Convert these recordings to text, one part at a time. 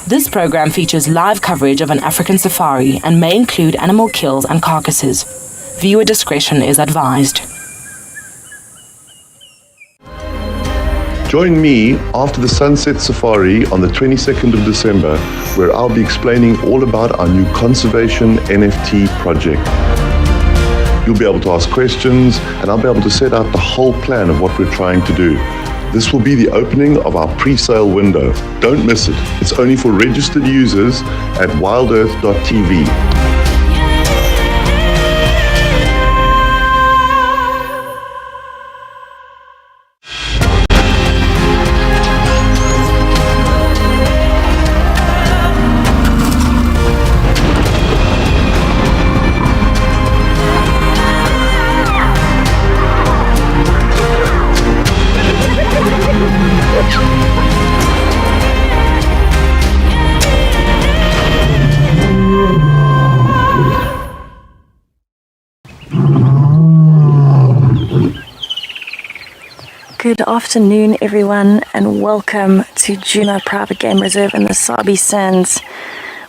This program features live coverage of an African safari and may include animal kills and carcasses. Viewer discretion is advised. Join me after the Sunset Safari on the 22nd of December, where I'll be explaining all about our new conservation NFT project. You'll be able to ask questions, and I'll be able to set out the whole plan of what we're trying to do. This will be the opening of our pre-sale window. Don't miss it. It's only for registered users at wildearth.tv. Good afternoon, everyone, and welcome to Djuma Private Game Reserve in the Sabi Sands,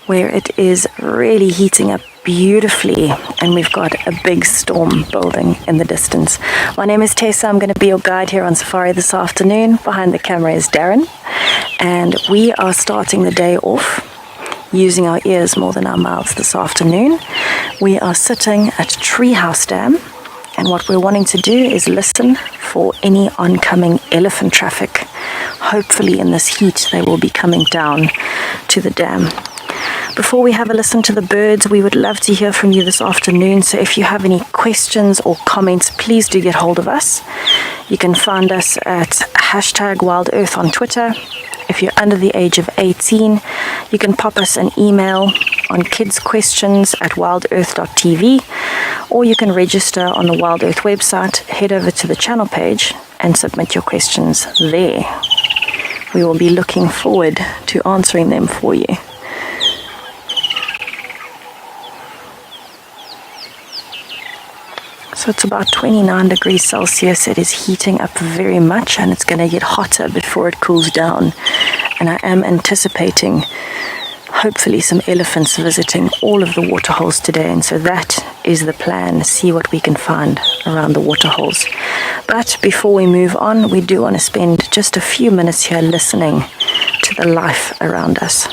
where it is really heating up beautifully, and we've got a big storm building in the distance. My name is Tessa. I'm going to be your guide here on safari this afternoon. Behind the camera is Darren, and we are starting the day off using our ears more than our mouths this afternoon. We are sitting at Treehouse Dam, and what we're wanting to do is listen for any oncoming elephant traffic. Hopefully in this heat they will be coming down to the dam. Before we have a listen to the birds, we would love to hear from you this afternoon. So if you have any questions or comments, please do get hold of us. You can find us at #WildEarth on Twitter. If you're under the age of 18, you can pop us an email on kidsquestions@wildearth.tv, or you can register on the WildEarth website, head over to the channel page and submit your questions there. We will be looking forward to answering them for you. So it's about 29 degrees Celsius. It is heating up very much, and it's going to get hotter before it cools down. And I am anticipating hopefully some elephants visiting all of the waterholes today, and so that is the plan. See what we can find around the waterholes. But before we move on, we do want to spend just a few minutes here listening to the life around us.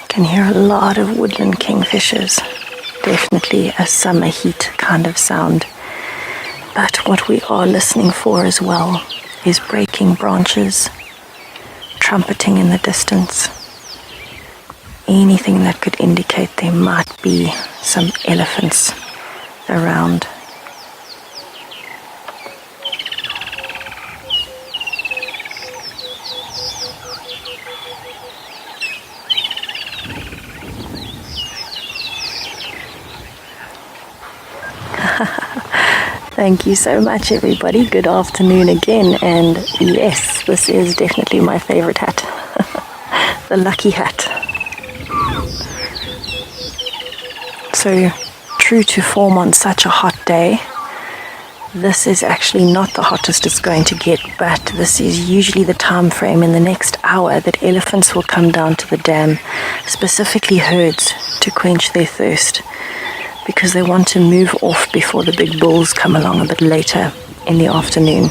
Can hear a lot of woodland kingfishers. Definitely a summer heat kind of sound. But what we are listening for as well is breaking branches, trumpeting in the distance. Anything that could indicate there might be some elephants around. Thank you so much, everybody. Good afternoon again. And yes, this is definitely my favorite hat. The lucky hat. So, true to form on such a hot day, this is actually not the hottest it's going to get, but this is usually the time frame in the next hour that elephants will come down to the dam, specifically herds, to quench their thirst, because they want to move off before the big bulls come along a bit later in the afternoon.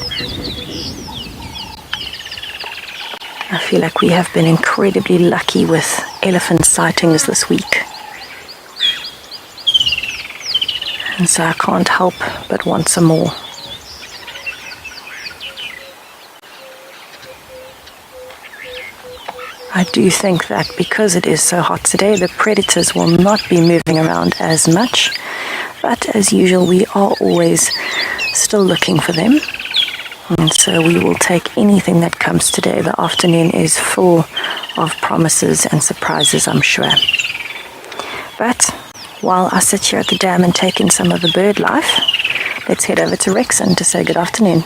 I feel like we have been incredibly lucky with elephant sightings this week. And so I can't help but want some more. I do think that because it is so hot today, the predators will not be moving around as much. But as usual, we are always still looking for them. And so we will take anything that comes today. The afternoon is full of promises and surprises, I'm sure. But while I sit here at the dam and take in some of the bird life, let's head over to Rexon to say good afternoon.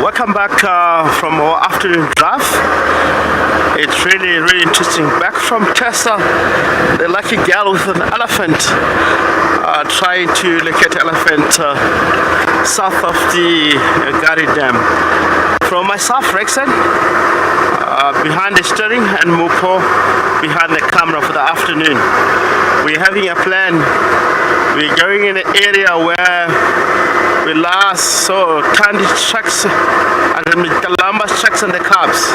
Welcome back from our afternoon drive. It's really, really interesting. Back from Tessa, the lucky girl with an elephant, trying to locate elephant south of the Gari Dam. From myself, Rexon, behind the steering, and Mupo behind the camera for the afternoon. We're having a plan. We're going in an area where we last saw Tandy trucks and the Kalamba trucks and the cabs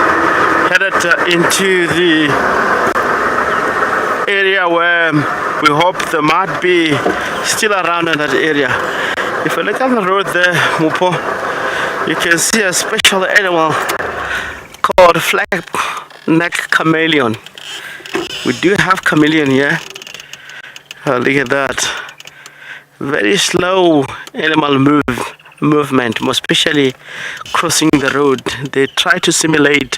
headed into the area where we hope they might be still around in that area. If you look on the road there, Mupo, you can see a special animal called flag neck chameleon. We do have chameleon here. Look at that. Very slow animal movement, most especially crossing the road. They try to simulate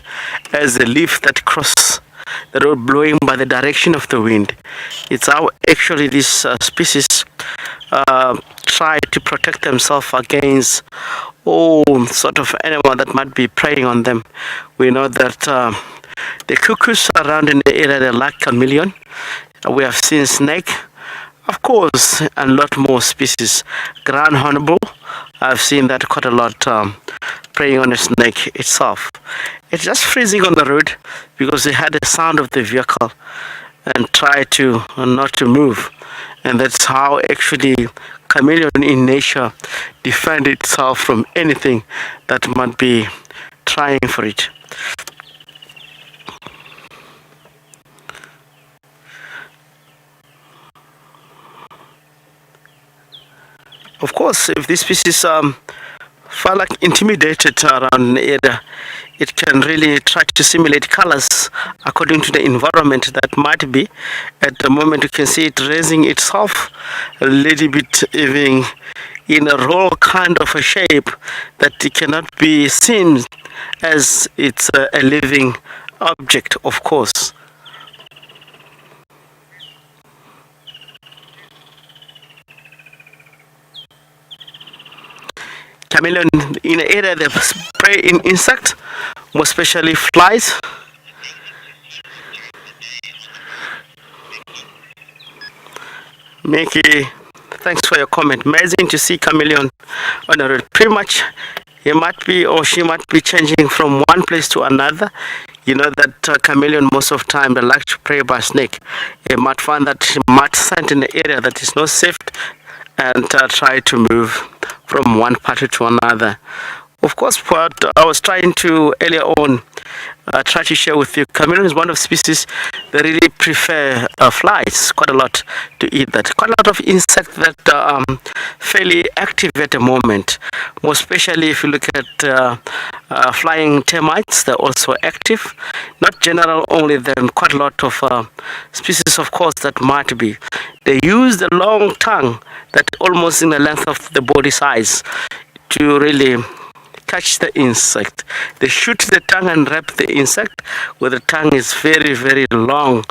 as a leaf that cross the road blowing by the direction of the wind. It's how actually this species try to protect themselves against all sort of animal that might be preying on them. We know that the cuckoos around in the area, they like chameleon. We have seen snake, of course, and a lot more species. Ground hornbill, I've seen that quite a lot, preying on a snake itself. It's just freezing on the road because they had the sound of the vehicle and try to not to move. And that's how actually chameleon in nature defend itself from anything that might be trying for it. Of course, if this species feel like intimidated around an area, it can really try to simulate colors according to the environment that might be. At the moment, you can see it raising itself a little bit, even in a roll kind of a shape that it cannot be seen as it's a living object, of course. Chameleon in an area they prey in insects, more especially flies. Mickey, thanks for your comment. Amazing to see chameleon on the road. Pretty much, he might be or she might be changing from one place to another. You know that chameleon most of the time they like to prey by snake. You might find that she might stand in an area that is not safe and try to move from one party to another. Of course, what I was trying to earlier on try to share with you, chameleon is one of the species that really prefer flies quite a lot to eat that. Quite a lot of insects that are fairly active at the moment, more especially if you look at flying termites, they're also active. Not general only them, quite a lot of species, of course, that might be. They use the long tongue that almost in the length of the body size to really catch the insect. They shoot the tongue and wrap the insect where the tongue is very, very long.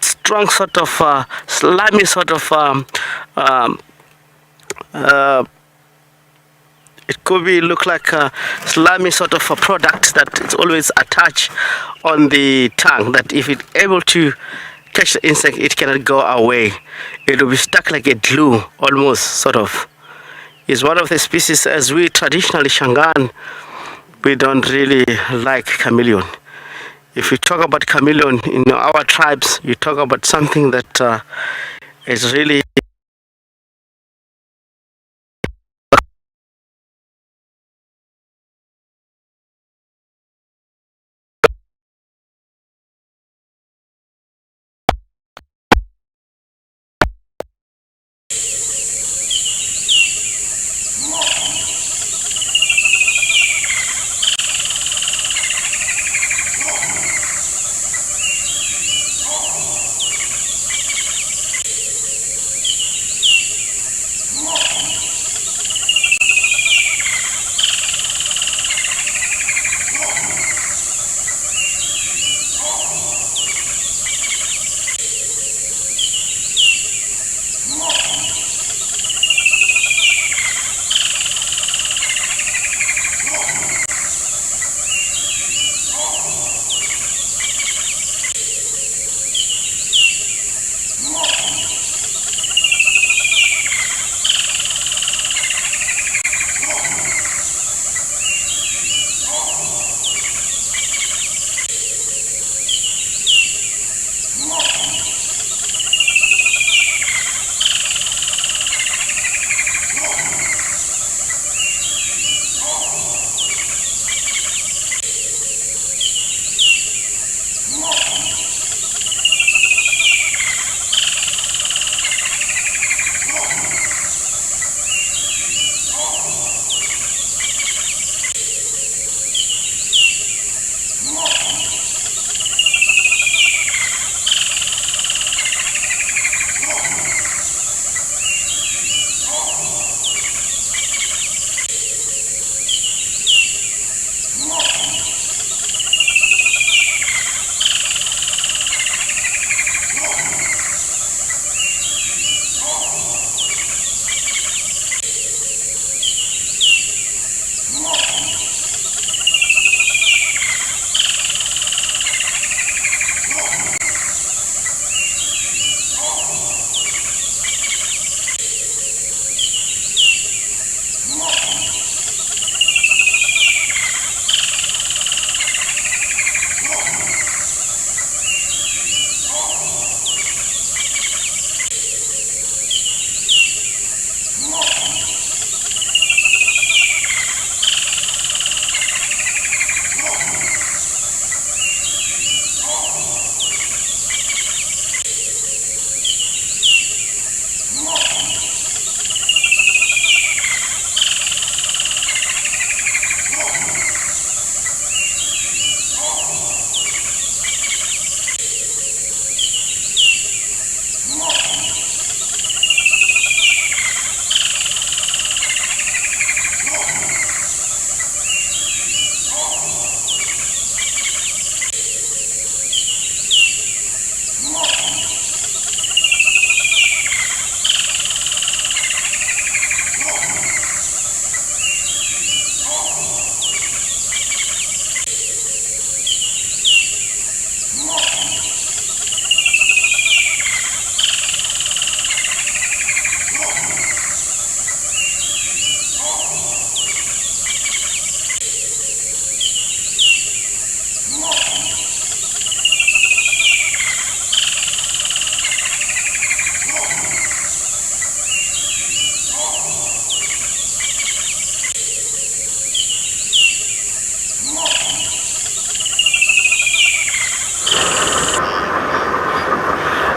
Strong sort of slimy sort of it could be look like a slimy sort of a product that is always attached on the tongue, that if it's able to catch the insect, it cannot go away. It will be stuck like a glue, almost, sort of. It's one of the species, as we traditionally Shangaan, we don't really like chameleon. If you talk about chameleon in our tribes, you talk about something that is really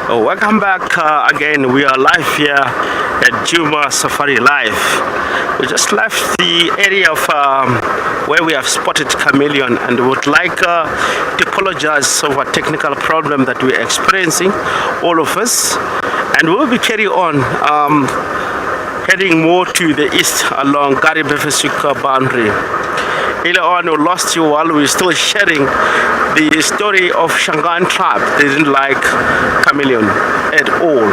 Welcome back again. We are live here at Juma Safari Live. We just left the area of where we have spotted chameleon, and would like to apologize for a technical problem that we're experiencing, all of us. And we'll be carrying on, heading more to the east along Garibefesuk boundary. Earlier on, we lost you while we were still sharing the story of Shangaan tribe. They didn't like chameleon at all.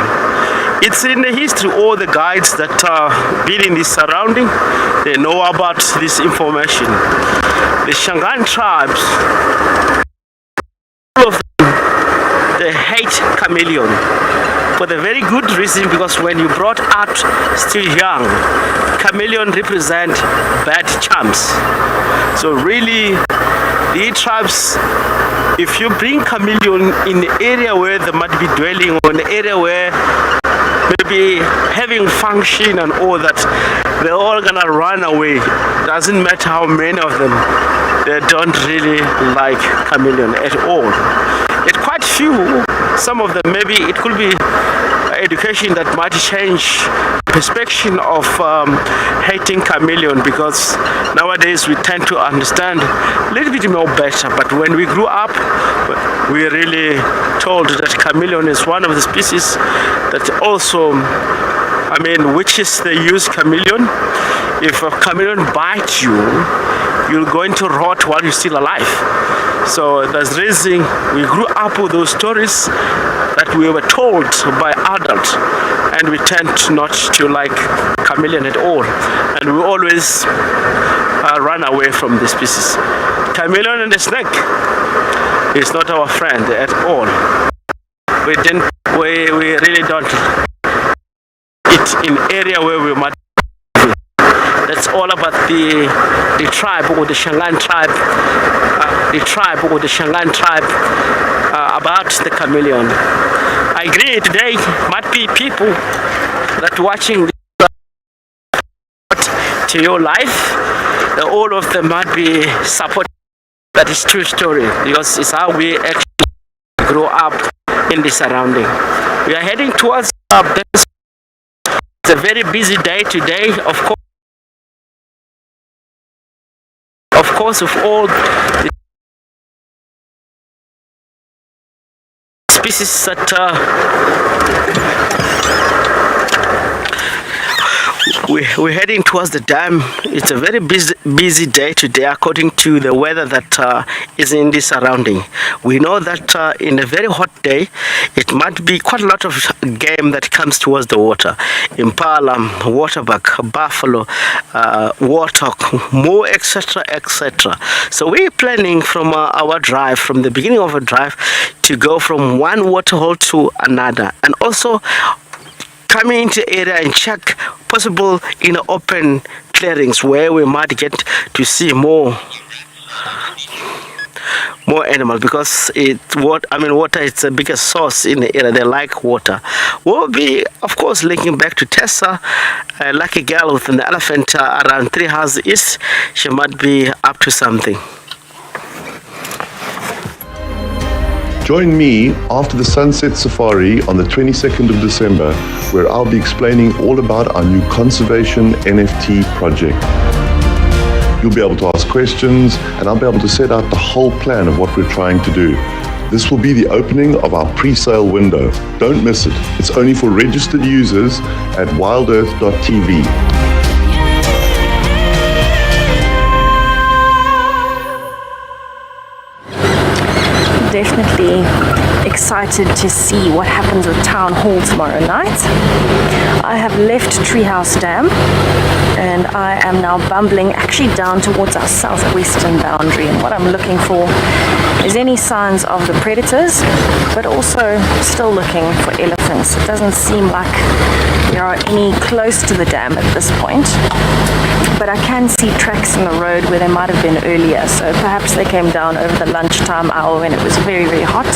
It's in the history. All the guides that been in this surrounding, they know about this information. The Shangaan tribes, all of them, they hate chameleon for the very good reason, because when you brought out still young, chameleon represent bad charms. So really, the tribes, if you bring chameleon in the area where they might be dwelling, or in the area where maybe having function and all that, they're all gonna run away. Doesn't matter how many of them, they don't really like chameleon at all. It's quite few. Some of them, maybe it could be education that might change perception of hating chameleon, because nowadays we tend to understand a little bit more better. But when we grew up, we really told that chameleon is one of the species that also, I mean, witches, they use chameleon. If a chameleon bites you, you're going to rot while you're still alive. So that's the reason we grew up with those stories that we were told by adults, and we tend not to like chameleon at all, and we always run away from the species. Chameleon and the snake is not our friend at all. We really don't eat in area where we might. That's all about the tribe, or the Shangaan tribe, about the chameleon. I agree, today might be people that watching to your life, that all of them might be supporting. That is true story, because it's how we actually grow up in the surrounding. We are heading towards it's a very busy day today, of course, of all the species that we're heading towards the dam. It's a very busy day today, according to the weather that is in the surrounding. We know that in a very hot day, it might be quite a lot of game that comes towards the water. Impala, waterbuck, buffalo, warthog, more, etc., etc. So we're planning from our drive, from the beginning of our drive, to go from one waterhole to another, and also coming into the area and check possible in open clearings where we might get to see more animals, because water is the biggest source in the area. They like water. We'll be, of course, linking back to Tessa, a lucky girl with an elephant around 3 houses east. She might be up to something. Join me after the Sunset Safari on the 22nd of December, where I'll be explaining all about our new conservation NFT project. You'll be able to ask questions, and I'll be able to set out the whole plan of what we're trying to do. This will be the opening of our pre-sale window. Don't miss it. It's only for registered users at wildearth.tv. Definitely excited to see what happens with Town Hall tomorrow night. I have left Treehouse Dam and I am now bumbling actually down towards our southwestern boundary, and what I'm looking for is any signs of the predators, but also still looking for elephants. It doesn't seem like there are any close to the dam at this point, but I can see tracks in the road where they might have been earlier, so perhaps they came down over the lunchtime hour when it was very, very hot,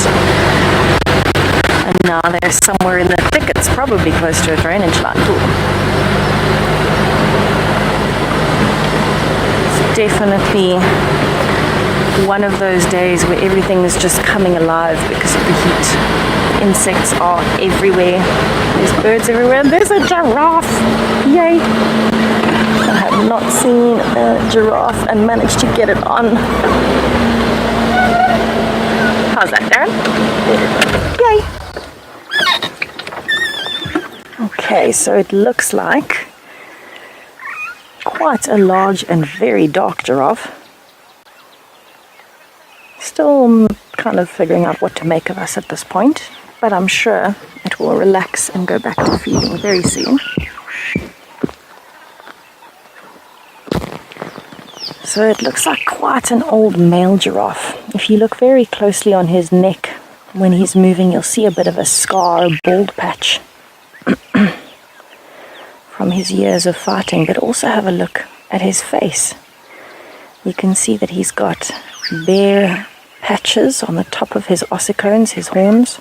and now they're somewhere in the thickets, probably close to a drainage line. It's definitely one of those days where everything is just coming alive because of the heat. Insects are everywhere. There's birds everywhere. There's a giraffe! Yay! I have not seen a giraffe and managed to get it on. How's that, Darren? Yay! Okay, so it looks like quite a large and very dark giraffe. Still kind of figuring out what to make of us at this point, but I'm sure it will relax and go back to feeding very soon. So it looks like quite an old male giraffe. If you look very closely on his neck, when he's moving, you'll see a bit of a scar, bald patch from his years of fighting, but also have a look at his face. You can see that he's got bare patches on the top of his ossicones, his horns,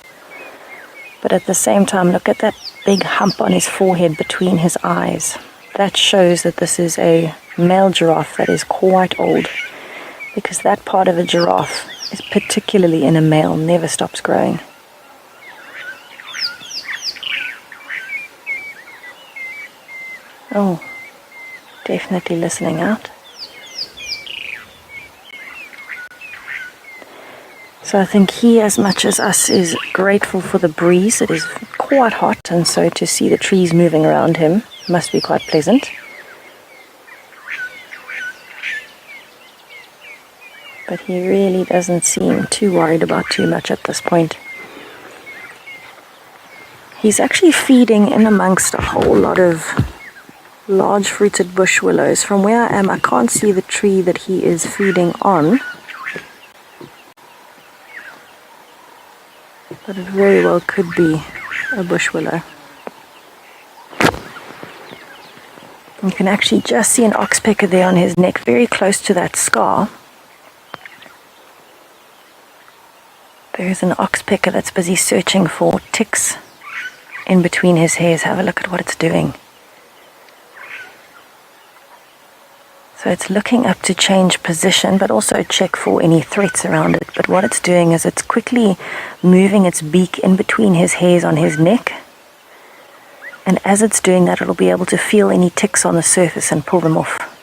but at the same time, look at that big hump on his forehead between his eyes. That shows that this is a male giraffe that is quite old, because that part of a giraffe, is particularly in a male, never stops growing. Oh, definitely listening out. So I think he, as much as us, is grateful for the breeze. It is quite hot, and so to see the trees moving around him must be quite pleasant. But he really doesn't seem too worried about too much at this point. He's actually feeding in amongst a whole lot of large fruited bush willows. From where I am, I can't see the tree that he is feeding on, but it very well could be a bush willow. You can actually just see an oxpecker there on his neck, very close to that scar. There's an oxpecker that's busy searching for ticks in between his hairs. Have a look at what it's doing. So it's looking up to change position, but also check for any threats around it. But what it's doing is it's quickly moving its beak in between his hairs on his neck. And as it's doing that, it'll be able to feel any ticks on the surface and pull them off.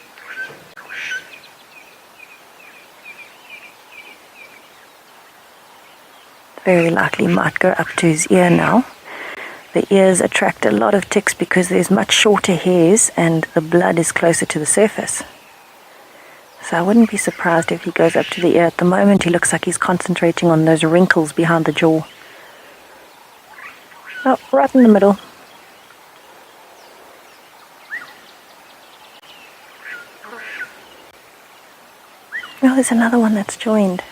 Very likely might go up to his ear now. The ears attract a lot of ticks because there's much shorter hairs and the blood is closer to the surface. So I wouldn't be surprised if he goes up to the ear. At the moment, he looks like he's concentrating on those wrinkles behind the jaw. Oh, right in the middle. Oh, there's another one that's joined.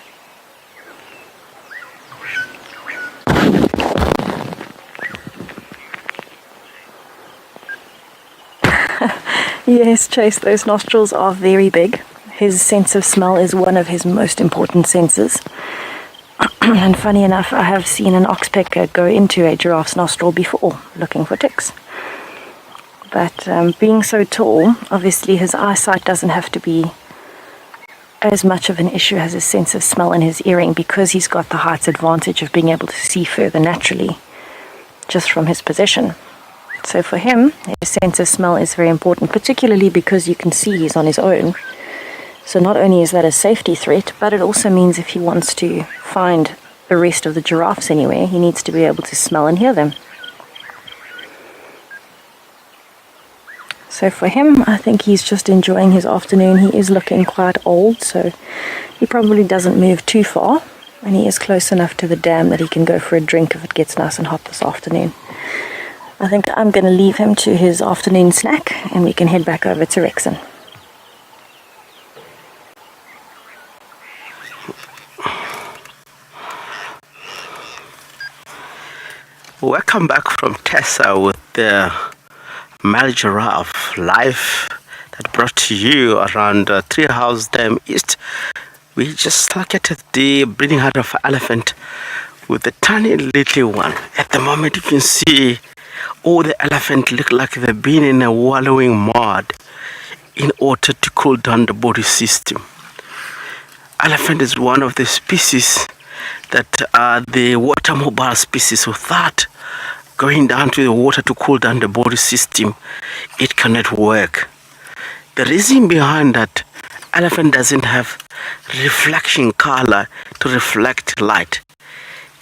Yes, Chase, those nostrils are very big. His sense of smell is one of his most important senses. And funny enough, I have seen an oxpecker go into a giraffe's nostril before, looking for ticks. But being so tall, obviously his eyesight doesn't have to be as much of an issue as his sense of smell in his hearing, because he's got the height's advantage of being able to see further naturally, just from his position. So for him, his sense of smell is very important, particularly because you can see he's on his own. So not only is that a safety threat, but it also means if he wants to find the rest of the giraffes anywhere, he needs to be able to smell and hear them. So for him, I think he's just enjoying his afternoon. He is looking quite old, so he probably doesn't move too far, and he is close enough to the dam that he can go for a drink if it gets nice and hot this afternoon. I think I'm going to leave him to his afternoon snack, and we can head back over to Rexon. Welcome back from Tessa with the male giraffe live that brought to you around Treehouse Dam East. We just located the breeding heart of elephant with the tiny little one. At the moment you can see all the elephant look like they've been in a wallowing mud in order to cool down the body system. elephant is one of the species that are the water mobile species. Without going down to the water to cool down the body system, it cannot work. The reason behind that, elephant doesn't have reflection color to reflect light.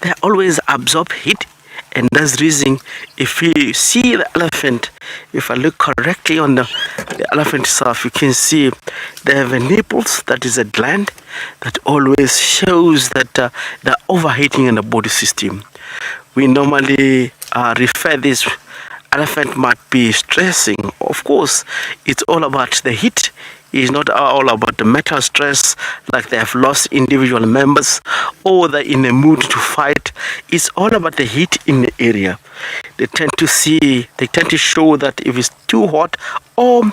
They always absorb heat, and that's the reason if you see the elephant, if I look correctly on the elephant itself, you can see they have a nipples, that is a gland that always shows that they're overheating in the body system. We normally refer this elephant might be stressing. Of course, it's all about the heat. It's not all about the mental stress, like they have lost individual members or they're in a mood to fight. It's all about the heat in the area. They tend to show that if it's too hot, or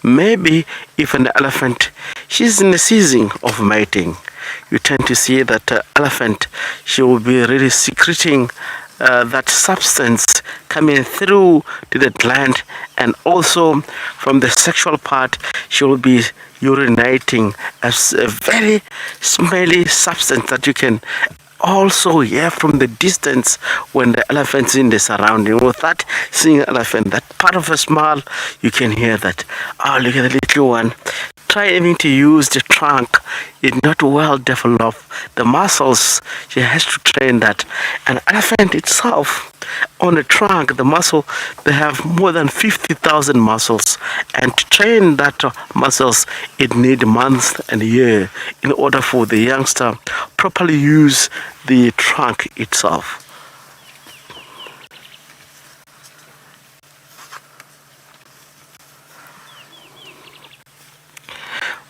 maybe if an elephant, she's in the season of mating, you tend to see that the elephant, she will be really secreting that substance coming through to the gland, and also from the sexual part she will be urinating as a very smelly substance that you can also hear from the distance when the elephant's in the surrounding. Without seeing an elephant, that part of a smile, you can hear that. Oh, look at the little one. Try even to use the trunk. It's not well developed. The muscles, she has to train that. An elephant itself, on the trunk, the muscle, they have more than 50,000 muscles. And to train that muscles, it needs months and a year in order for the youngster properly use the trunk itself.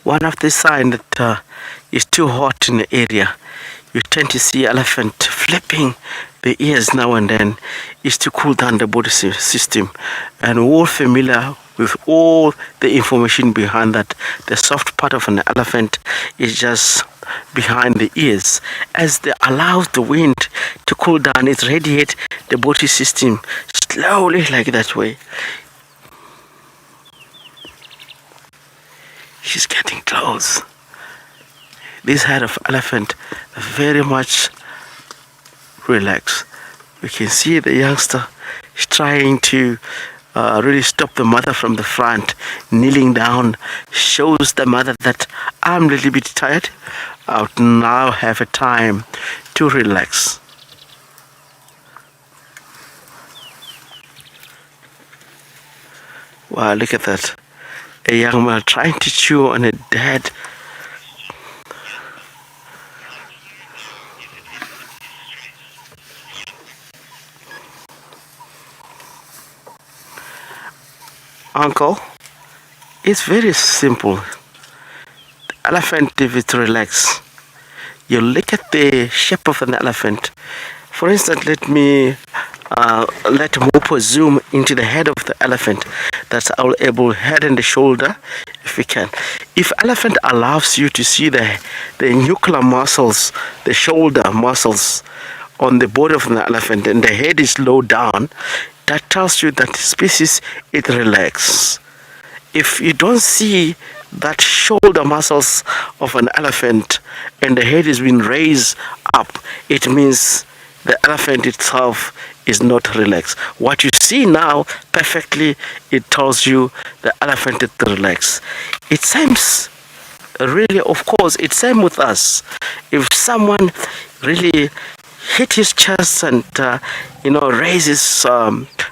One of the signs that it's too hot in the area, you tend to see elephant flipping the ears now and then, is to cool down the body system. And we're all familiar with all the information behind that. The soft part of an elephant is just behind the ears. As they allow the wind to cool down, it radiates the body system slowly like that way. She's getting close. This head of elephant very much relaxed. You can see the youngster is trying to really stop the mother from the front. Kneeling down shows the mother that I'm a little bit tired. I'll now have a time to relax. Wow, look at that. A young male trying to chew on a dead uncle. It's very simple. The elephant, if it's relaxed, you look at the shape of an elephant. For instance, let Mopo zoom into the head of the elephant. That's our able head and the shoulder, if we can. If elephant allows you to see the nuclear muscles, the shoulder muscles on the body of an elephant, and the head is low down, that tells you that the species is relaxed. If you don't see that shoulder muscles of an elephant and the head is being raised up, it means the elephant itself is not relaxed. What you see now perfectly, it tells you the elephant is relaxed. It seems really, of course, it's same with us. If someone really hit his chest and raise his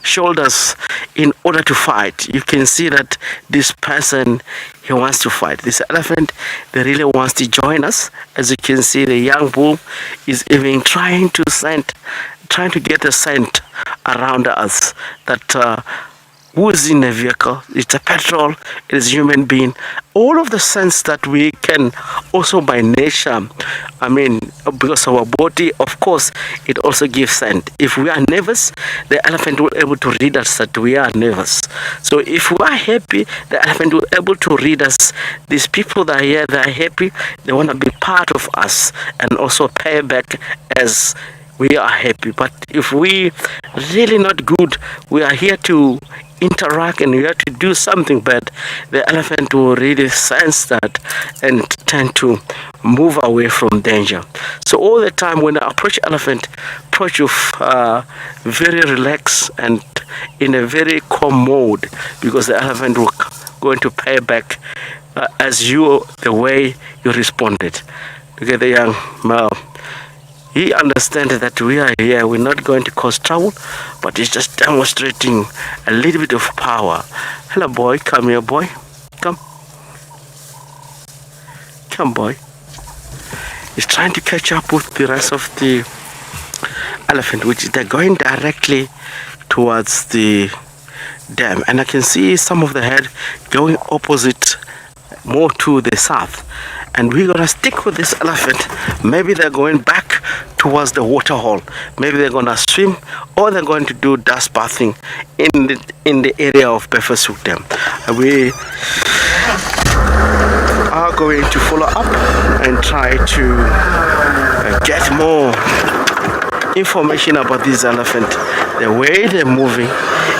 shoulders in order to fight, you can see that this person, he wants to fight. This elephant, they really wants to join us. As you can see, the young bull is even trying to get a scent around us that who's in a vehicle, it's a petrol, it is a human being. All of the sense that we can also by nature, because our body, of course, it also gives scent. If we are nervous, the elephant will be able to read us that we are nervous. So if we are happy, the elephant will be able to read us. These people that are here, they are happy, they want to be part of us and also pay back as we are happy. But if we really not good, we are here to interact and we have to do something bad, the elephant will really sense that and tend to move away from danger. So all the time when I approach elephant, approach with very relaxed and in a very calm mode, because the elephant will going to pay back as you the way you responded. Look at the young male. He understands that we are here, we're not going to cause trouble, but he's just demonstrating a little bit of power. Hello, boy. Come here, boy. Come. Come, boy. He's trying to catch up with the rest of the elephant, which they're going directly towards the dam. And I can see some of the head going opposite, more to the south. And we're gonna stick with this elephant. Maybe they're going back towards the water hole. Maybe they're gonna swim, or they're going to do dust bathing in the area of Befesuk Dam. And we are going to follow up and try to get more information about this elephant, the way they're moving.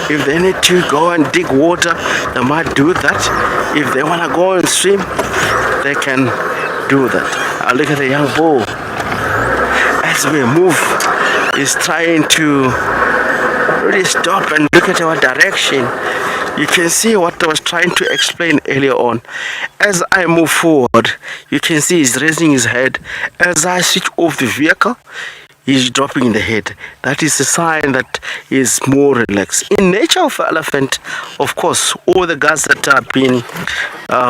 If they need to go and dig water, they might do that. If they want to go and swim, they can do that. Look at the young bull. As we move, he's trying to really stop and look at our direction. You can see what I was trying to explain earlier on. As I move forward, you can see he's raising his head. As I switch off the vehicle, he's dropping the head. That is a sign that he's more relaxed. In nature of elephant, of course, all the guys that have been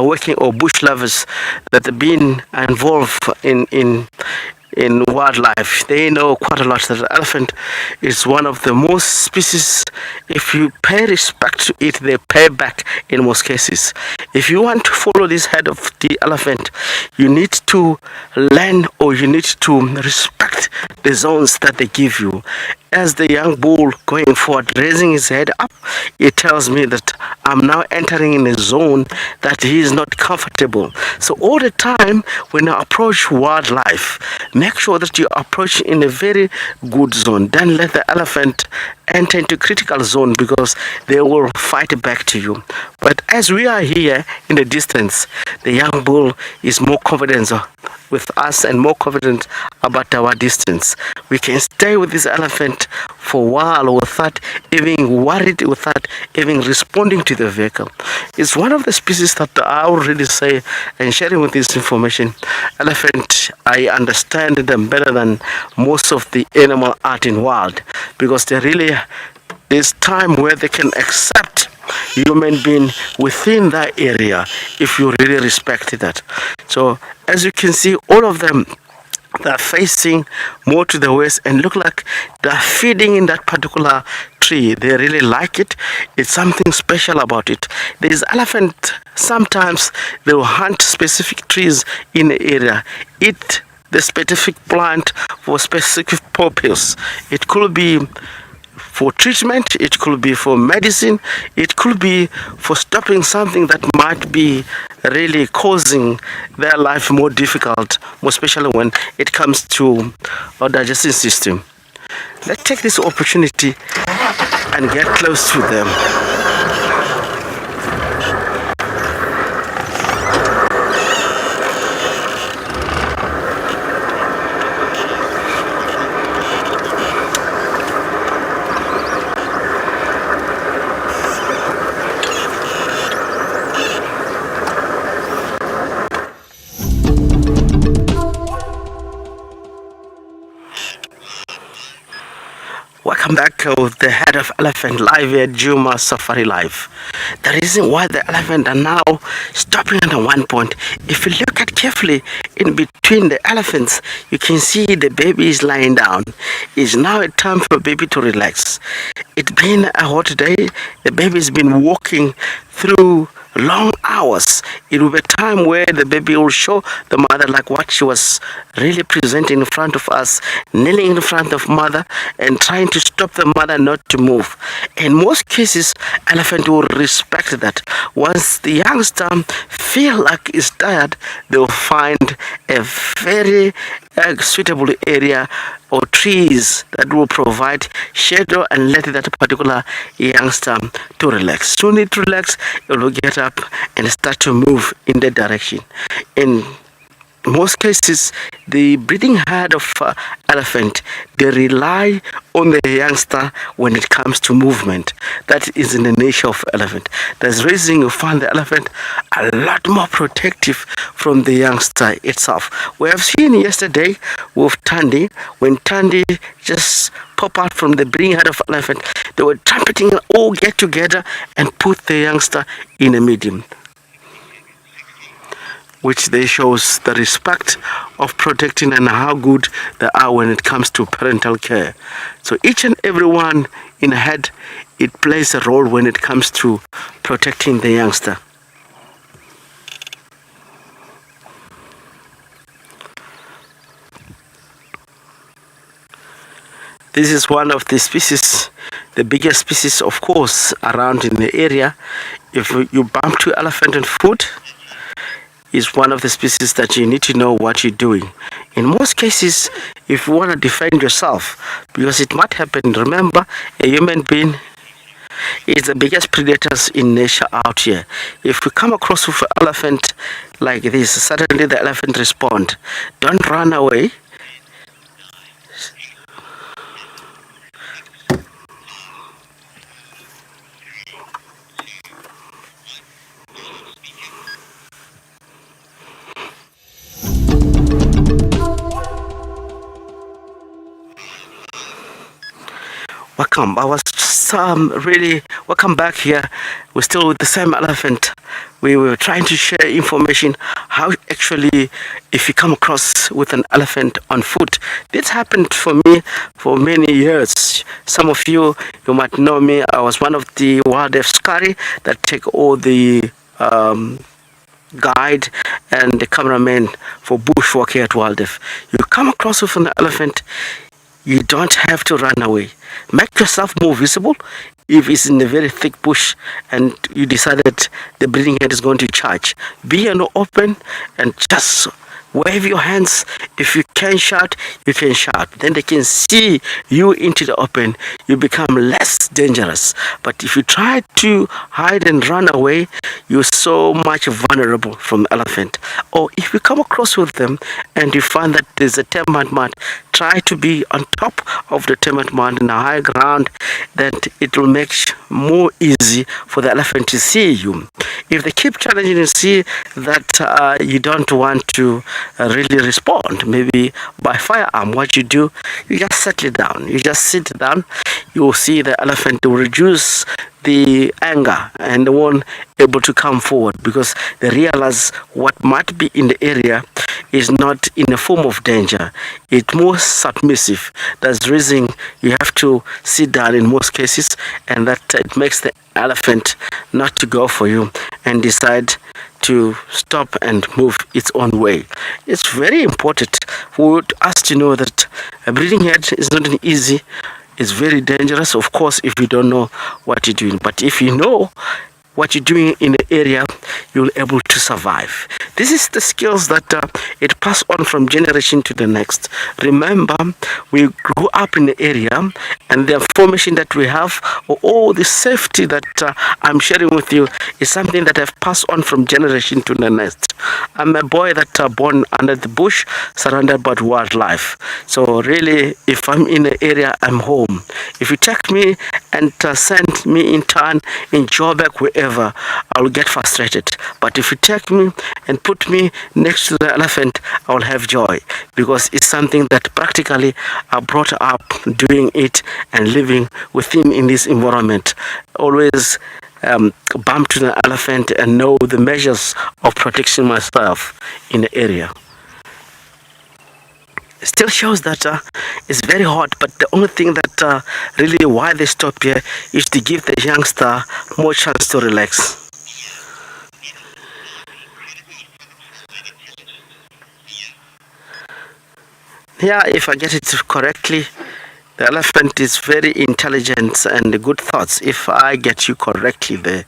working, or bush lovers that have been involved in wildlife, they know quite a lot that the elephant is one of the most species. If you pay respect to it, they pay back in most cases. If you want to follow this head of the elephant, you need to learn, or you need to respect the zones that they give you. As the young bull going forward, raising his head up, it tells me that I'm now entering in a zone that he is not comfortable. So all the time when I approach wildlife, make sure that you approach in a very good zone. Then let the elephant enter into critical zone, because they will fight back to you. But as we are here in the distance, the young bull is more confident with us and more confident about our distance. We can stay with this elephant for a while without even worried, without even responding to the vehicle. It's one of the species that I would really say, and sharing with this information, elephant, I understand them better than most of the animal art in wild, because they really, there's time where they can accept human being within that area if you really respect that. So as you can see, all of them, they're facing more to the west and look like they're feeding in that particular tree. They really like it. It's something special about it. There's elephant, sometimes they will hunt specific trees in the area, eat the specific plant for specific purpose. It could be for treatment, it could be for medicine, it could be for stopping something that might be really causing their life more difficult, more especially when it comes to our digestive system. Let's take this opportunity and get close to them. Welcome back to the head of elephant live here at Juma Safari Live. The reason why the elephant are now stopping at one point, if you look at carefully in between the elephants, you can see the baby is lying down. It's now a time for baby to relax. It's been a hot day. The baby's been walking through long hours. It will be a time where the baby will show the mother like what she was really presenting in front of us, kneeling in front of mother and trying to stop the mother not to move. In most cases, elephant will respect that. Once the youngster feel like he's tired, they will find a very a suitable area or trees that will provide shadow and let that particular youngster to relax. Soon it relax, it will get up and start to move in that direction. In most cases, the breeding herd of elephant, they rely on the youngster when it comes to movement. That is in the nature of elephant. That's the reason you find the elephant a lot more protective from the youngster itself. We have seen yesterday with Tandy, when Tandy just pop out from the breeding herd of elephant, they were trumpeting, all get together and put the youngster in a medium, which they shows the respect of protecting and how good they are when it comes to parental care. So each and every one in a head, it plays a role when it comes to protecting the youngster. This is one of the species, the biggest species, of course, around in the area. If you bump to elephant and food, is one of the species that you need to know what you're doing. In most cases, if you want to defend yourself, because it might happen, remember, a human being is the biggest predators in nature out here. If you come across with an elephant like this, suddenly the elephant respond. Don't run away. Welcome. I was just really welcome back here. We're still with the same elephant. We were trying to share information how actually if you come across with an elephant on foot. This happened for me for many years. Some of you might know me. I was one of the WildEarth Scary that take all the guide and the cameraman for bushwalk here at WildEarth. You come across with an elephant, you don't have to run away. Make yourself more visible. If it's in a very thick bush and you decided the breeding head is going to charge, be in the open and just wave your hands. If you can shout, you can shout. Then they can see you into the open. You become less dangerous. But if you try to hide and run away, you're so much vulnerable from elephant. Or if you come across with them and you find that there's a termite mound, try to be on top of the termite mound in a high ground, that it will make more easy for the elephant to see you. If they keep challenging and see that you don't want to really respond, maybe by firearm, what you do, you just settle down. You just sit down. You will see the elephant will reduce the anger and they won't able to come forward because they realize what might be in the area is not in a form of danger. It's more submissive. That's the reason you have to sit down in most cases, and that it makes the elephant not to go for you and decide to stop and move its own way. It's very important for us to know that a breeding head is not an easy. It's very dangerous, of course, if you don't know what you're doing. But if you know what you're doing in the area, you'll be able to survive. This is the skills that it passed on from generation to the next. Remember, we grew up in the area, and the information that we have, or all the safety that I'm sharing with you, is something that I've passed on from generation to the next. I'm a boy that born under the bush, surrounded by wildlife. So really, if I'm in the area, I'm home. If you take me and send me in town, in Joburg, wherever, I will get frustrated. But if you take me and put me next to the elephant, I will have joy, because it's something that practically I brought up doing it and living with him in this environment. Always bump to the elephant and know the measures of protection myself in the area. It still shows that it's very hot, but the only thing that really why they stop here is to give the youngster more chance to relax. Yeah, if I get it correctly, the elephant is very intelligent and good thoughts, if I get you correctly there.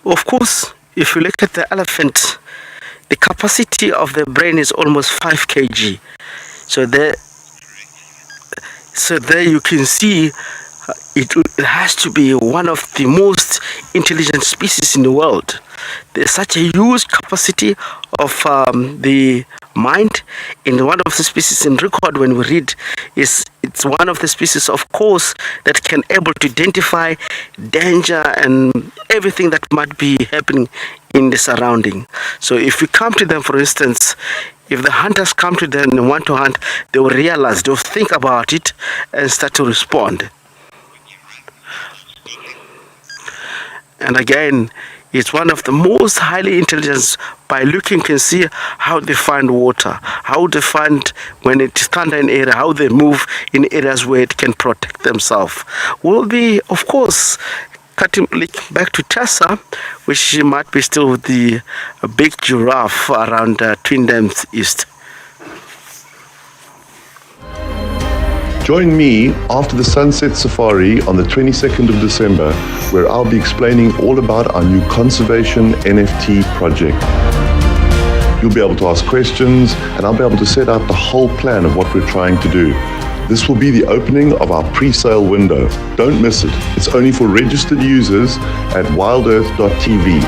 Of course, if you look at the elephant the capacity of the brain is almost 5 kg. So there you can see it has to be one of the most intelligent species in the world. There's such a huge capacity of the mind in one of the species in record. When we read, it's one of the species, of course, that can able to identify danger and everything that might be happening in the surrounding. So if we come to them, for instance, if the hunters come to them and want to hunt, they will realize, they'll think about it and start to respond. And again, it's one of the most highly intelligent. By looking, you can see how they find water, how they find when it's thunder in area, how they move in areas where it can protect themselves. We'll be, of course, cutting back to Tessa, which she might be still with the big giraffe around Twin Dams East. Join me after the Sunset Safari on the 22nd of December, where I'll be explaining all about our new conservation NFT project. You'll be able to ask questions, and I'll be able to set out the whole plan of what we're trying to do. This will be the opening of our pre-sale window. Don't miss it. It's only for registered users at wildearth.tv.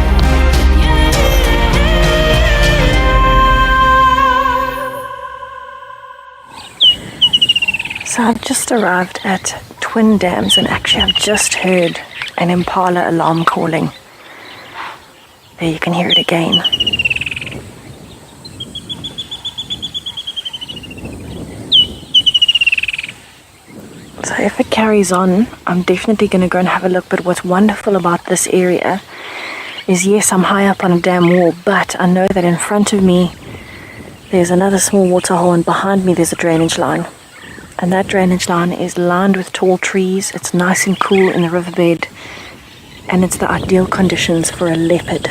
So I've just arrived at Twin Dams, and actually I've just heard an impala alarm calling. There, you can hear it again. So if it carries on, I'm definitely going to go and have a look. But what's wonderful about this area is, yes, I'm high up on a dam wall, but I know that in front of me there's another small water hole, and behind me there's a drainage line. And that drainage line is lined with tall trees. It's nice and cool in the riverbed, and it's the ideal conditions for a leopard.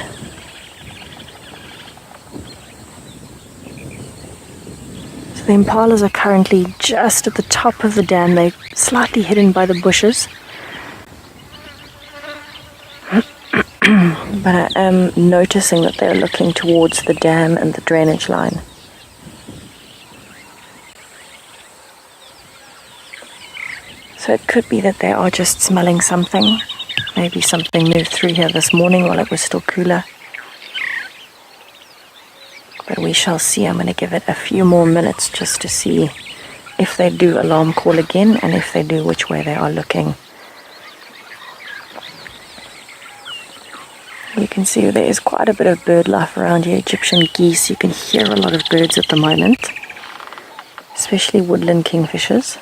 So the impalas are currently just at the top of the dam. They're slightly hidden by the bushes. But I am noticing that they're looking towards the dam and the drainage line. So it could be that they are just smelling something. Maybe something moved through here this morning while it was still cooler. But we shall see. I'm going to give it a few more minutes just to see if they do alarm call again, and if they do, which way they are looking. You can see there is quite a bit of bird life around here. Egyptian geese. You can hear a lot of birds at the moment, especially woodland kingfishers.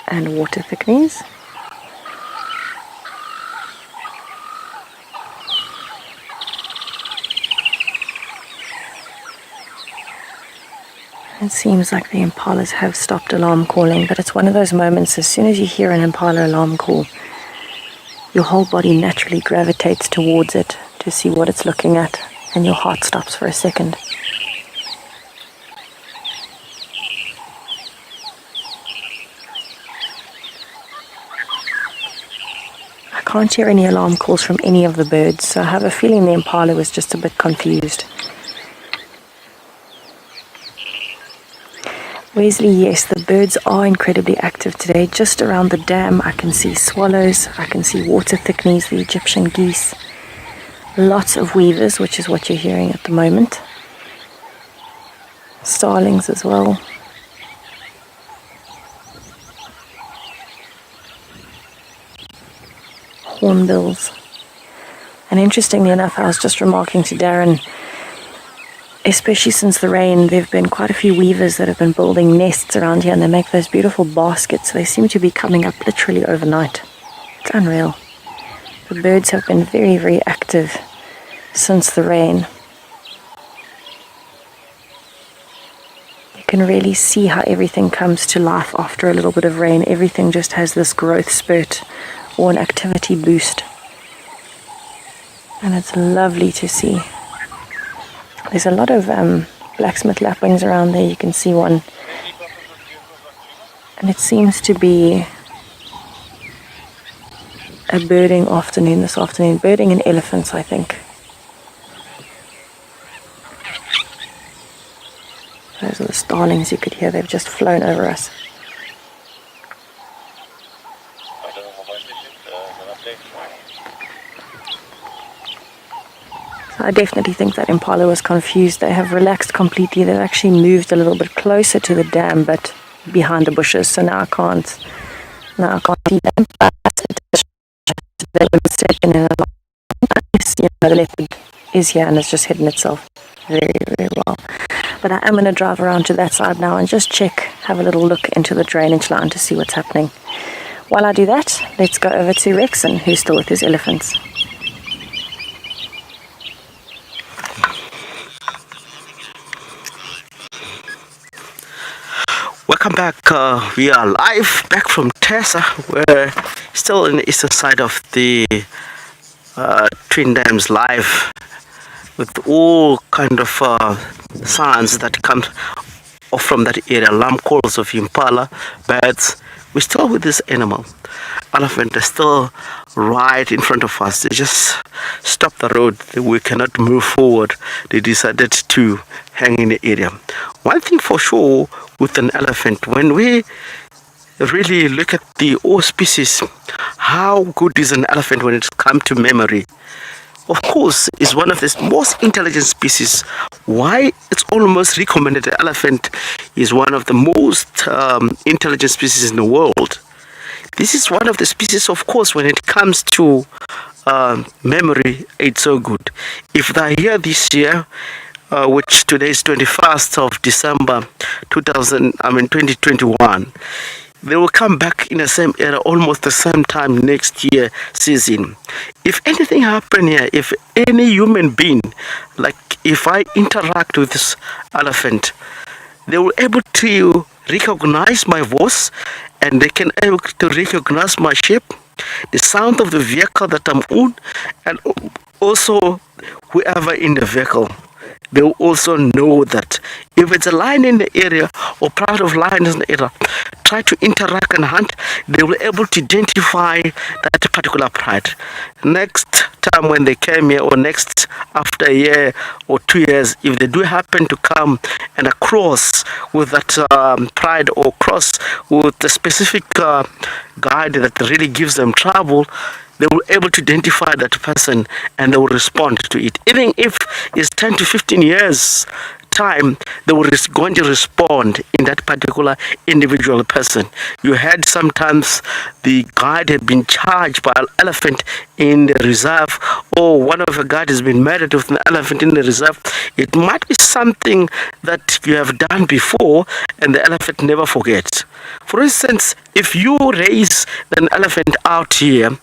And water thickenings. It seems like the impalas have stopped alarm calling, but it's one of those moments, as soon as you hear an impala alarm call, your whole body naturally gravitates towards it to see what it's looking at, and your heart stops for a second. I can't hear any alarm calls from any of the birds, so I have a feeling the impala was just a bit confused. Wesley, yes, the birds are incredibly active today. Just around the dam I can see swallows, I can see water thickenings, the Egyptian geese, lots of weavers, which is what you're hearing at the moment. Starlings as well. Hornbills. And interestingly enough, I was just remarking to Darren, especially since the rain, there have been quite a few weavers that have been building nests around here, and they make those beautiful baskets. They seem to be coming up literally overnight. It's unreal. The birds have been very, very active since the rain. You can really see how everything comes to life after a little bit of rain. Everything just has this growth spurt or an activity boost. And it's lovely to see. There's a lot of blacksmith lapwings around there. You can see one. And it seems to be a birding afternoon this afternoon. Birding and elephants, I think. Those are the starlings you could hear. They've just flown over us. So I definitely think that impala was confused. They have relaxed completely. They've actually moved a little bit closer to the dam, but behind the bushes. So now I can't see them. But second in a long time, the leopard is here and it's just hidden itself very, very well. But I am going to drive around to that side now and just check, have a little look into the drainage line to see what's happening. While I do that, let's go over to Rexon, who's still with his elephants. Welcome back. We are live back from Tessa. We're still in the eastern side of the Twin Dams live with all kind of sounds that come from that area. Alarm calls of impala, birds. We're still with this animal. Elephant is still right in front of us. They just stopped the road. We cannot move forward. They decided to hang in the area. One thing for sure with an elephant, when we really look at the all species, how good is an elephant when it comes to memory? Of course, it's one of the most intelligent species. Why it's almost recommended the elephant is one of the most intelligent species in the world. This is one of the species, of course, when it comes to memory, it's so good. If they're here this year, which today is 21st of December 2021, they will come back in the same era almost the same time next year season. If anything happen here, if any human being, like if I interact with this elephant, they will able to recognize my voice and they can able to recognize my shape, the sound of the vehicle that I'm on, and also whoever in the vehicle. They will also know that if it's a lion in the area or pride of lions in the area, try to interact and hunt, they will be able to identify that particular pride. Next time when they came here, or next after a year or 2 years, if they do happen to come and cross with that pride or cross with the specific guide that really gives them trouble, they will be able to identify that person and they will respond to it. Even if it's 10 to 15 years time, they will going to respond in that particular individual person. You had sometimes the guide had been charged by an elephant in the reserve, or one of the guide has been murdered with an elephant in the reserve. It might be something that you have done before and the elephant never forgets. For instance, if you raise an elephant out here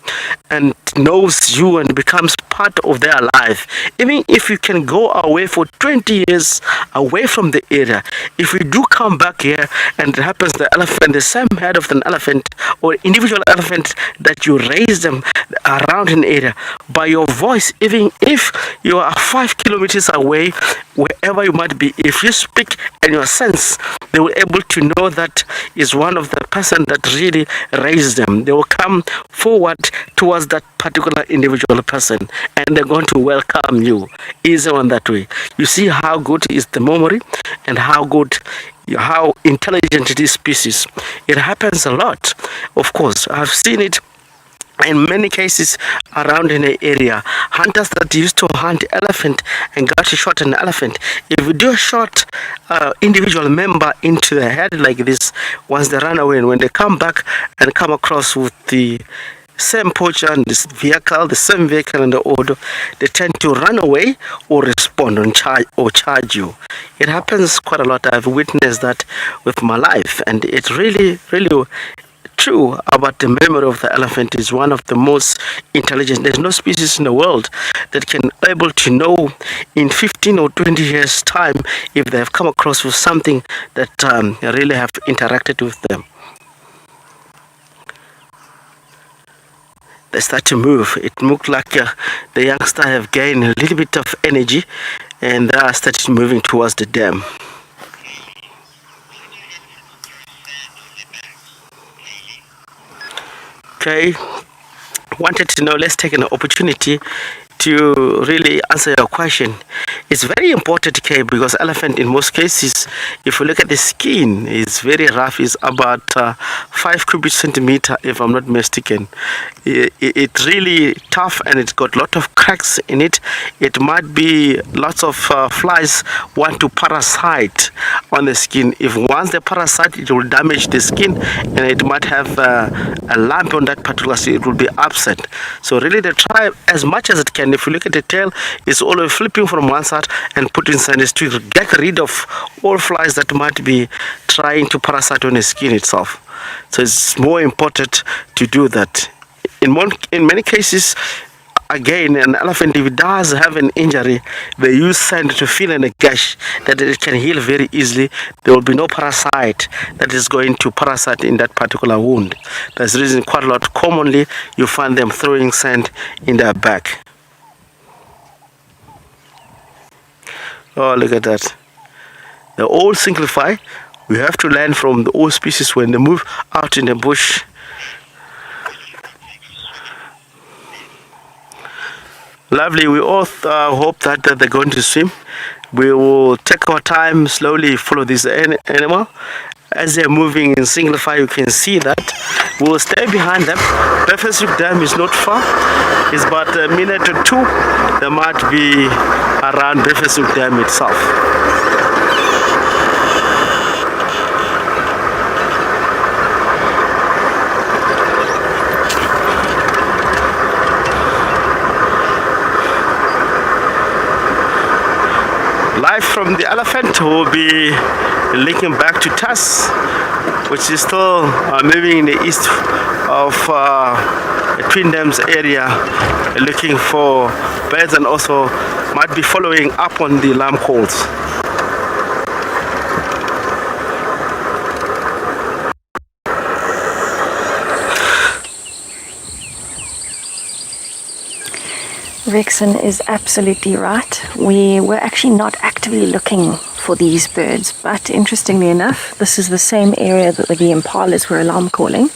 and knows you and becomes part of their life, even if you can go away for 20 years away from the area, if you do come back here and it happens the elephant, the same head of an elephant or individual elephant that you raise them around an area, by your voice, even if you are 5 kilometers away, wherever you might be, if you speak and your sense, they will able to know that is one of the person that really raised them. They will come forward towards that particular individual person and they're going to welcome you. Easy on that way. You see how good is the memory and how intelligent this species. It happens a lot. Of course, I've seen it in many cases around in the area. Hunters that used to hunt elephant and got to shot an elephant, if you do a shot individual member into the head like this, once they run away, and when they come back and come across with the same poacher and this vehicle, the same vehicle and the order, they tend to run away or respond and charge you. It happens quite a lot. I've witnessed that with my life, and it's really, really true about the memory of the elephant. Is one of the most intelligent. There's no species in the world that can able to know in 15 or 20 years time if they have come across with something that really have interacted with them. They start to move. It looked like the youngster have gained a little bit of energy and they are started moving towards the dam. Okay, wanted to know, let's take an opportunity to really answer your question. It's very important, Kay, because elephant in most cases, if you look at the skin, it's very rough. It's about 5 cubic centimeter, if I'm not mistaken. It's really tough and it's got a lot of cracks in it. It might be lots of flies want to parasite on the skin. If once they parasite, it will damage the skin and it might have a lump on that particular skin. It will be upset. So really they try as much as it can. If you look at the tail, it's always flipping from one side and putting inside to get rid of all flies that might be trying to parasite on the skin itself. So it's more important to do that. In many cases, again, an elephant, if it does have an injury, they use sand to fill in a gash that it can heal very easily. There will be no parasite that is going to parasite in that particular wound. That's the reason quite a lot commonly you find them throwing sand in their back. Oh, look at that. They all simplify. We have to learn from the old species when they move out in the bush. Lovely. We all hope that they're going to swim. We will take our time, slowly follow this animal. As they're moving in single file, you can see that. We'll stay behind them. Breakfast Dam is not far. It's about a minute or two. They might be around Breakfast Dam itself. Live from the elephant, will be linking back to Tuss, which is still moving in the east of the Twin Dams area, looking for birds, and also might be following up on the alarm calls. Rexon is absolutely right. We were actually not actively looking for these birds, but interestingly enough, this is the same area that the impalas were alarm calling.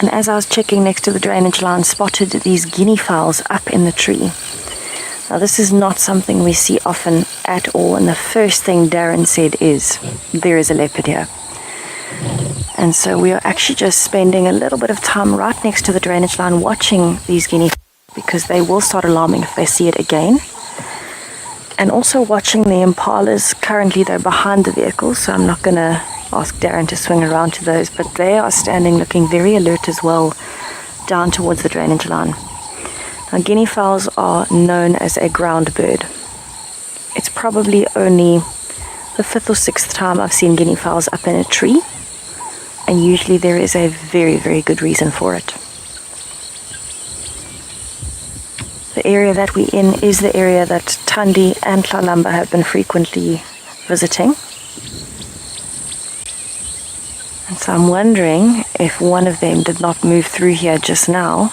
And as I was checking next to the drainage line, spotted these guinea fowls up in the tree. Now this is not something we see often at all, and the first thing Darren said is, there is a leopard here. And so we are actually just spending a little bit of time right next to the drainage line watching these guinea fowls, because they will start alarming if they see it again. And also watching the impalas. Currently they're behind the vehicle, so I'm not going to ask Darren to swing around to those, but they are standing looking very alert as well down towards the drainage line. Now guinea fowls are known as a ground bird. It's probably only the 5th or 6th time I've seen guinea fowls up in a tree, and usually there is a very, very good reason for it. The area that we're in is the area that Thandi and Tlalamba have been frequently visiting. And so I'm wondering if one of them did not move through here just now,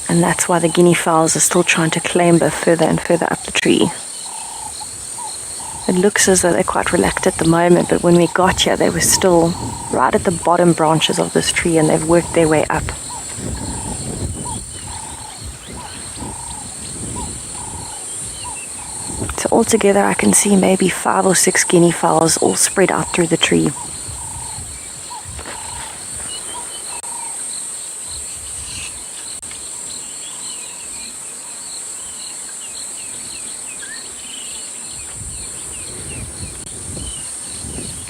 and that's why the guinea fowls are still trying to clamber further and further up the tree. It looks as though they're quite relaxed at the moment, but when we got here they were still right at the bottom branches of this tree, and they've worked their way up. So altogether I can see maybe 5 or 6 guinea fowls all spread out through the tree.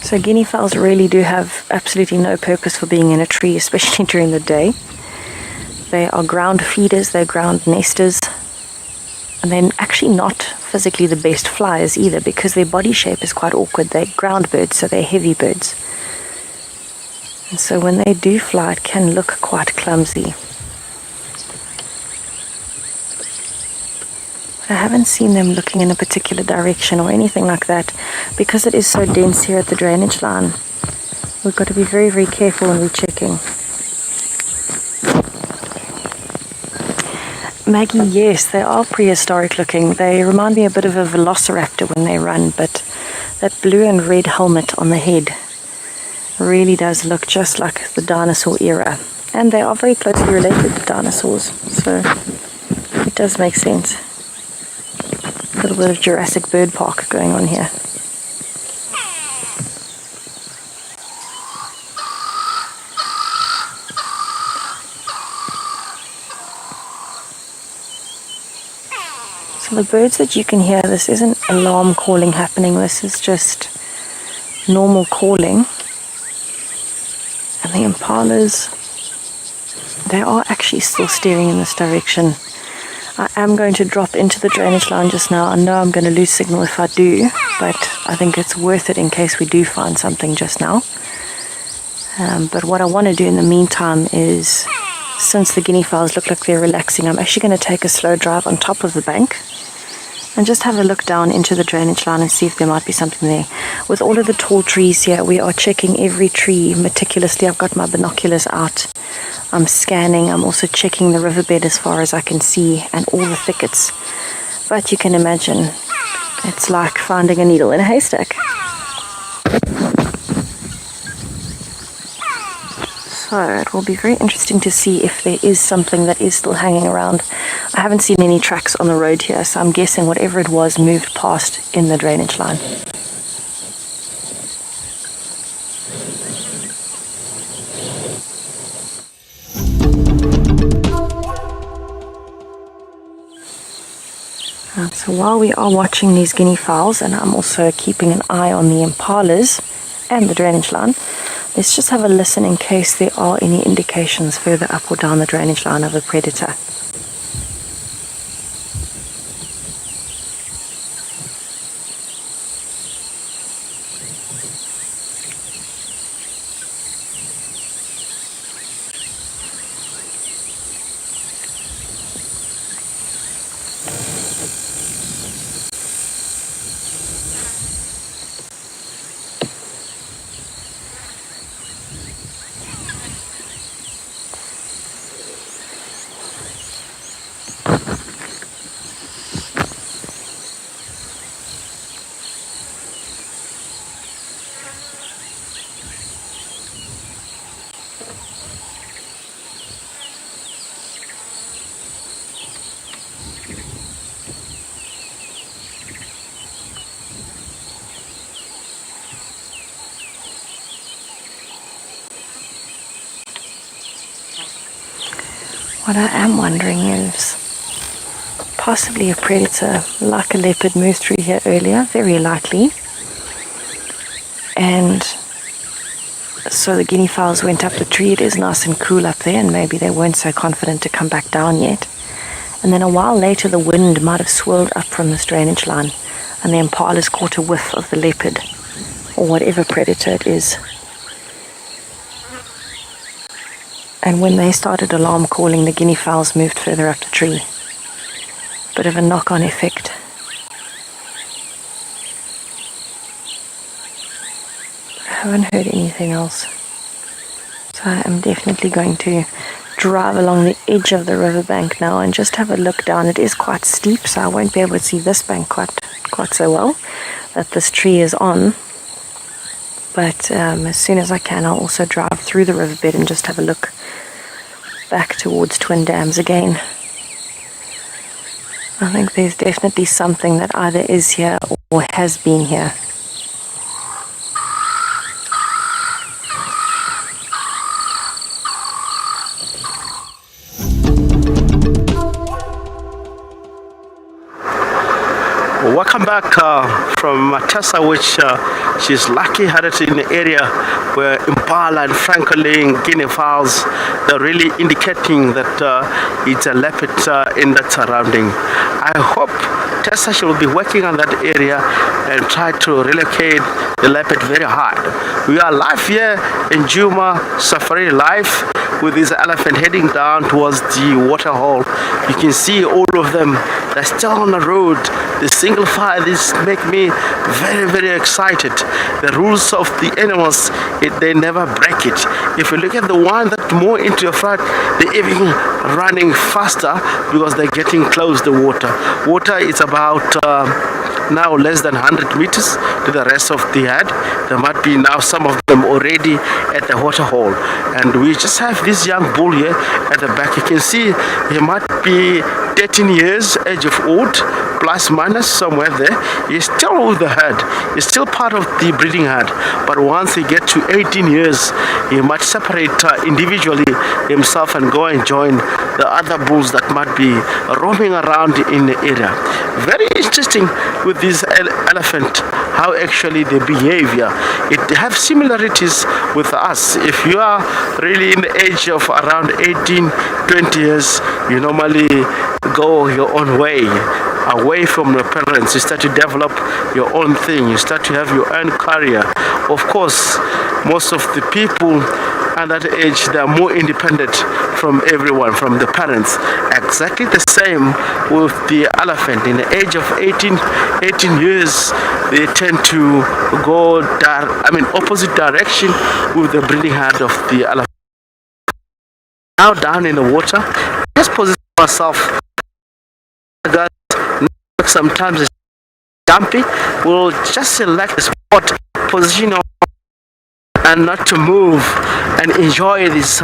So guinea fowls really do have absolutely no purpose for being in a tree, especially during the day. They are ground feeders, they're ground nesters, and they're actually not physically the best flyers either, because their body shape is quite awkward. They're ground birds, so they're heavy birds. And so when they do fly, it can look quite clumsy. I haven't seen them looking in a particular direction or anything like that, because it is so dense here at the drainage line. We've got to be very, very careful when we're checking. Maggie, yes, they are prehistoric looking. They remind me a bit of a velociraptor when they run, but that blue and red helmet on the head really does look just like the dinosaur era. And they are very closely related to dinosaurs, so it does make sense. A little bit of Jurassic Bird Park going on here. So the birds that you can hear, this isn't alarm calling happening, this is just normal calling. And the impalas, they are actually still steering in this direction. I am going to drop into the drainage line just now. I know I'm going to lose signal if I do, but I think it's worth it in case we do find something just now. But what I want to do in the meantime is, since the guinea fowls look like they're relaxing, I'm actually going to take a slow drive on top of the bank and just have a look down into the drainage line and see if there might be something there. With all of the tall trees here, we are checking every tree meticulously. I've got my binoculars out. I'm scanning. I'm also checking the riverbed as far as I can see and all the thickets. But you can imagine, it's like finding a needle in a haystack. So it will be very interesting to see if there is something that is still hanging around. I haven't seen any tracks on the road here, so I'm guessing whatever it was moved past in the drainage line. So while we are watching these guinea fowls, and I'm also keeping an eye on the impalas and the drainage line, let's just have a listen in case there are any indications further up or down the drainage line of a predator. What I am wondering is possibly a predator like a leopard moved through here earlier, very likely. And so the guinea fowls went up the tree. It is nice and cool up there, and maybe they weren't so confident to come back down yet. And then a while later the wind might have swirled up from this drainage line, and the impalas caught a whiff of the leopard or whatever predator it is. And when they started alarm calling, the guinea fowls moved further up the tree. Bit of a knock-on effect. I haven't heard anything else. So I am definitely going to drive along the edge of the riverbank now and just have a look down. It is quite steep, so I won't be able to see this bank quite so well that this tree is on. But as soon as I can, I'll also drive through the riverbed and just have a look back towards Twin Dams again. I think there's definitely something that either is here or has been here. Welcome back from Matassa, which she's lucky had it in the area where impala and francolin guinea fowls, they're really indicating that it's a leopard in that surrounding. I hope Tessa, she will be working on that area and try to relocate the leopard very hard. We are live here in Juma Safari Live with this elephant heading down towards the waterhole. You can see all of them, they're still on the road. The single file, this make me very, very excited. The rules of the animals, they never break it. If you look at the one that more into your front, they're even running faster because they're getting close to the water. Water is about now less than 100 meters to the rest of the herd. There might be now some of them already at the water hole. And we just have this young bull here at the back. You can see he might be 13 years age of old, plus minus somewhere there. He's still with the herd. He's still part of the breeding herd. But once he gets to 18 years, he might separate individually himself and go and join the other bulls that might be roaming around in the area. Very interesting with this elephant, how actually they behave here. It have similarities with us. If you are really in the age of around 18, 20 years, you normally go your own way, away from your parents. You start to develop your own thing. You start to have your own career. Of course, most of the people at that age, they are more independent from everyone, from the parents. Exactly the same with the elephant. In the age of 18 years, they tend to go opposite direction with the breeding herd of the elephant. Now down in the water, just position myself. Sometimes it's jumpy. We'll just select the spot, position and not to move, and enjoy this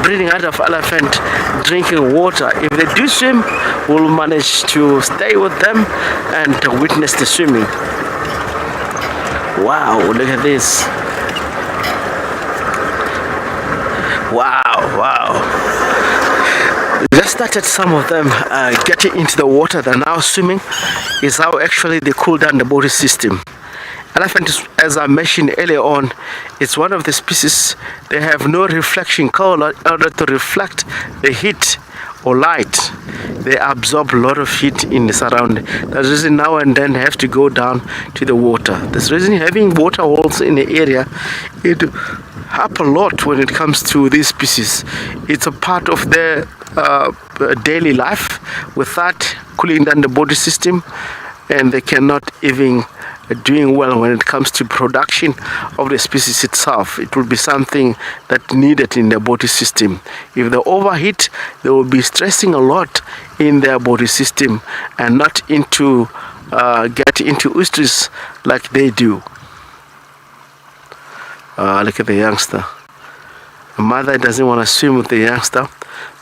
breeding herd of elephant drinking water. If they do swim, we'll manage to stay with them and witness the swimming. Wow, look at this. Wow. Just started some of them getting into the water. They're now swimming. Is how actually they cool down the body system. Elephant, as I mentioned earlier on, it's one of the species, they have no reflection color in order to reflect the heat or light. They absorb a lot of heat in the surrounding. That's the reason now and then they have to go down to the water. That's the reason having water holes in the area, it help a lot when it comes to these species. It's a part of their daily life. With that, cooling down the body system, and they cannot even doing well when it comes to production of the species itself. It will be something that needed in their body system. If they overheat, they will be stressing a lot in their body system and not into get into oysters like they do. Look at the youngster. The mother doesn't want to swim with the youngster.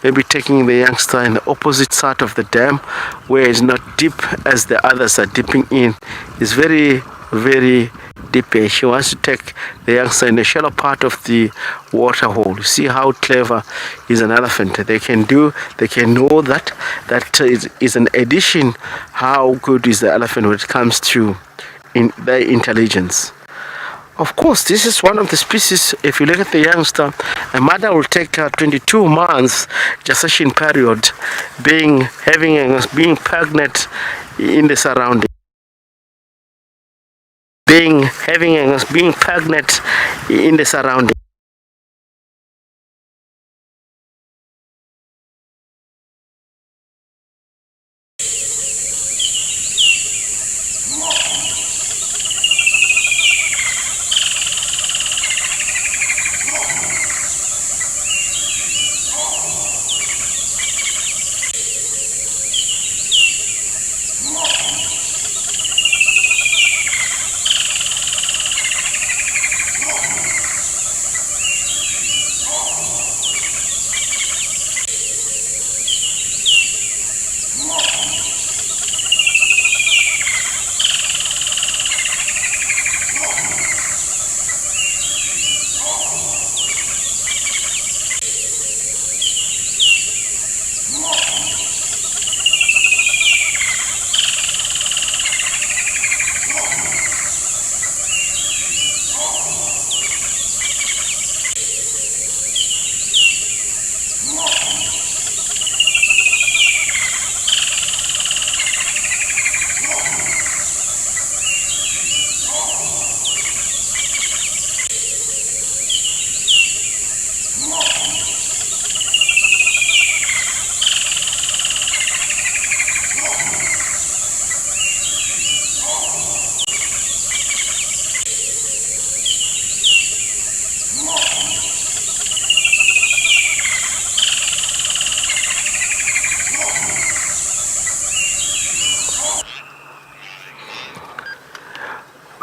Maybe taking the youngster in the opposite side of the dam where it's not deep as the others are dipping in. It's very, very deep here. She wants to take the youngster in the shallow part of the water hole. You see how clever is an elephant. They can know that is an addition. How good is the elephant when it comes to their intelligence. Of course, this is one of the species. If you look at the youngster, a mother will take 22 months gestation period, being pregnant in the surrounding. Being pregnant in the surrounding.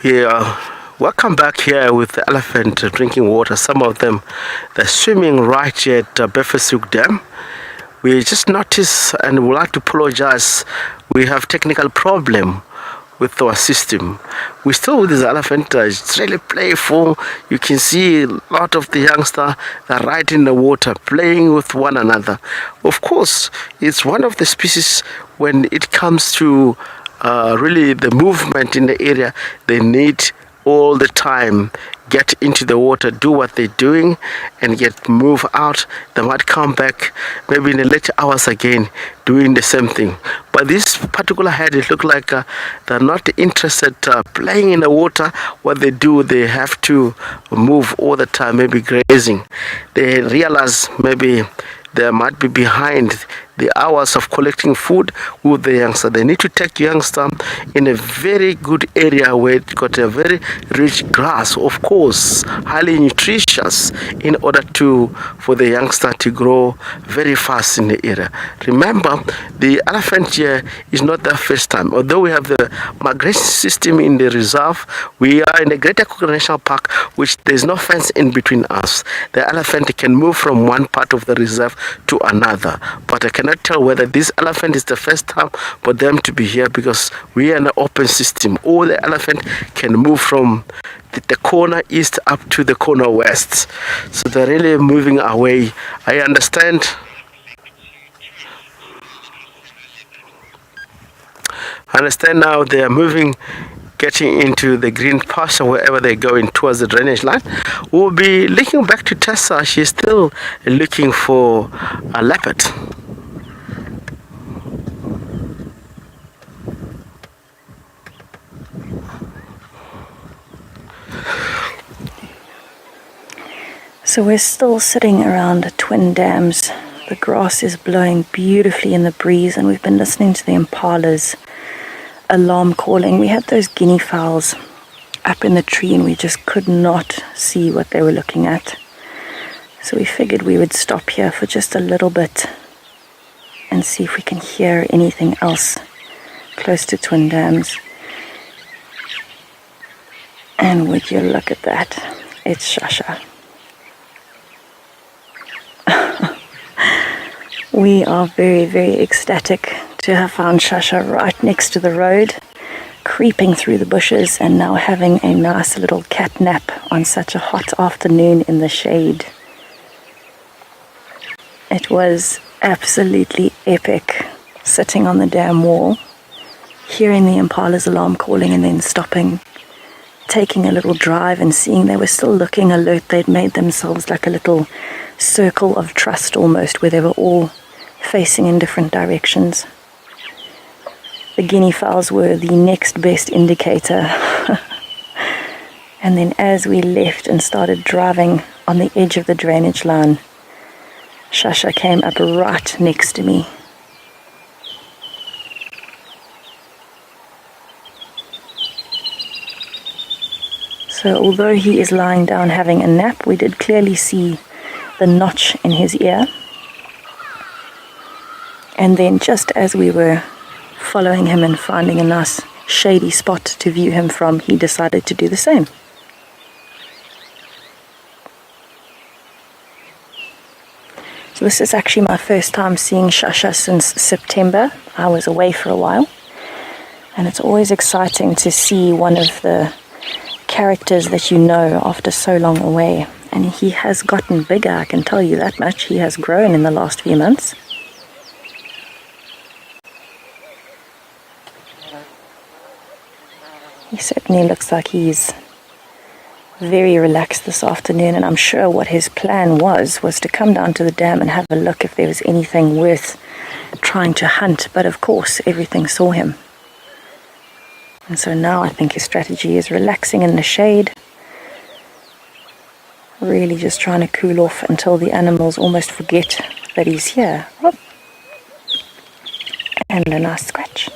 We are welcome back here with the elephant drinking water. Some of them, they're swimming right here at Befesuk Dam. We just noticed and would like to apologize. We have technical problem with our system. We still with this elephant. It's really playful. You can see a lot of the youngsters are right in the water playing with one another. Of course, it's one of the species when it comes to really the movement in the area, they need all the time get into the water, do what they're doing, and move out. They might come back maybe in the later hours again doing the same thing. But this particular herd, it looked like they're not interested playing in the water. What they do, they have to move all the time, maybe grazing. They realize maybe they might be behind the hours of collecting food with the youngster. They need to take youngster in a very good area where it's got a very rich grass, of course, highly nutritious, in order for the youngster to grow very fast in the area. Remember, the elephant here is not the first time. Although we have the migration system in the reserve, we are in the Greater Kuchava National Park, which there's no fence in between us. The elephant can move from one part of the reserve to another, but I cannot tell whether this elephant is the first time for them to be here, because we are in an open system. All the elephant can move from the corner east up to the corner west, so they're really moving away. I understand. Now they are moving, getting into the green pasture wherever they're going towards the drainage line. We'll be looking back to Tessa. She's still looking for a leopard. So we're still sitting around twin dams. The grass is blowing beautifully in the breeze, and we've been listening to the impalas alarm calling. We had those guinea fowls up in the tree and we just could not see what they were looking at. So we figured we would stop here for just a little bit and see if we can hear anything else close to twin dams. And would you look at that? It's Sasha. We are very, very ecstatic to have found Sasha right next to the road, creeping through the bushes and now having a nice little cat nap on such a hot afternoon in the shade. It was absolutely epic sitting on the dam wall, hearing the impala's alarm calling and then stopping, taking a little drive and seeing they were still looking alert. They'd made themselves like a little circle of trust almost, where they were all facing in different directions. The guinea fowls were the next best indicator. And then as we left and started driving on the edge of the drainage line, Sasha came up right next to me. So although he is lying down having a nap, we did clearly see the notch in his ear. And then just as we were following him and finding a nice shady spot to view him from, he decided to do the same. So this is actually my first time seeing Sasha since September. I was away for a while, and it's always exciting to see one of the characters that you know after so long away. And he has gotten bigger, I can tell you that much. He has grown in the last few months. He certainly looks like he's very relaxed this afternoon, and I'm sure what his plan was to come down to the dam and have a look if there was anything worth trying to hunt, but of course everything saw him. And so now I think his strategy is relaxing in the shade, really just trying to cool off until the animals almost forget that he's here. Whoop. And a nice scratch.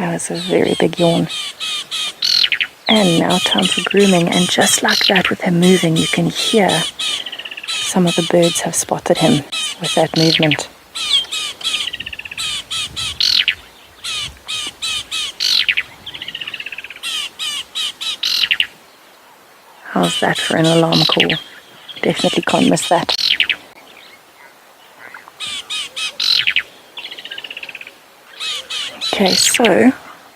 That was a very big yawn. And now time for grooming, and just like that, with him moving, you can hear some of the birds have spotted him with that movement. How's that for an alarm call? Definitely can't miss that. Okay, so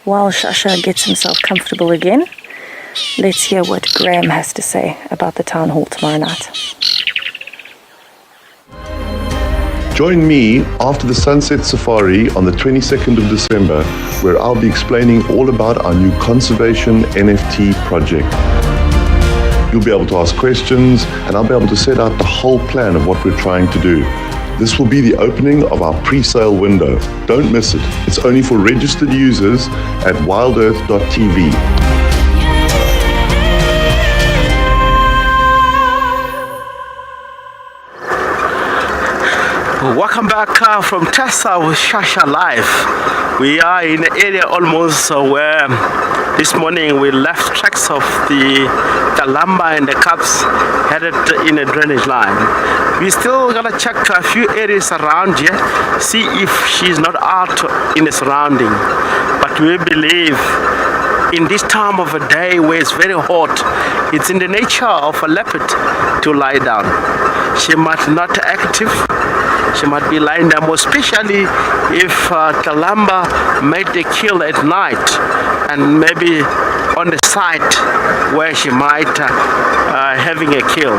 while Sasha gets himself comfortable again, let's hear what Graham has to say about the town hall tomorrow night. Join me after the Sunset Safari on the 22nd of December, where I'll be explaining all about our new conservation NFT project. You'll be able to ask questions, and I'll be able to set out the whole plan of what we're trying to do. This will be the opening of our pre-sale window. Don't miss it. It's only for registered users at WildEarth.tv. Welcome back from Tessa with Sasha Live. We are in the area almost where this morning we left tracks of the lamba and the cubs headed in a drainage line. We still gonna check a few areas around here, see if she's not out in the surrounding. But we believe in this time of a day where it's very hot, it's in the nature of a leopard to lie down. She might not be active. She might be lying down, especially if the lamba made the kill at night and maybe on the site where she might having a kill.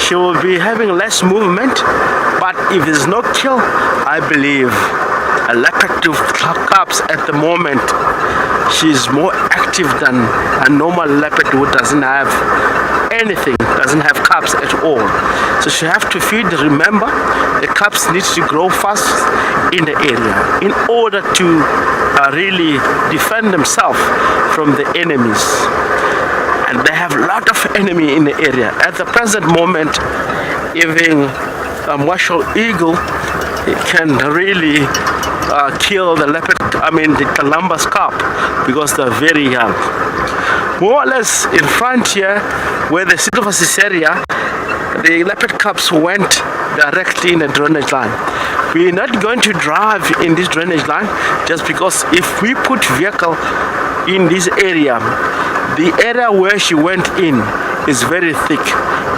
She will be having less movement, but if there's no kill, I believe a leopard with cubs at the moment, she's more active than a normal leopard who doesn't have anything, doesn't have cubs at all. So she have to feed. Remember, the cubs need to grow fast in the area in order to really defend themselves from the enemies. And they have a lot of enemy in the area. At the present moment, even a martial eagle can really kill the leopard, the lamba's cub, because they're very young. More or less in front here, where the silverfish area, the leopard cubs went directly in the drainage line. We're not going to drive in this drainage line just because if we put vehicle in this area, the area where she went in is very thick.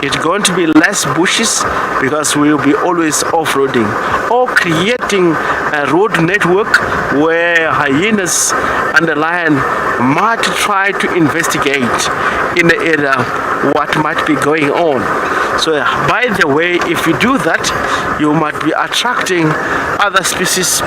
It's going to be less bushes because we will be always off-roading or creating a road network where hyenas and the lion might try to investigate in the area what might be going on. So by the way, if you do that, you might be attracting other species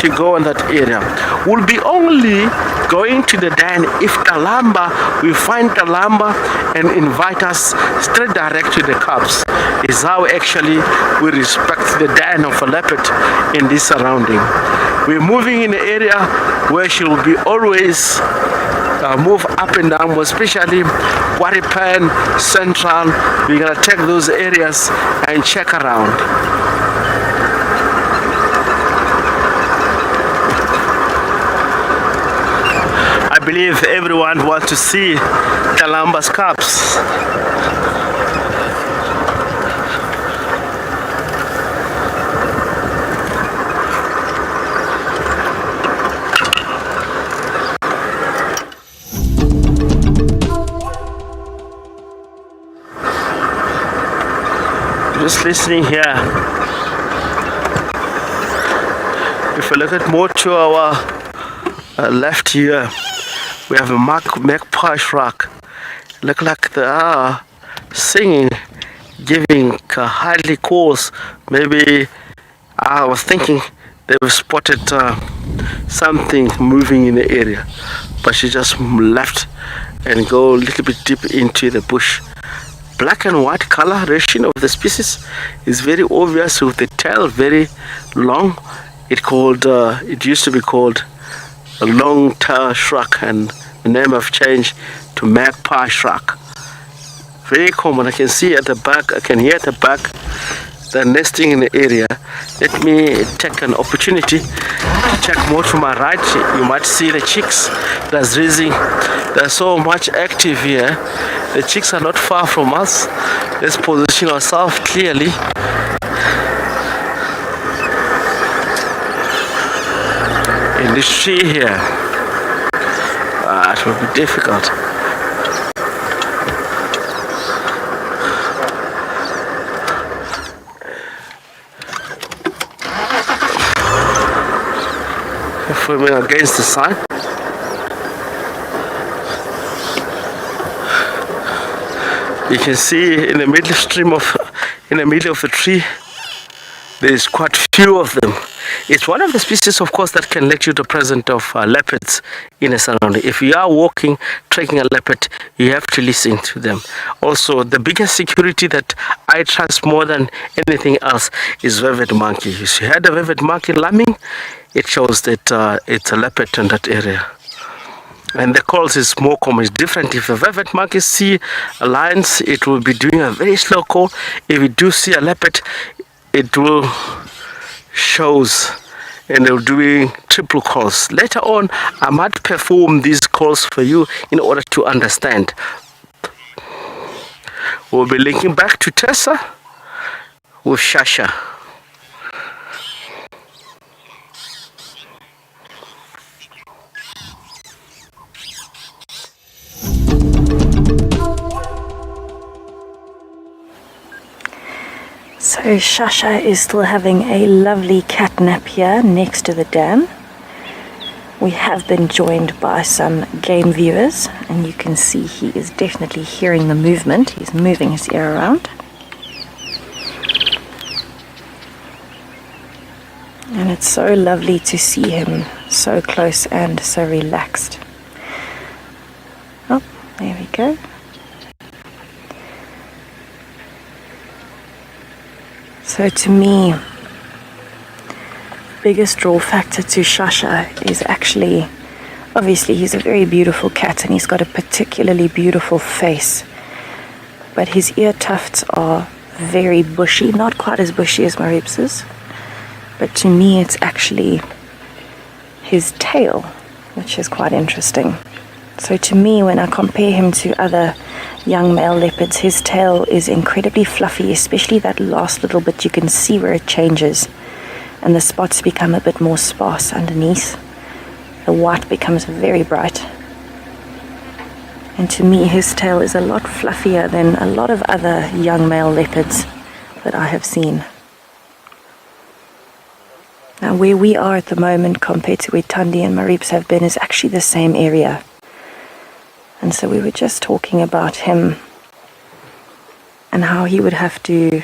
to go in that area. We'll be only going to the den if the lamba, we find the lamba and invite us straight direct to the cubs. Is how actually we respect the den of a leopard in this surrounding. We're moving in the area where she will be always move up and down, especially Waripan, Central. We're gonna take those areas and check around. I believe everyone wants to see the lamba's cubs. Just listening here. If we look at more to our left here, we have a magpie shrike. Look like they are singing, giving hardly calls. Maybe I was thinking they've spotted something moving in the area, but she just left and go a little bit deep into the bush. Black and white coloration of the species is very obvious, with the tail very long. It used to be called a long tail shrike, and the name have changed to magpie shrike. Very common. I can see at the back, I can hear at the back, they're nesting in the area. Let me take an opportunity check more to my right, you might see the chicks that's raising. There's so much active here. The chicks are not far from us. Let's position ourselves clearly. In this tree here. It will be difficult. Filming against the sun. You can see in the middle of the tree, there's quite few of them. It's one of the species, of course, that can let you the presence of leopards in a surrounding. If you are walking, tracking a leopard, you have to listen to them. Also, the biggest security that I trust more than anything else is velvet monkey. If you had a velvet monkey lambing, it shows that it's a leopard in that area. And the calls is more common, it's different. If the velvet monkey see a lion, it will be doing a very slow call. If you do see a leopard, it will shows and they're doing triple calls. Later on, I might perform these calls for you in order to understand. We'll be linking back to Tessa with Sasha. So Sasha is still having a lovely cat nap here next to the dam. We have been joined by some game viewers, and you can see he is definitely hearing the movement. He's moving his ear around. And it's so lovely to see him so close and so relaxed. Oh, there we go. So to me, biggest draw factor to Sasha is actually, obviously he's a very beautiful cat and he's got a particularly beautiful face. But his ear tufts are very bushy, not quite as bushy as Marieps's. But to me it's actually his tail, which is quite interesting. So to me, when I compare him to other young male leopards, his tail is incredibly fluffy, especially that last little bit. You can see where it changes and the spots become a bit more sparse underneath. The white becomes very bright. And to me, his tail is a lot fluffier than a lot of other young male leopards that I have seen. Now, where we are at the moment compared to where Thandi and Mariep's have been is actually the same area. And so we were just talking about him and how he would have to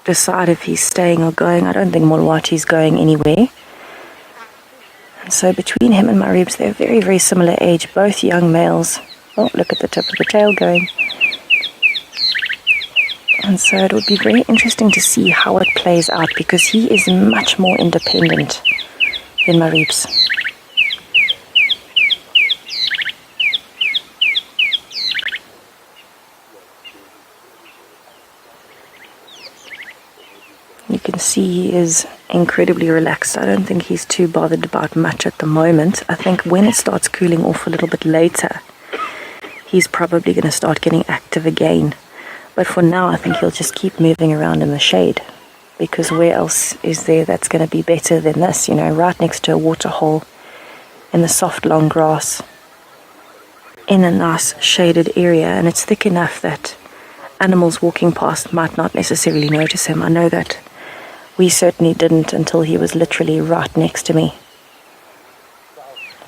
decide if he's staying or going. I don't think Molwati's going anywhere. And so between him and Mariep's, they're very, very similar age, both young males. Oh, look at the tip of the tail going. And so it would be very interesting to see how it plays out, because he is much more independent than Mariep's. You can see he is incredibly relaxed. I don't think he's too bothered about much at the moment. I think when it starts cooling off a little bit later, he's probably going to start getting active again. But for now, I think he'll just keep moving around in the shade, because where else is there that's going to be better than this, you know, right next to a water hole in the soft long grass in a nice shaded area. And it's thick enough that animals walking past might not necessarily notice him. I know that we certainly didn't until he was literally right next to me.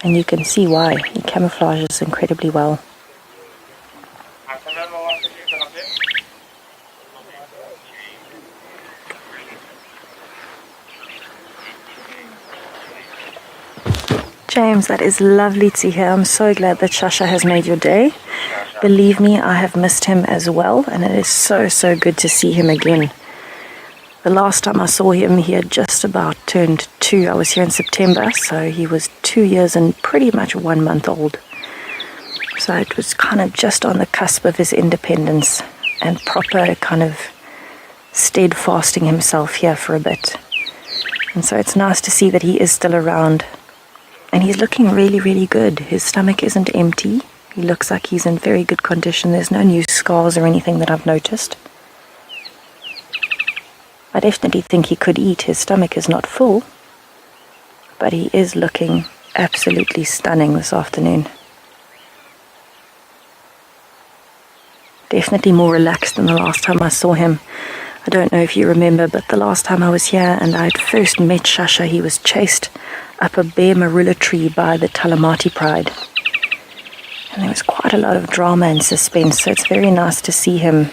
And you can see why. He camouflages incredibly well. James, that is lovely to hear. I'm so glad that Sasha has made your day. Believe me, I have missed him as well, and it is so, so good to see him again. The last time I saw him, he had just about turned 2. I was here in September, so he was 2 years and pretty much 1 month old. So it was kind of just on the cusp of his independence and proper kind of steadfasting himself here for a bit. And so it's nice to see that he is still around. And he's looking really, really good. His stomach isn't empty. He looks like he's in very good condition. There's no new scars or anything that I've noticed. I definitely think he could eat. His stomach is not full. But he is looking absolutely stunning this afternoon. Definitely more relaxed than the last time I saw him. I don't know if you remember, but the last time I was here and I had first met Sasha, he was chased up a bare marula tree by the Talamati pride. And there was quite a lot of drama and suspense, so it's very nice to see him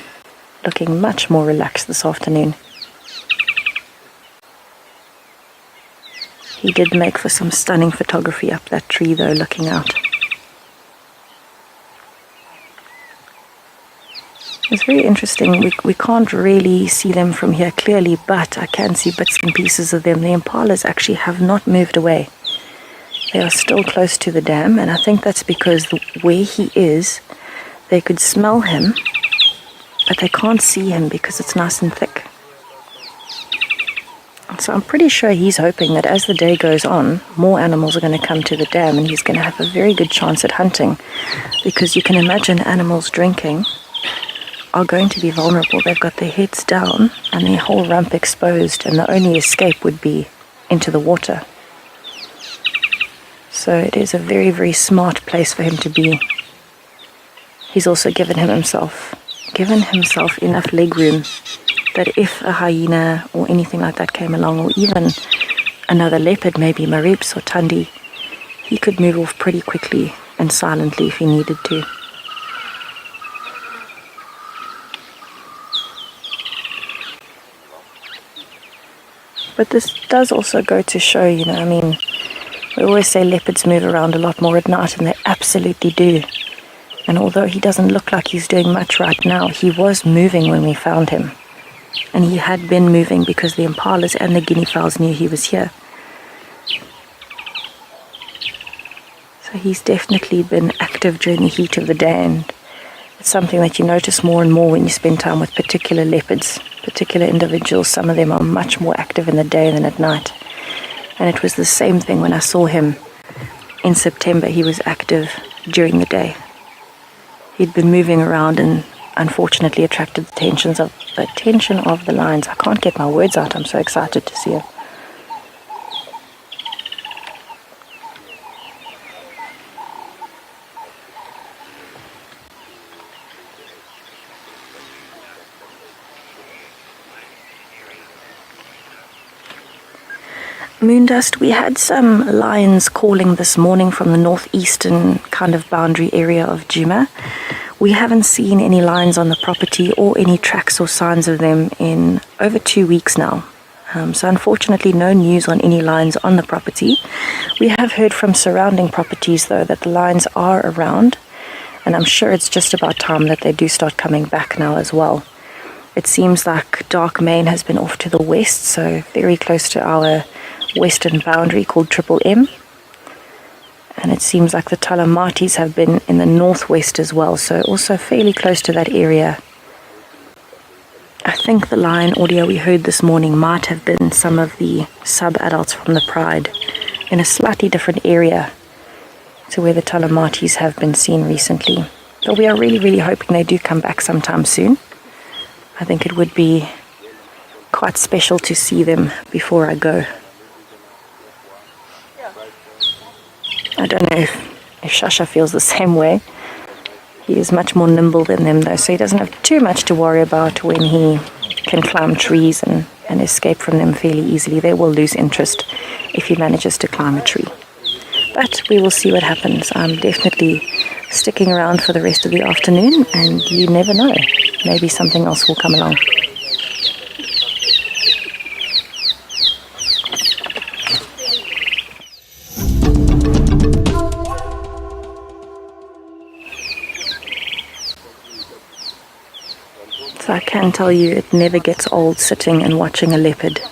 looking much more relaxed this afternoon. He did make for some stunning photography up that tree though, looking out. It's very interesting. We can't really see them from here clearly, but I can see bits and pieces of them. The impalas actually have not moved away. They are still close to the dam, and I think that's because where he is, they could smell him, but they can't see him because it's nice and thick. So I'm pretty sure he's hoping that as the day goes on, more animals are going to come to the dam, and he's going to have a very good chance at hunting, because you can imagine animals drinking are going to be vulnerable. They've got their heads down and their whole rump exposed, and the only escape would be into the water. So it is a very, very smart place for him to be. He's also given himself enough leg room that if a hyena or anything like that came along, or even another leopard, maybe Maribs or Tandi, he could move off pretty quickly and silently if he needed to. But this does also go to show, we always say leopards move around a lot more at night, and they absolutely do. And although he doesn't look like he's doing much right now, he was moving when we found him. And he had been moving because the impalas and the guinea fowls knew he was here. So he's definitely been active during the heat of the day, and it's something that you notice more and more when you spend time with particular leopards, particular individuals. Some of them are much more active in the day than at night. And it was the same thing when I saw him in September. He was active during the day. He'd been moving around and unfortunately attracted the attention of the lions. I can't get my words out. I'm so excited to see it. Moondust, we had some lions calling this morning from the northeastern kind of boundary area of Djuma. We haven't seen any lions on the property or any tracks or signs of them in over 2 weeks now. So unfortunately no news on any lions on the property. We have heard from surrounding properties though that the lions are around, and I'm sure it's just about time that they do start coming back now as well. It seems like Dark Main has been off to the west, so very close to our western boundary called Triple M. And it seems like the Talamatis have been in the northwest as well, so also fairly close to that area. I think the lion audio we heard this morning might have been some of the sub-adults from the pride in a slightly different area to where the Talamatis have been seen recently. But we are really, really hoping they do come back sometime soon. I think it would be quite special to see them before I go. I don't know if Sasha feels the same way. He is much more nimble than them though, so he doesn't have too much to worry about when he can climb trees and escape from them fairly easily. They will lose interest if he manages to climb a tree. But we will see what happens. I'm definitely sticking around for the rest of the afternoon, and you never know. Maybe something else will come along. So I can tell you it never gets old sitting and watching a leopard.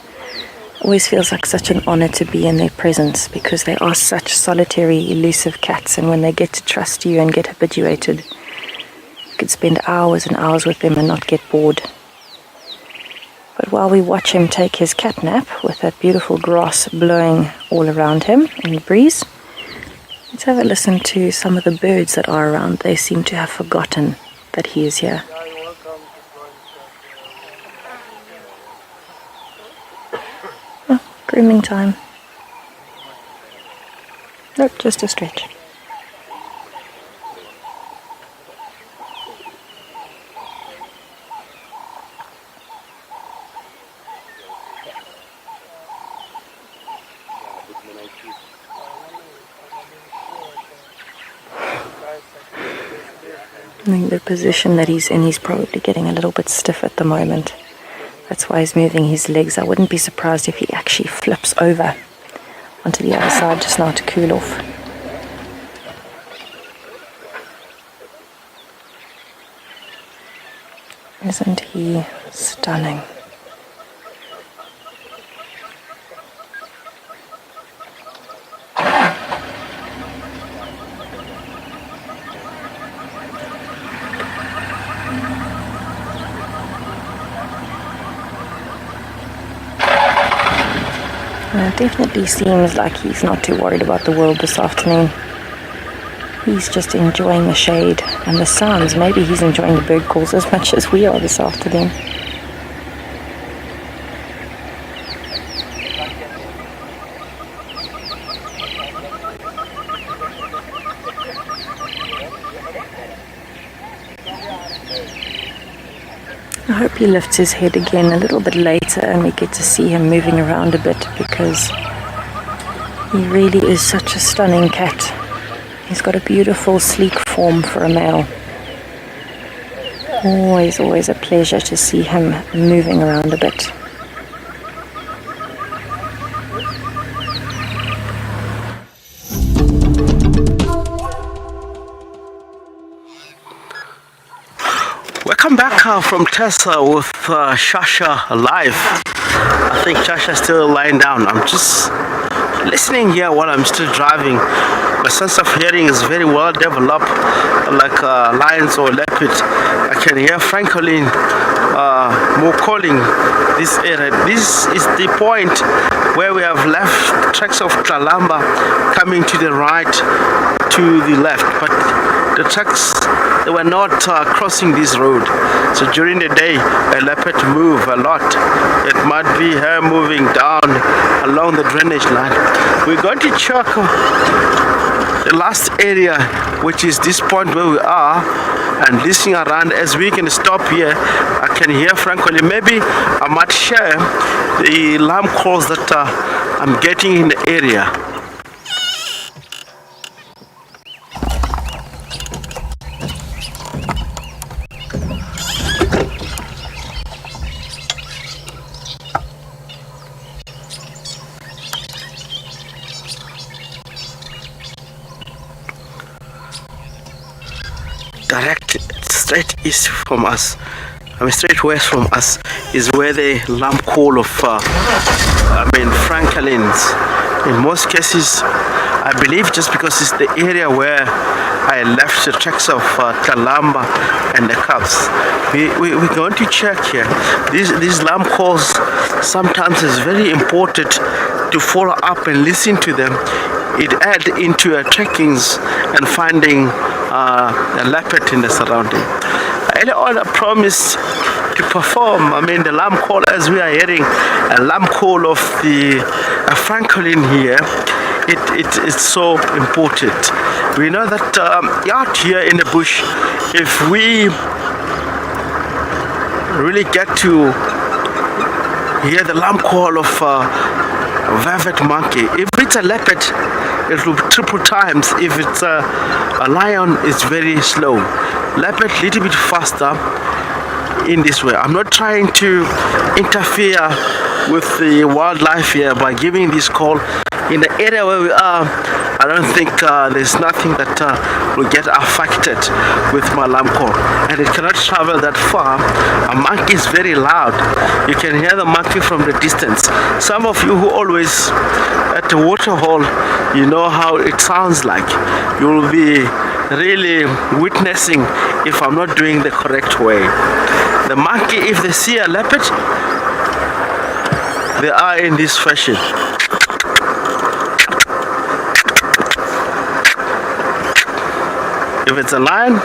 Always feels like such an honor to be in their presence, because they are such solitary, elusive cats, and when they get to trust you and get habituated, you could spend hours and hours with them and not get bored. But But while we watch him take his cat nap with that beautiful grass blowing all around him in the breeze, let's have a listen to some of the birds that are around. They seem to have forgotten that he is here. Oh, grooming time. Nope, just a stretch. I think the position that he's in, he's probably getting a little bit stiff at the moment. That's why he's moving his legs. I wouldn't be surprised if he actually flips over onto the other side just now to cool off. Isn't he stunning? It definitely seems like he's not too worried about the world this afternoon. He's just enjoying the shade and the sounds. Maybe he's enjoying the bird calls as much as we are this afternoon. I hope he lifts his head again a little bit later and we get to see him moving around a bit, because he really is such a stunning cat. He's got a beautiful, sleek form for a male. Always a pleasure to see him moving around a bit. Welcome back from Tessa with Sasha live. I think Sasha's still lying down. I'm just listening here while I'm still driving. My sense of hearing is very well developed, like lions or leopards. I can hear Franklin more calling this area. This is the point where we have left tracks of Kalamba coming to the right, to the left, but the tracks, they were not crossing this road. So during the day, a leopard move a lot. It might be her moving down along the drainage line. We're going to check the last area, which is this point where we are, and listening around. As we can stop here, I can hear Franklin. Maybe I might share the alarm calls that I'm getting in the area. Direct straight east from us, straight west from us, is where the alarm call of Franklin's. In most cases, I believe, just because it's the area where I left the tracks of Kalamba and the cubs. We're going to check here. These alarm calls, sometimes it's very important to follow up and listen to them. It adds into your trackings and finding a leopard in the surrounding. Earlier on, I promised to perform, the alarm call, as we are hearing a alarm call of the Franklin here. It is so important. We know that out here in the bush, if we really get to hear the alarm call of velvet monkey, if it's a leopard, it will be triple times. If it's a lion, it's very slow. Leopard a little bit faster in this way. I'm not trying to interfere with the wildlife here by giving this call. In the area where we are, I don't think there's nothing that will get affected with my alarm call, and it cannot travel that far. A monkey is very loud. You can hear the monkey from the distance. Some of you who always at the water hole, you know how it sounds like. You will be really witnessing if I'm not doing the correct way. The monkey, if they see a leopard, they are in this fashion. If it's a lion,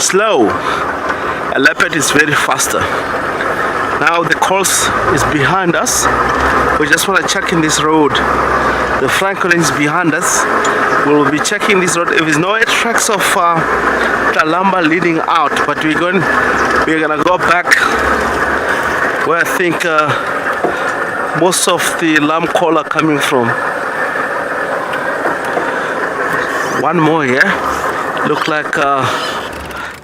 slow. A leopard is very faster. Now the course is behind us. We just want to check in this road. The Franklin is behind us. We will be checking this road. If there's no tracks of Kalamba leading out, but we're gonna go back where I think most of the lamb call are coming from. One more here. Look like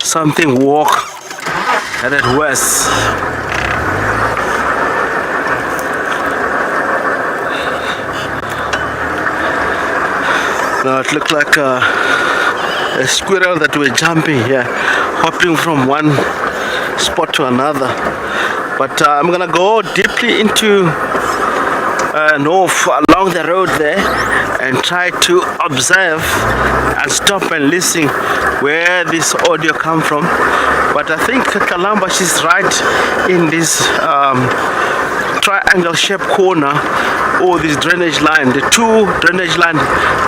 something walk headed west. Now it looked like a squirrel that were jumping here, hopping from one spot to another. But I'm gonna go deeply into north along the road there and try to observe and stop and listen where this audio come from. But I think Kalamba, she's right in this triangle shaped corner, or this drainage line. The two drainage line,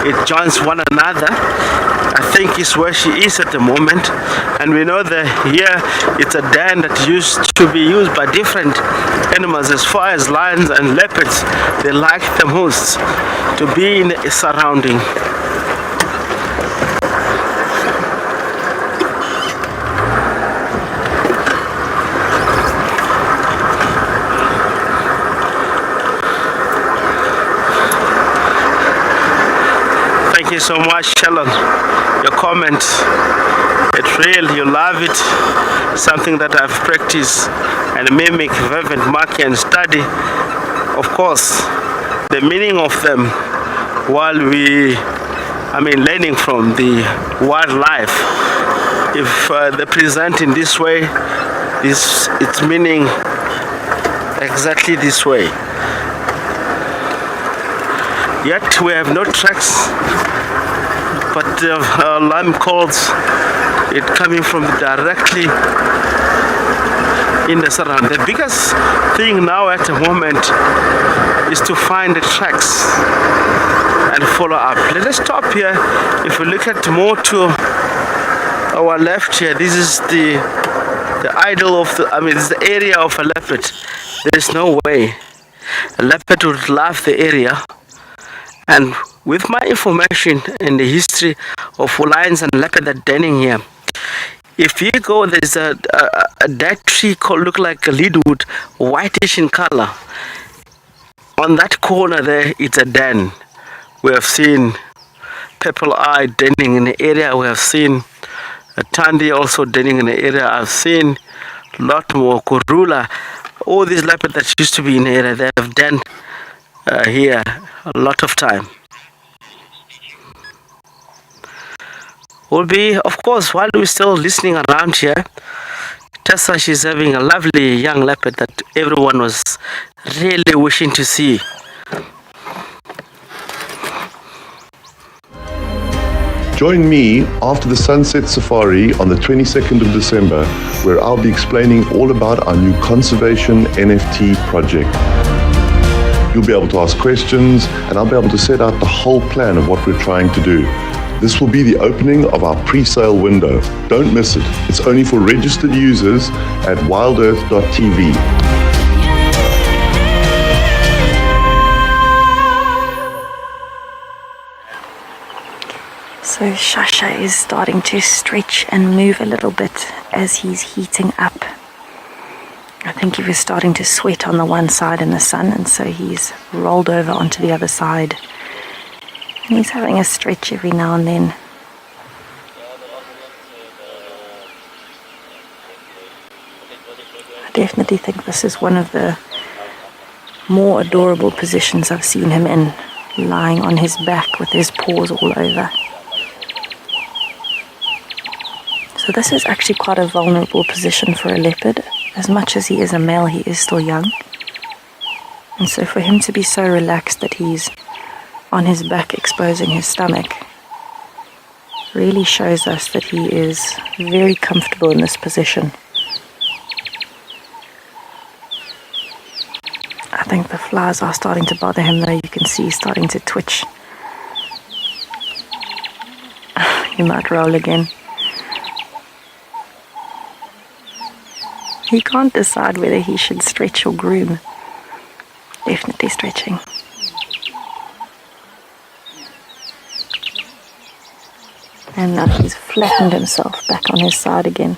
it joins one another. I think is where she is at the moment, and we know that here it's a den that used to be used by different animals. As far as lions and leopards, they like the most to be in a surrounding. Thank you so much, Shalon. Your comment, it's real, you love it. Something that I've practiced and mimic, vivid, mark and study. Of course, the meaning of them while learning from the wildlife. If they present in this way, it's meaning exactly this way. Yet we have no tracks, but the alarm calls it coming from directly in the surround. The biggest thing now at the moment is to find the tracks and follow up. Let us stop here. If we look at more to our left here, this is the idol of this is the area of a leopard. There is no way a leopard would love the area. And with my information in the history of lions and leopard that denning here, if you go, there's a dead tree called look like a leadwood, whitish in color. On that corner there, it's a den. We have seen purple eye denning in the area. We have seen a Tandy also denning in the area. I've seen a lot more Kurula. All these leopards that used to be in the area, they have den here a lot of time. Will be, of course, while we're still listening around here, Tessa, she's having a lovely young leopard that everyone was really wishing to see. Join me after the Sunset Safari on the 22nd of December, where I'll be explaining all about our new conservation NFT project. You'll be able to ask questions, and I'll be able to set out the whole plan of what we're trying to do. This will be the opening of our pre-sale window. Don't miss it. It's only for registered users at WildEarth.tv. So Sasha is starting to stretch and move a little bit as he's heating up. I think he was starting to sweat on the one side in the sun, and so he's rolled over onto the other side. And he's having a stretch every now and then. I definitely think this is one of the more adorable positions I've seen him in, lying on his back with his paws all over. So this is actually quite a vulnerable position for a leopard. As much as he is a male, he is still young. And so for him to be so relaxed that he's on his back exposing his stomach, really shows us that he is very comfortable in this position. I think the flies are starting to bother him though. You can see he's starting to twitch. He might roll again. He can't decide whether he should stretch or groom. Definitely stretching. And now he's flattened himself back on his side again.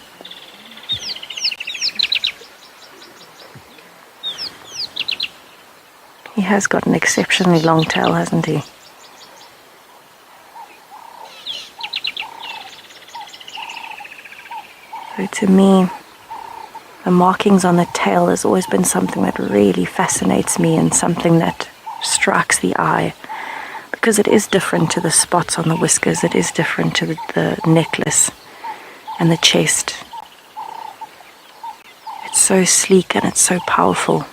He has got an exceptionally long tail, hasn't he? So to me, the markings on the tail has always been something that really fascinates me and something that strikes the eye. Because it is different to the spots on the whiskers, it is different to the necklace and the chest. It's so sleek and it's so powerful.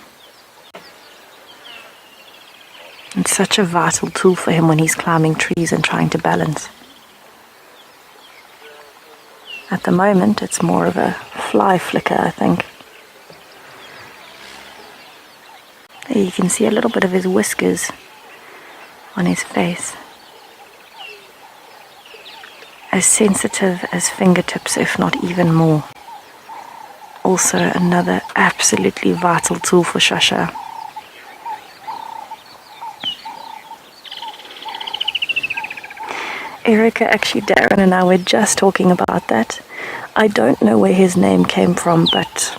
It's such a vital tool for him when he's climbing trees and trying to balance. At the moment, it's more of a fly flicker, I think. There you can see a little bit of his whiskers on his face. As sensitive as fingertips, if not even more. Also another absolutely vital tool for Sasha. Erica, actually Darren and I were just talking about that. I don't know where his name came from, but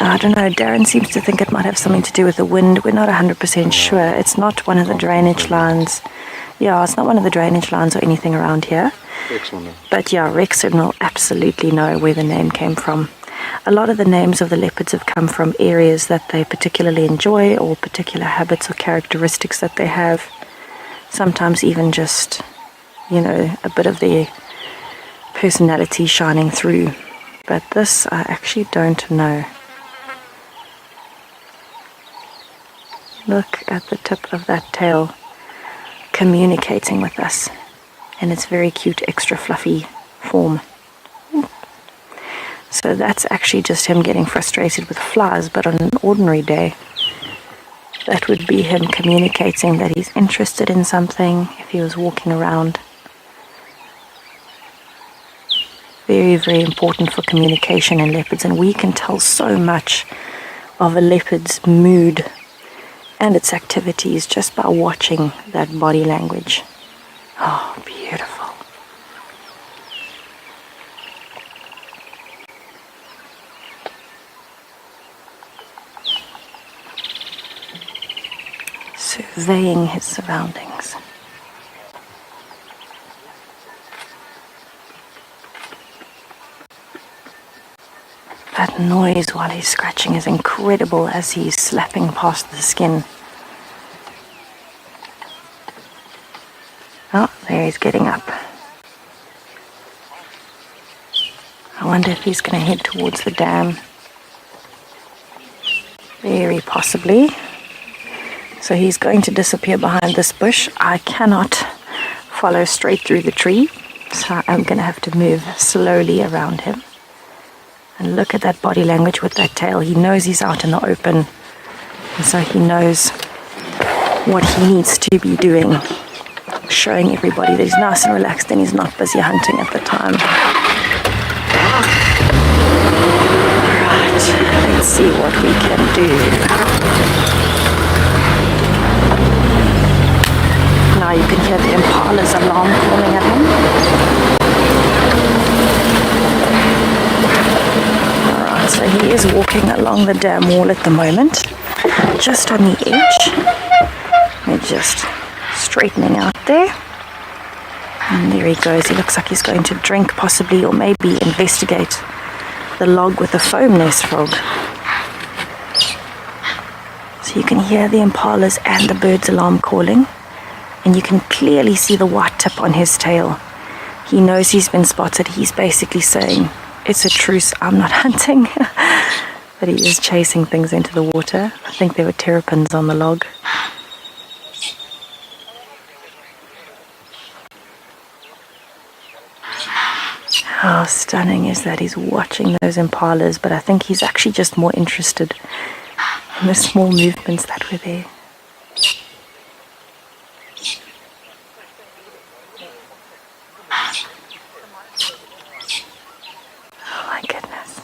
I don't know, Darren seems to think it might have something to do with the wind. We're not 100% sure. It's not one of the drainage lines. Yeah, it's not one of the drainage lines or anything around here. But yeah, Rex will absolutely know where the name came from. A lot of the names of the leopards have come from areas that they particularly enjoy or particular habits or characteristics that they have. Sometimes even just, you know, a bit of their personality shining through. But this I actually don't know. Look at the tip of that tail communicating with us in its very cute, extra fluffy form. So that's actually just him getting frustrated with flies, but on an ordinary day, that would be him communicating that he's interested in something if he was walking around. Very, very important for communication in leopards, and we can tell so much of a leopard's mood and its activities just by watching that body language. Oh, beautiful. Surveying his surroundings. That noise while he's scratching is incredible as he's slapping past the skin. Oh, there he's getting up. I wonder if he's going to head towards the dam. Very possibly. So he's going to disappear behind this bush. I cannot follow straight through the tree, so I'm going to have to move slowly around him. And look at that body language with that tail. He knows he's out in the open, and so he knows what he needs to be doing, showing everybody that he's nice and relaxed and he's not busy hunting at the time. Alright, let's see what we can do. Now you can hear the impala's alarm calling at him. Alright, so he is walking along the dam wall at the moment, just on the edge. We're just straightening out there. And there he goes. He looks like he's going to drink possibly, or maybe investigate the log with the foam nest frog. So you can hear the impalas and the bird's alarm calling. And you can clearly see the white tip on his tail. He knows he's been spotted. He's basically saying, it's a truce, I'm not hunting. But he is chasing things into the water. I think there were terrapins on the log. How stunning is that he's watching those impalas, but I think he's actually just more interested in the small movements that were there. Oh my goodness.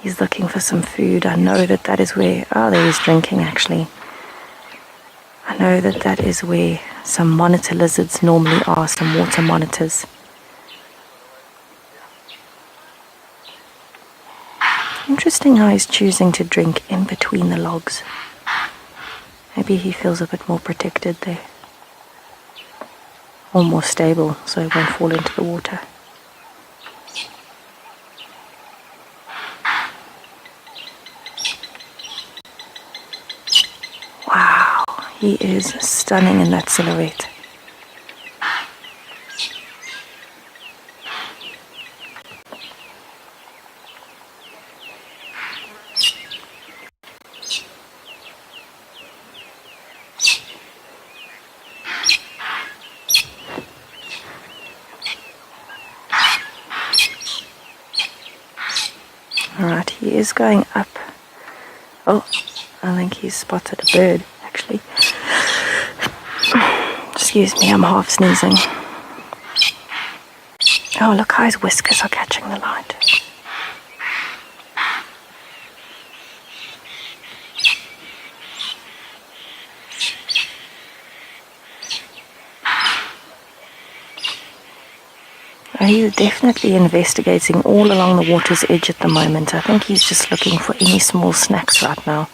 He's looking for some food. I know that that is where... Oh, there he's drinking actually. I know that that is where some monitor lizards normally are, some water monitors. Interesting how he's choosing to drink in between the logs. Maybe he feels a bit more protected there. Or more stable, so he won't fall into the water. Wow, he is stunning in that silhouette. Alright, he is going up. Oh, I think he's spotted a bird, actually. Excuse me, I'm half sneezing. Oh, look how his whiskers are catching the light. He's definitely investigating all along the water's edge at the moment. I think he's just looking for any small snacks right now.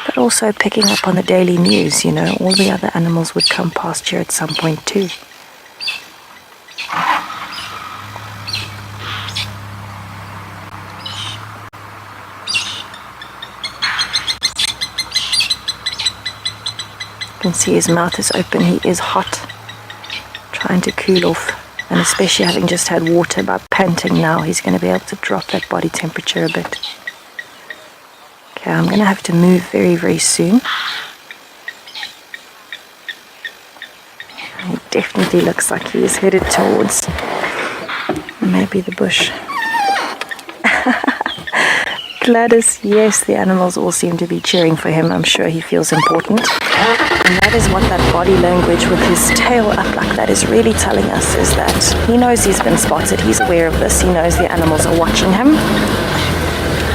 But also picking up on the daily news, you know, all the other animals would come past here at some point too. You can see his mouth is open, he is hot, trying to cool off. And especially having just had water, by panting now, he's going to be able to drop that body temperature a bit. Okay, I'm going to have to move very, very soon. He definitely looks like he is headed towards maybe the bush. Gladys, yes, the animals all seem to be cheering for him. I'm sure he feels important. And that is what that body language with his tail up like that is really telling us, is that he knows he's been spotted. He's aware of this. He knows the animals are watching him.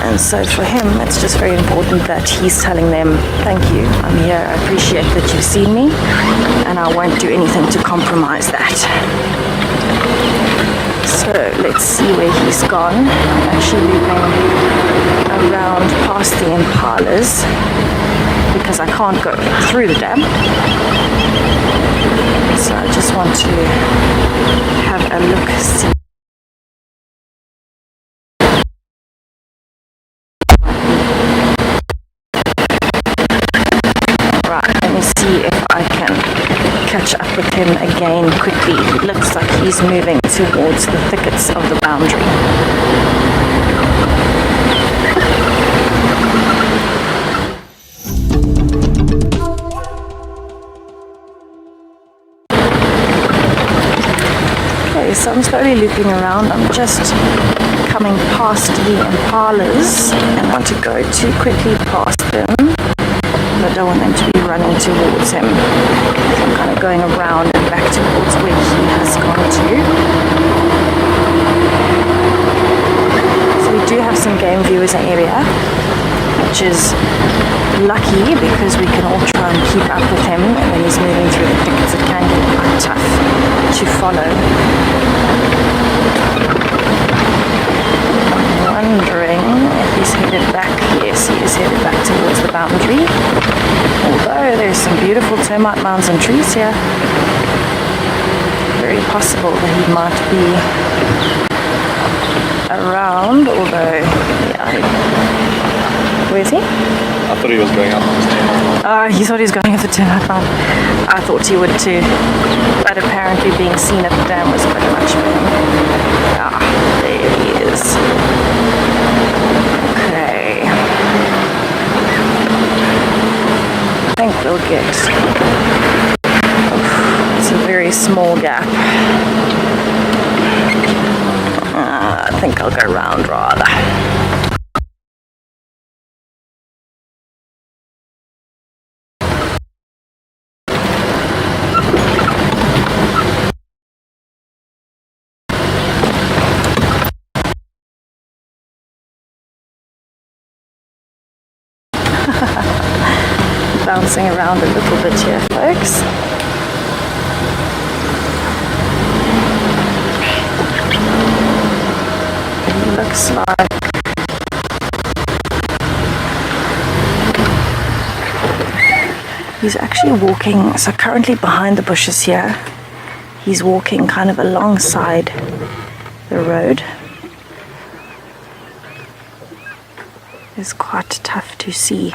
And so for him, it's just very important that he's telling them, thank you, I'm here, I appreciate that you've seen me, and I won't do anything to compromise that. So let's see where he's gone. I'm actually looping around past the impalas because I can't go through the dam. So I just want to have a look, see. Right, let me see if I can catch up with him again quickly. It looks like he's moving towards the thickets of the boundary. Okay, so I'm slowly looping around. I'm just coming past the impalas and I want to go too quickly past them. I don't want them to be running towards him. So I'm kind of going around and back towards where he has gone to. So we do have some game viewers in the area, which is lucky because we can all try and keep up with him, and when he's moving through the thickets it can get quite tough to follow. I'm wondering if he's headed back. Yes, he is headed back towards the boundary. Although there's some beautiful termite mounds and trees here. Very possible that he might be around, although, yeah. Where is he? I thought he was going up the termite mound. You thought he was going up the termite mound. I thought he would too. But apparently being seen at the dam was pretty much for him. Ah, there he is. Okay. I think we'll get... It's a very small gap. think I'll go round rather. Bouncing around a little bit here, folks. It looks like he's actually walking, so currently behind the bushes here, he's walking kind of alongside the road. It's quite tough to see.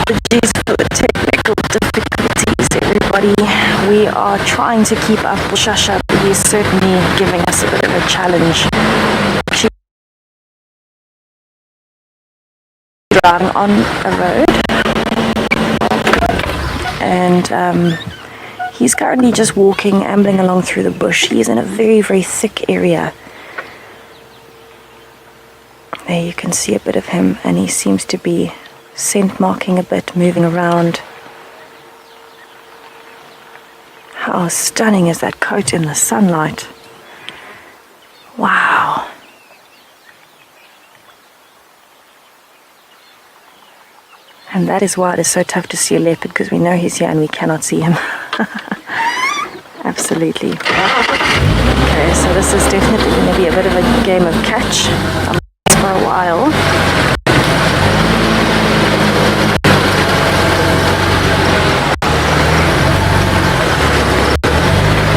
Apologies for the technical difficulties, everybody. We are trying to keep up with Sasha, but he's certainly giving us a bit of a challenge. She's driving on a road, and he's currently just walking, ambling along through the bush. He's in a very, very thick area. There you can see a bit of him, and he seems to be scent marking a bit, moving around. How stunning is that coat in the sunlight? Wow. And that is why it is so tough to see a leopard, because we know he's here and we cannot see him. Absolutely. Okay, so this is definitely going to be a bit of a game of catch for a while. I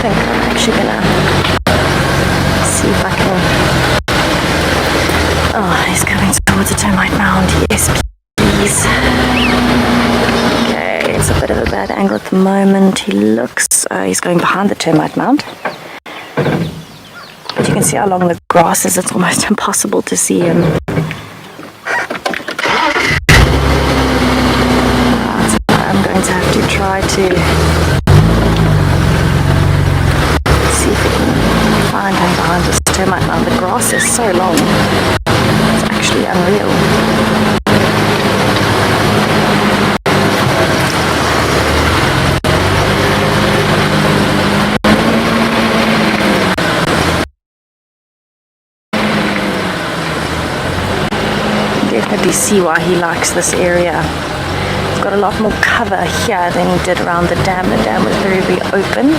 think I'm actually gonna see if I can. Oh, he's coming towards the termite mound. Yes, please. Okay, it's a bit of a bad angle at the moment. He looks, he's going behind the termite mound. But you can see how long the grass is. It's almost impossible to see him. So I'm going to have to try to see if we can find him behind this termite mound. The grass is so long. It's actually unreal. Definitely see why he likes this area. He's got a lot more cover here than he did around the dam. The dam was very, very open.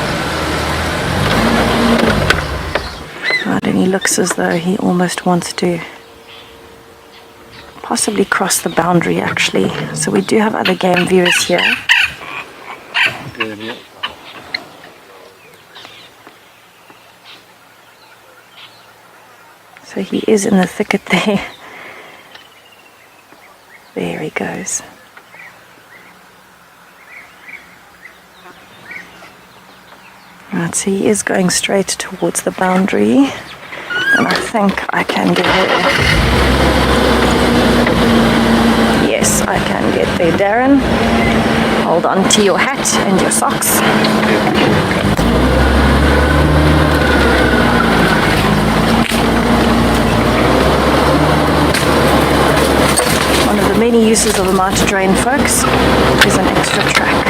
Right, and he looks as though he almost wants to possibly cross the boundary actually. So we do have other game viewers here. So he is in the thicket there. There he goes. Right, so he is going straight towards the boundary. And I think I can get there. Yes, I can get there, Darren. Hold on to your hat and your socks. One of the many uses of a march drain, folks, is an extra track.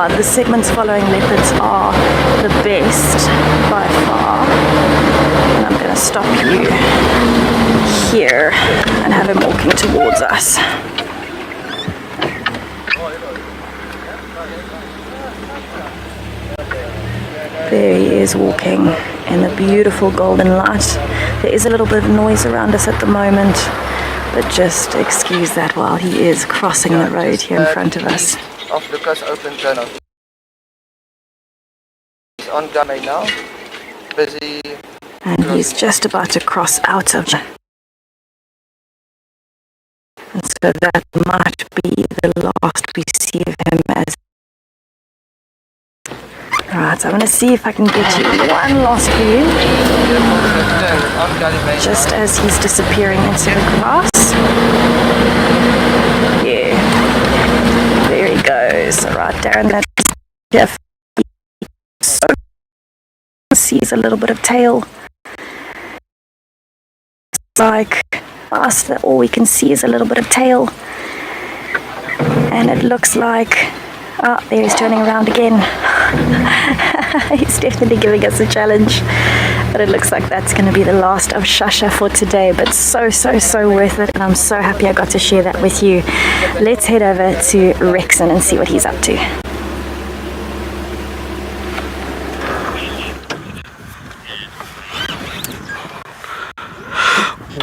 The segments following leopards are the best by far. And I'm going to stop you here and have him walking towards us. There he is walking in the beautiful golden light. There is a little bit of noise around us at the moment, but just excuse that while he is crossing the road here in front of us. Of Lucas open channel. He's on camera now. Busy. And he's just about to cross out of. And so that might be the last we see of him as. Alright, so I'm going to see if I can get you one last view. Just as he's disappearing into the grass. Yeah. There he goes. Alright, Darren, that's Jeff. So sees a little bit of tail. It's like us that all we can see is a little bit of tail. And it looks like there he's turning around again. He's definitely giving us a challenge. But it looks like that's going to be the last of Sasha for today. But so worth it. And I'm so happy I got to share that with you. Let's head over to Rexon and see what he's up to.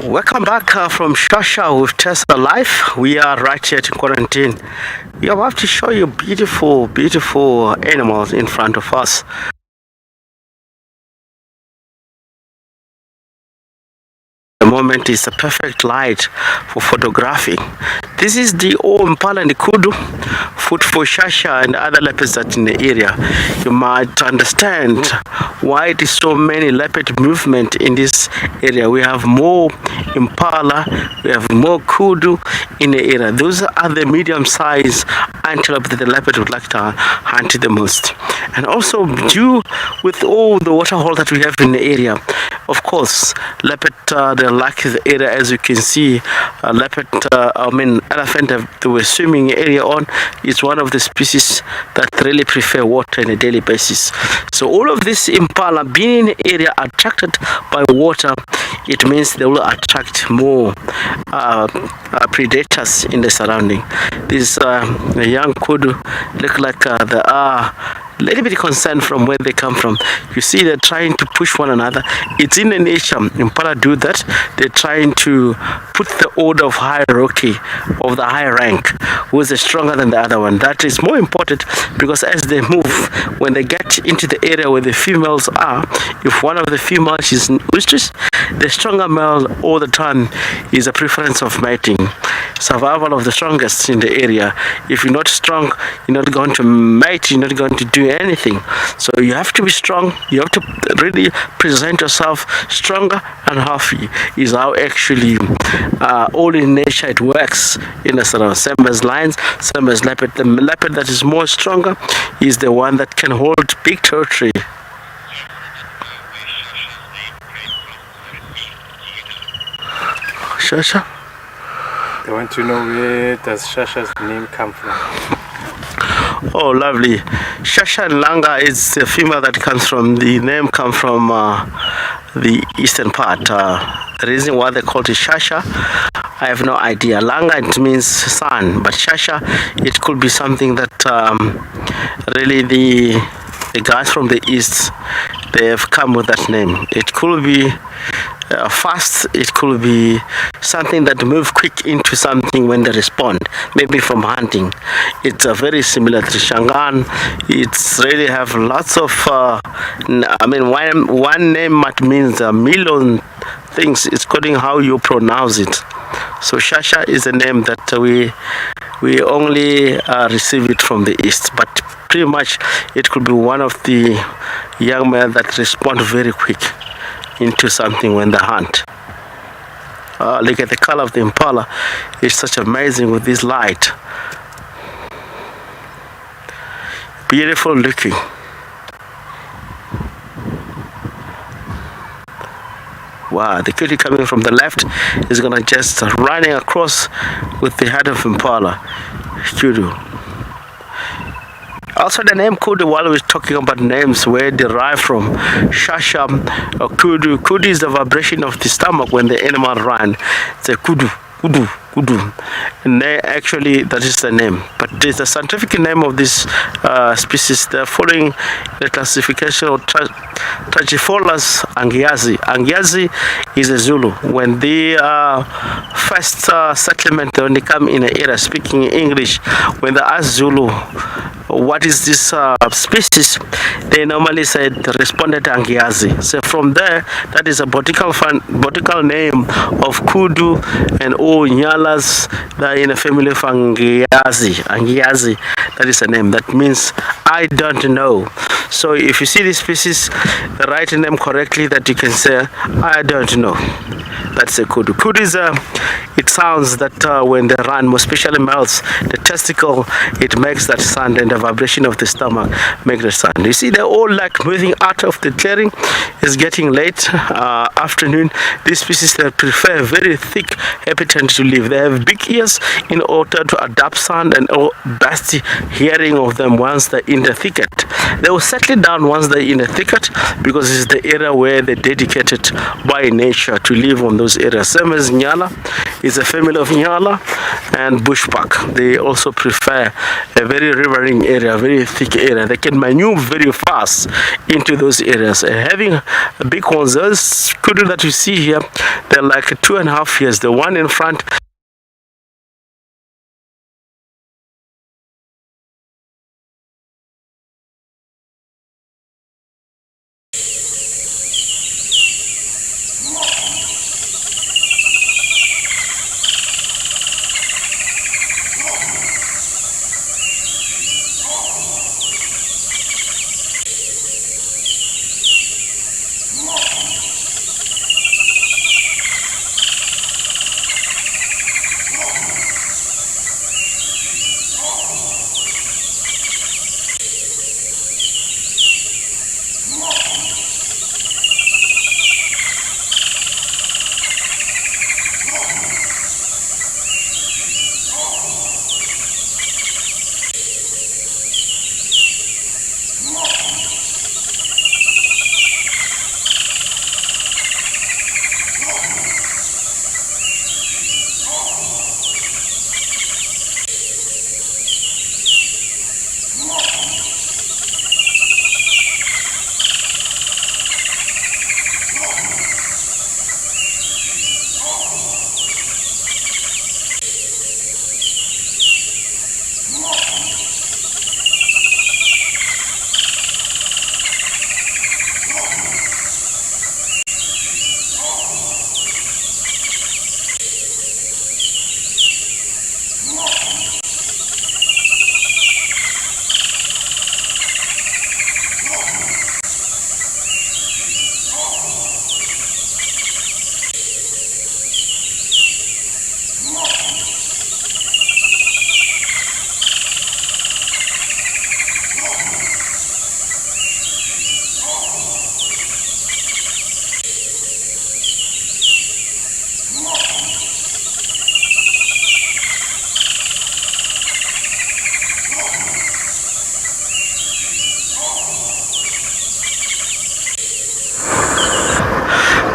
Welcome back from Sasha with Tesla Life. We are right here in quarantine. We are about to show you beautiful animals in front of us. The moment is a perfect light for photographing. This is the impala and the kudu, food for Sasha and other leopards that in the area. You might understand why it is so many leopard movement in this area. We have more impala, we have more kudu in the area. Those are the medium-sized antelope that the leopard would like to hunt the most. And also due with all the water hole that we have in the area, of course, leopard they like the area. As you can see, leopard, elephant that we're swimming area on is one of the species that really prefer water on a daily basis. So all of this impala being in the area attracted by water, it means they will attract more predators in the surrounding. These the young kudu look like they are a little bit concerned from where they come from. You see, they're trying to push one another. It's in the nature. Impala do that. They're trying to put the order of hierarchy of the higher rank, who is stronger than the other one. That is more important because as they move, when they get into the area where the females are, if one of the females is ostrich, the stronger male all the time is a preference of mating. Survival of the strongest in the area. If you're not strong, you're not going to mate, you're not going to do anything. So you have to be strong. You have to really present yourself stronger and healthy. Is how actually all in nature it works in the surround. Same as lions, same as leopard. The leopard that is more stronger is the one that can hold big territory. Sasha? I want to know, where does Sasha's name come from? Oh, lovely. Sasha and Langa is a female that comes from, the name comes from the eastern part. The reason why they call it Sasha, I have no idea. Langa, it means sun, but Sasha, it could be something that really the the guys from the east, they have come with that name. It could be fast, it could be something that move quick into something when they respond, maybe from hunting. It's very similar to Shangaan. It's really have lots of one name might means a million things. It's according how you pronounce it. So Sasha is a name that we only receive it from the east, but pretty much it could be one of the young men that respond very quick into something when they hunt. Look at the color of the impala. It's such amazing with this light. Beautiful looking. Wow, the cutie coming from the left is gonna just running across with the head of impala. Kudu. Also, the name Kudu, while we're talking about names, where it derived from Sasha or Kudu. Kudu is the vibration of the stomach when the animal runs. It's a kudu, kudu, kudu. And they actually, that is the name. But there's a scientific name of this species. They're following the classification of Trachypholus angiazi. Angiazi is a Zulu. When the first settlement, when they come in an area speaking English, when they ask Zulu, what is this species, they normally said responded angiazi. So from there, that is a botanical name of kudu and all nyalas that are in a family of angiazi. Angiazi, that is a name that means I don't know. So if you see this species, write the name correctly, that you can say I don't know. That's a kudu. Kudu is it sounds that when they run, more especially males, the testicle, it makes that sound, and the vibration of the stomach make the sound. You see, they're all like moving out of the clearing. It's getting late afternoon. These species, they prefer very thick habitat to live. They have big ears in order to adapt sound and best hearing of them once they're in the thicket. They will settle down once they're in the thicket because it's the area where they're dedicated by nature to live on those areas. Same as Nyala is a family of Nyala and bushbuck. They also prefer a very riverine area, very thick area. They can maneuver very fast into those areas. Having big ones, those kudu that you see here, they're like 2.5 years. The one in front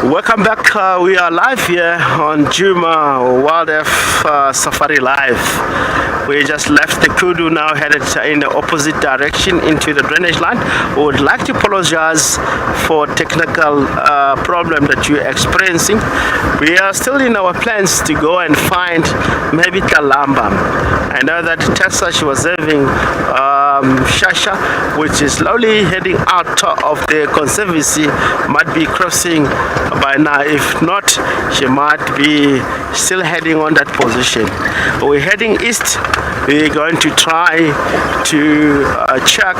Welcome back. We are live here on Juma WildEarth Safari Live. We just left the kudu, now headed in the opposite direction into the drainage line. We would like to apologize for technical problem that you're experiencing. We are still in our plans to go and find maybe Kalamba. I know that Tessa, she was having Sasha, which is slowly heading out of the conservancy, might be crossing by now. If not, she might be still heading on that position. We're heading east. We're going to try to check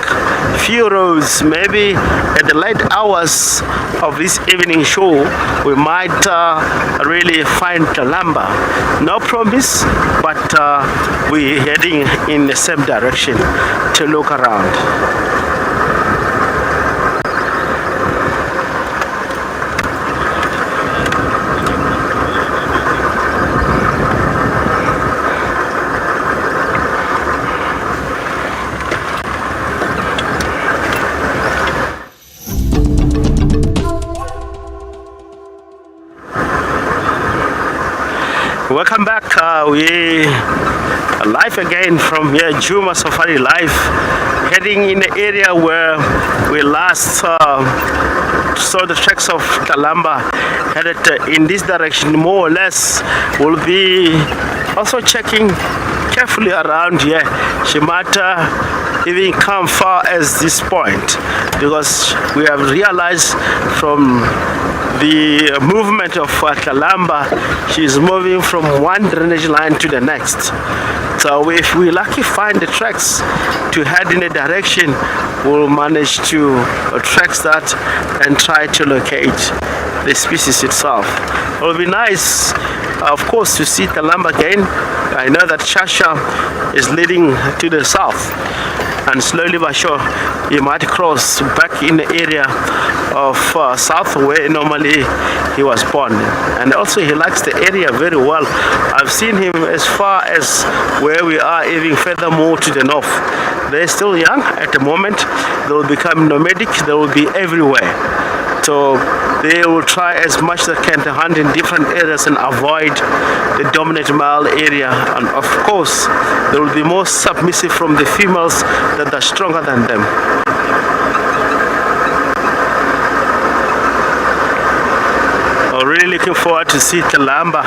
few roads. Maybe at the late hours of this evening show, we might really find Kalamba. No promise, but we're heading in the same direction to look around. Welcome back. We are live again from here, Juma Safari Live, heading in the area where we last saw the tracks of Kalamba, headed in this direction more or less. We'll be also checking carefully around here. She might even come far as this point, because we have realized from the movement of Kalamba, she's moving from one drainage line to the next. So if we lucky find the tracks to head in a direction, we'll manage to track that and try to locate the species itself. It will be nice, of course, to see Kalamba again. I know that Sasha is leading to the south, and slowly but sure he might cross back in the area of south where normally he was born. And also he likes the area very well. I've seen him as far as where we are, even furthermore to the north. They're still young at the moment. They will become nomadic. They will be everywhere. So they will try as much as they can to hunt in different areas and avoid the dominant male area. And of course, they will be more submissive from the females that are stronger than them. I'm really looking forward to see Kalamba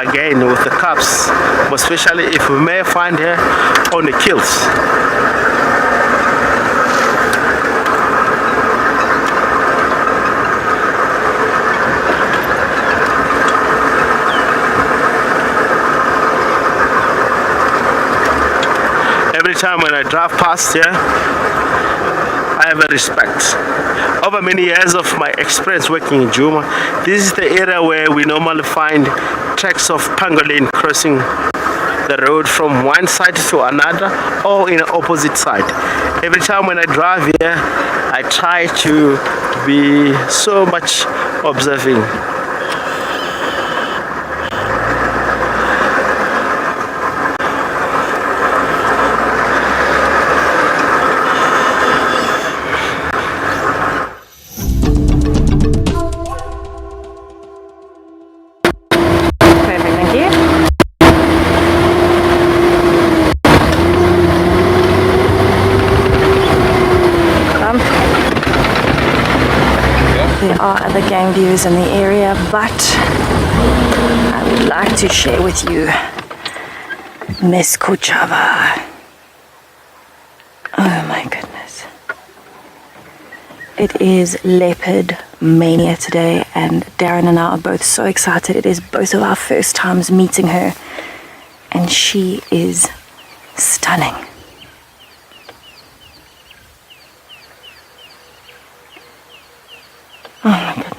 again with the cubs, especially if we may find her on the kills. Every time when I drive past here, I have a respect. Over many years of my experience working in Juma, this is the area where we normally find tracks of pangolin crossing the road from one side to another or in the opposite side. Every time when I drive here, I try to be so much observing. There are other game viewers in the area, but I would like to share with you Miss Kuchava. Oh my goodness. It is leopard mania today, and Darren and I are both so excited. It is both of our first times meeting her, and she is stunning. Oh my goodness.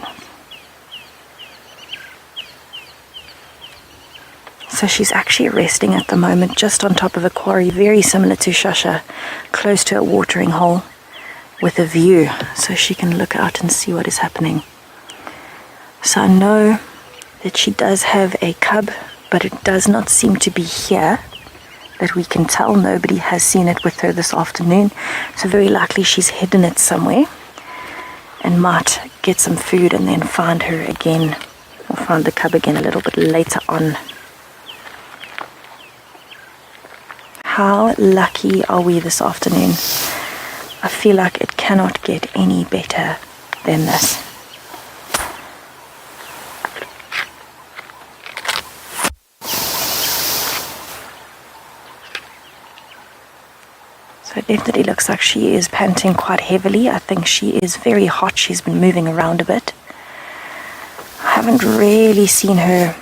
So she's actually resting at the moment just on top of a quarry, very similar to Sasha, close to a watering hole with a view so she can look out and see what is happening. So I know that she does have a cub, but it does not seem to be here that we can tell. Nobody has seen it with her this afternoon, so very likely she's hidden it somewhere. and might get some food and then find her again, or find the cub again a little bit later on. How lucky are we this afternoon? I feel like it cannot get any better than this. So it definitely looks like she is panting quite heavily. I think she is very hot. She's been moving around a bit. I haven't really seen her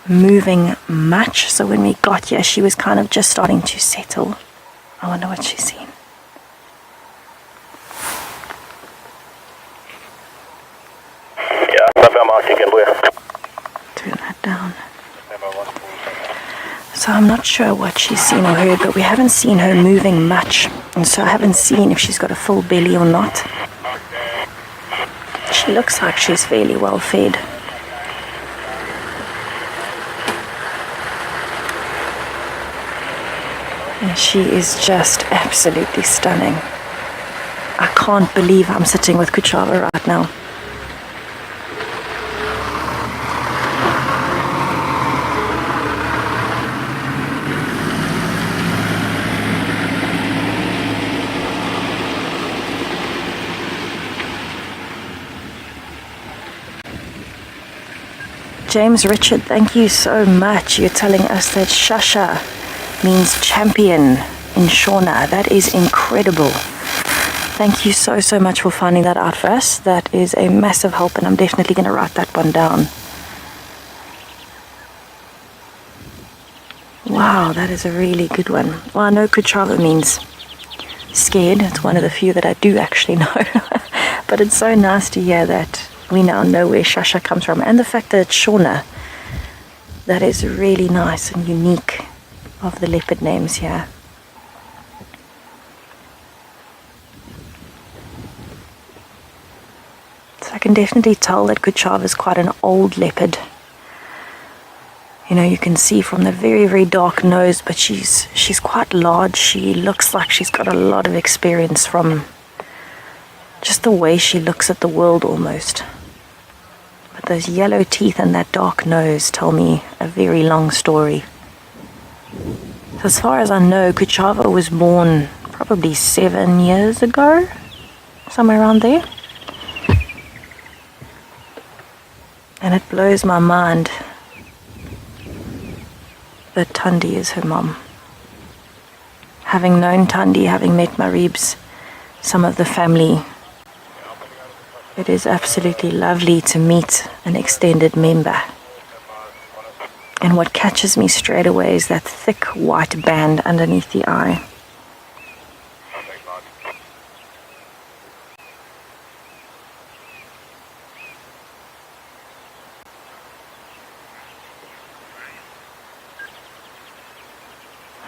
moving much. So when we got here, she was kind of just starting to settle. I wonder what she's seen. Turn that down. So I'm not sure what she's seen or heard, but we haven't seen her moving much. And so I haven't seen if she's got a full belly or not. She looks like she's fairly well fed. And she is just absolutely stunning. I can't believe I'm sitting with Kuchava right now. James Richard, thank you so much. You're telling us that Sasha means champion in Shona. That is incredible. Thank you so much for finding that out for us. That is a massive help, and I'm definitely going to write that one down. Wow, that is a really good one. Well, I know Kuchava means scared. It's one of the few that I do actually know. But it's so nice to hear that we now know where Sasha comes from, and the fact that it's Shona. That is really nice and unique of the leopard names here. So I can definitely tell that Kuchava is quite an old leopard. You know, you can see from the very dark nose, but she's quite large. She looks like she's got a lot of experience from just the way she looks at the world almost. But those yellow teeth and that dark nose tell me a very long story. So as far as I know, Kuchava was born probably 7 years ago, somewhere around there. And it blows my mind that Tundi is her mom. Having known Tundi, having met Marib's, some of the family, it is absolutely lovely to meet an extended member. And what catches me straight away is that thick white band underneath the eye.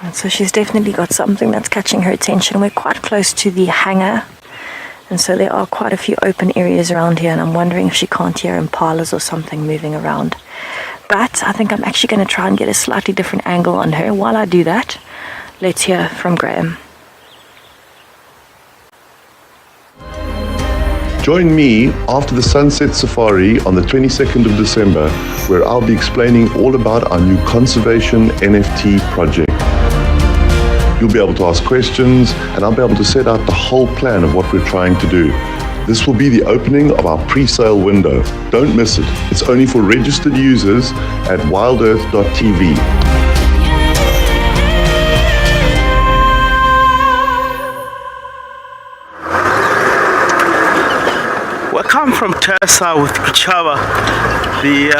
And so she's definitely got something that's catching her attention. We're quite close to the hangar. And so there are quite a few open areas around here, and I'm wondering if she can't hear impalas or something moving around. But I think I'm actually going to try and get a slightly different angle on her. While I do that, let's hear from Graham. Join me after the Sunset Safari on the 22nd of December, where I'll be explaining all about our new conservation NFT project. You'll be able to ask questions, and I'll be able to set out the whole plan of what we're trying to do. This will be the opening of our pre-sale window. Don't miss it. It's only for registered users at WildEarth.tv. Welcome from Tessa with Kuchava. The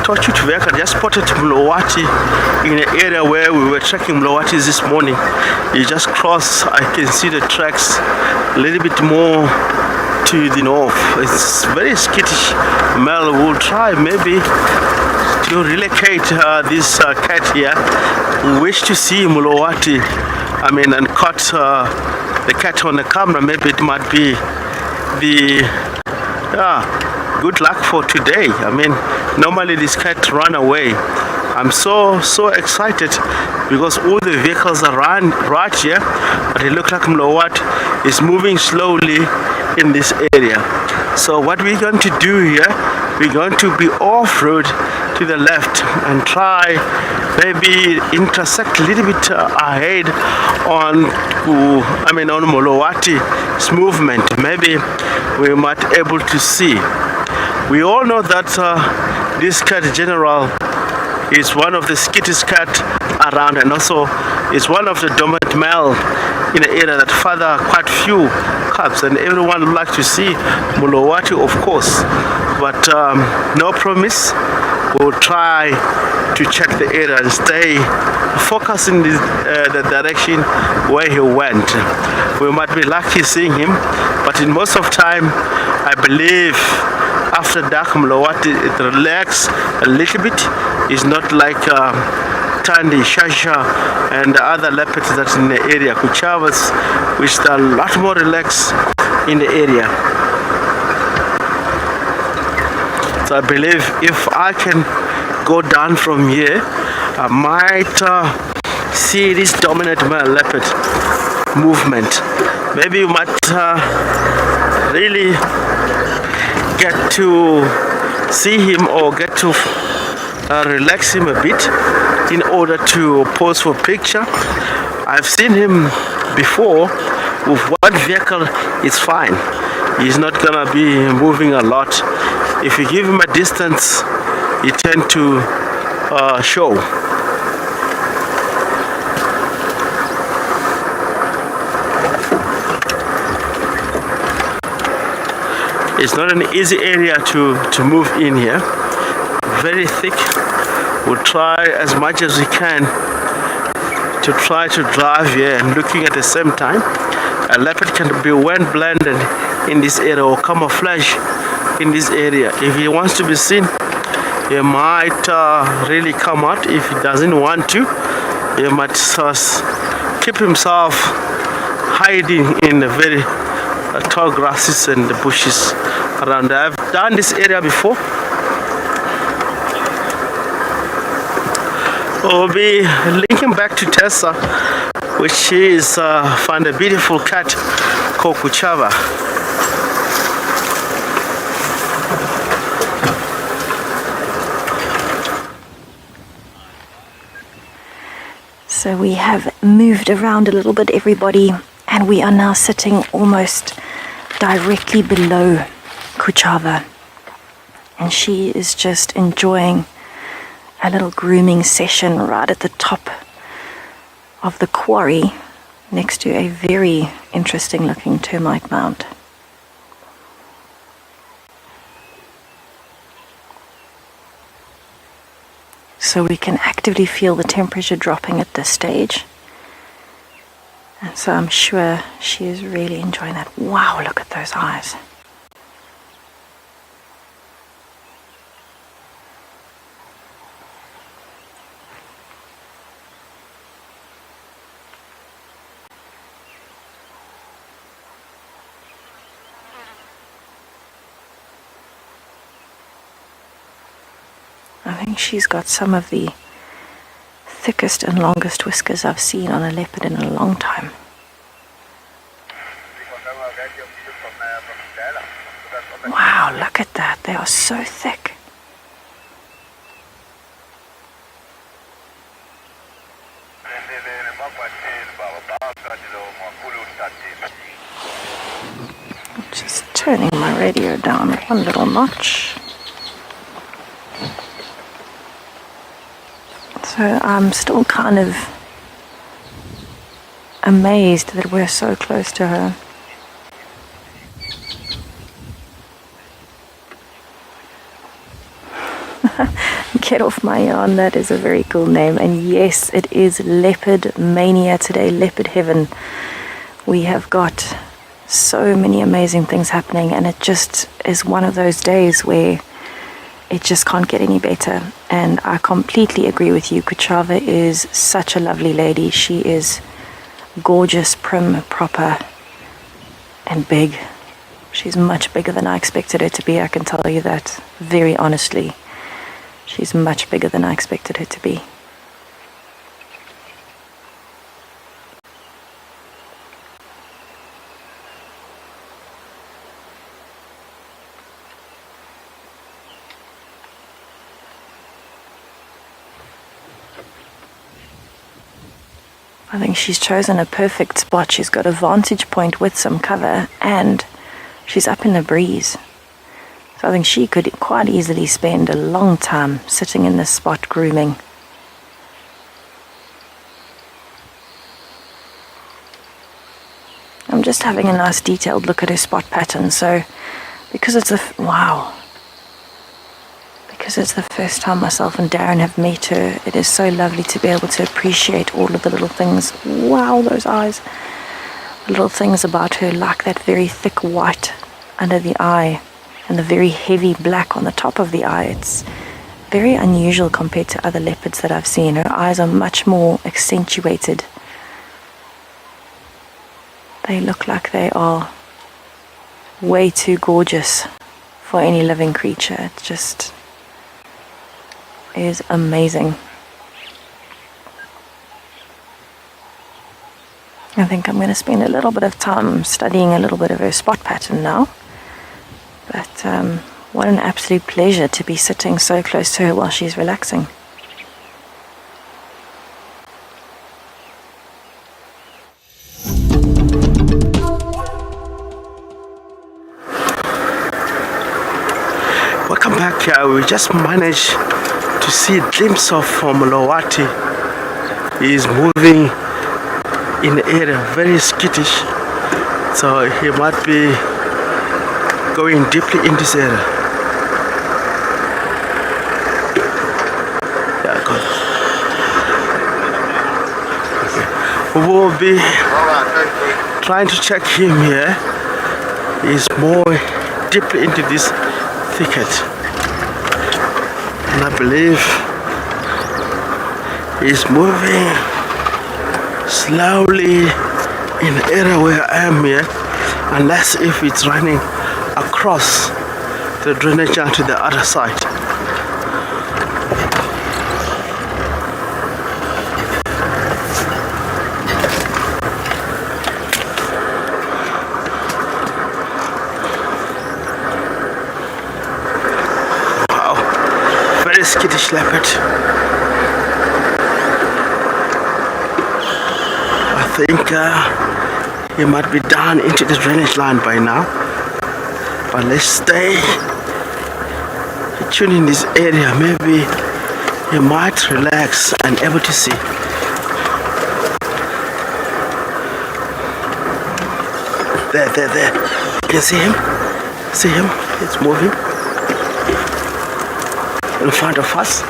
Torchwood vehicle just spotted Mlowati in an area where we were tracking Mlowatis this morning. You just cross, I can see the tracks a little bit more to the north. It's very skittish male. We'll try maybe to relocate this cat here. We wish to see Mlowati, and caught the cat on the camera. Maybe it might be the good luck for today. Normally this cat run away. I'm so excited because all the vehicles are right here, but it looks like Mlowat is moving slowly in this area. So what we're going to do here, we're going to be off-road to the left and try maybe intersect a little bit ahead on Molowati's movement. Maybe we might able to see. We all know that this cat general is one of the skittiest cat around, and also is one of the dominant male in the area that father quite few cubs, and everyone would like to see Molowati, of course, but no promise. We'll try to check the area and stay focused in the direction where he went. We might be lucky seeing him, but in most of time, I believe after dark Molowati it relaxes a little bit. It's not like Tandy, Sasha, and the other leopards that's in the area, Kuchavas, which are a lot more relaxed in the area. So I believe if I can go down from here, I might see this dominant male leopard movement. Maybe you might really get to see him or get to relax him a bit in order to pose for picture. I've seen him before with one vehicle. It's fine, he's not gonna be moving a lot. If you give him a distance, he tend to show. It's not an easy area to move in here. Very thick. We'll try as much as we can to try to drive here and looking at the same time. A leopard can be well blended in this area or camouflage in this area. If he wants to be seen, he might really come out. If he doesn't want to, he might keep himself hiding in the very tall grasses and the bushes around there. I've done this area before. We'll be linking back to Tessa, which is found a beautiful cat called Kuchava. So we have moved around a little bit, everybody, and we are now sitting almost directly below Kuchava, and she is just enjoying a little grooming session right at the top of the quarry next to a very interesting looking termite mound. So we can actively feel the temperature dropping at this stage. And so I'm sure she is really enjoying that. Wow, look at those eyes. I think she's got some of the thickest and longest whiskers I've seen on a leopard in a long time. Wow, look at that. They are so thick. Just turning my radio down one little notch. So I'm still kind of amazed that we're so close to her. Get off my yarn, that is a very cool name. And yes, it is Leopard Mania today, Leopard Heaven. We have got so many amazing things happening, and it just is one of those days where it just can't get any better. And I completely agree with you. Kuchava is such a lovely lady. She is gorgeous, prim, proper, and big. She's much bigger than I expected her to be. I can tell you that very honestly. She's much bigger than I expected her to be. I think she's chosen a perfect spot. She's got a vantage point with some cover and she's up in the breeze. So I think she could quite easily spend a long time sitting in this spot grooming. I'm just having a nice detailed look at her spot pattern. So because it's because it's the first time myself and Darren have met her, it is so lovely to be able to appreciate all of the little things. Wow, those eyes. The little things about her, like that very thick white under the eye and the very heavy black on the top of the eye. It's very unusual compared to other leopards that I've seen. Her eyes are much more accentuated. They look like they are way too gorgeous for any living creature. It just is amazing. I think I'm going to spend a little bit of time studying a little bit of her spot pattern now. But what an absolute pleasure to be sitting so close to her while she's relaxing. Welcome back. We just managed to see a glimpse of Mlawati. He is moving in the area, very skittish, so he might be going deeply in this area. Yeah, good. Okay. We will be trying to check him here. He's more deeply into this thicket, and I believe he's moving slowly in the area where I am here, unless if it's running across the drainage to the other side. Wow, very skittish leopard. I think he might be down into the drainage line by now, but let's stay tuned in this area. Maybe he might relax and able to see. There. You can see him? See him? It's moving in front of us.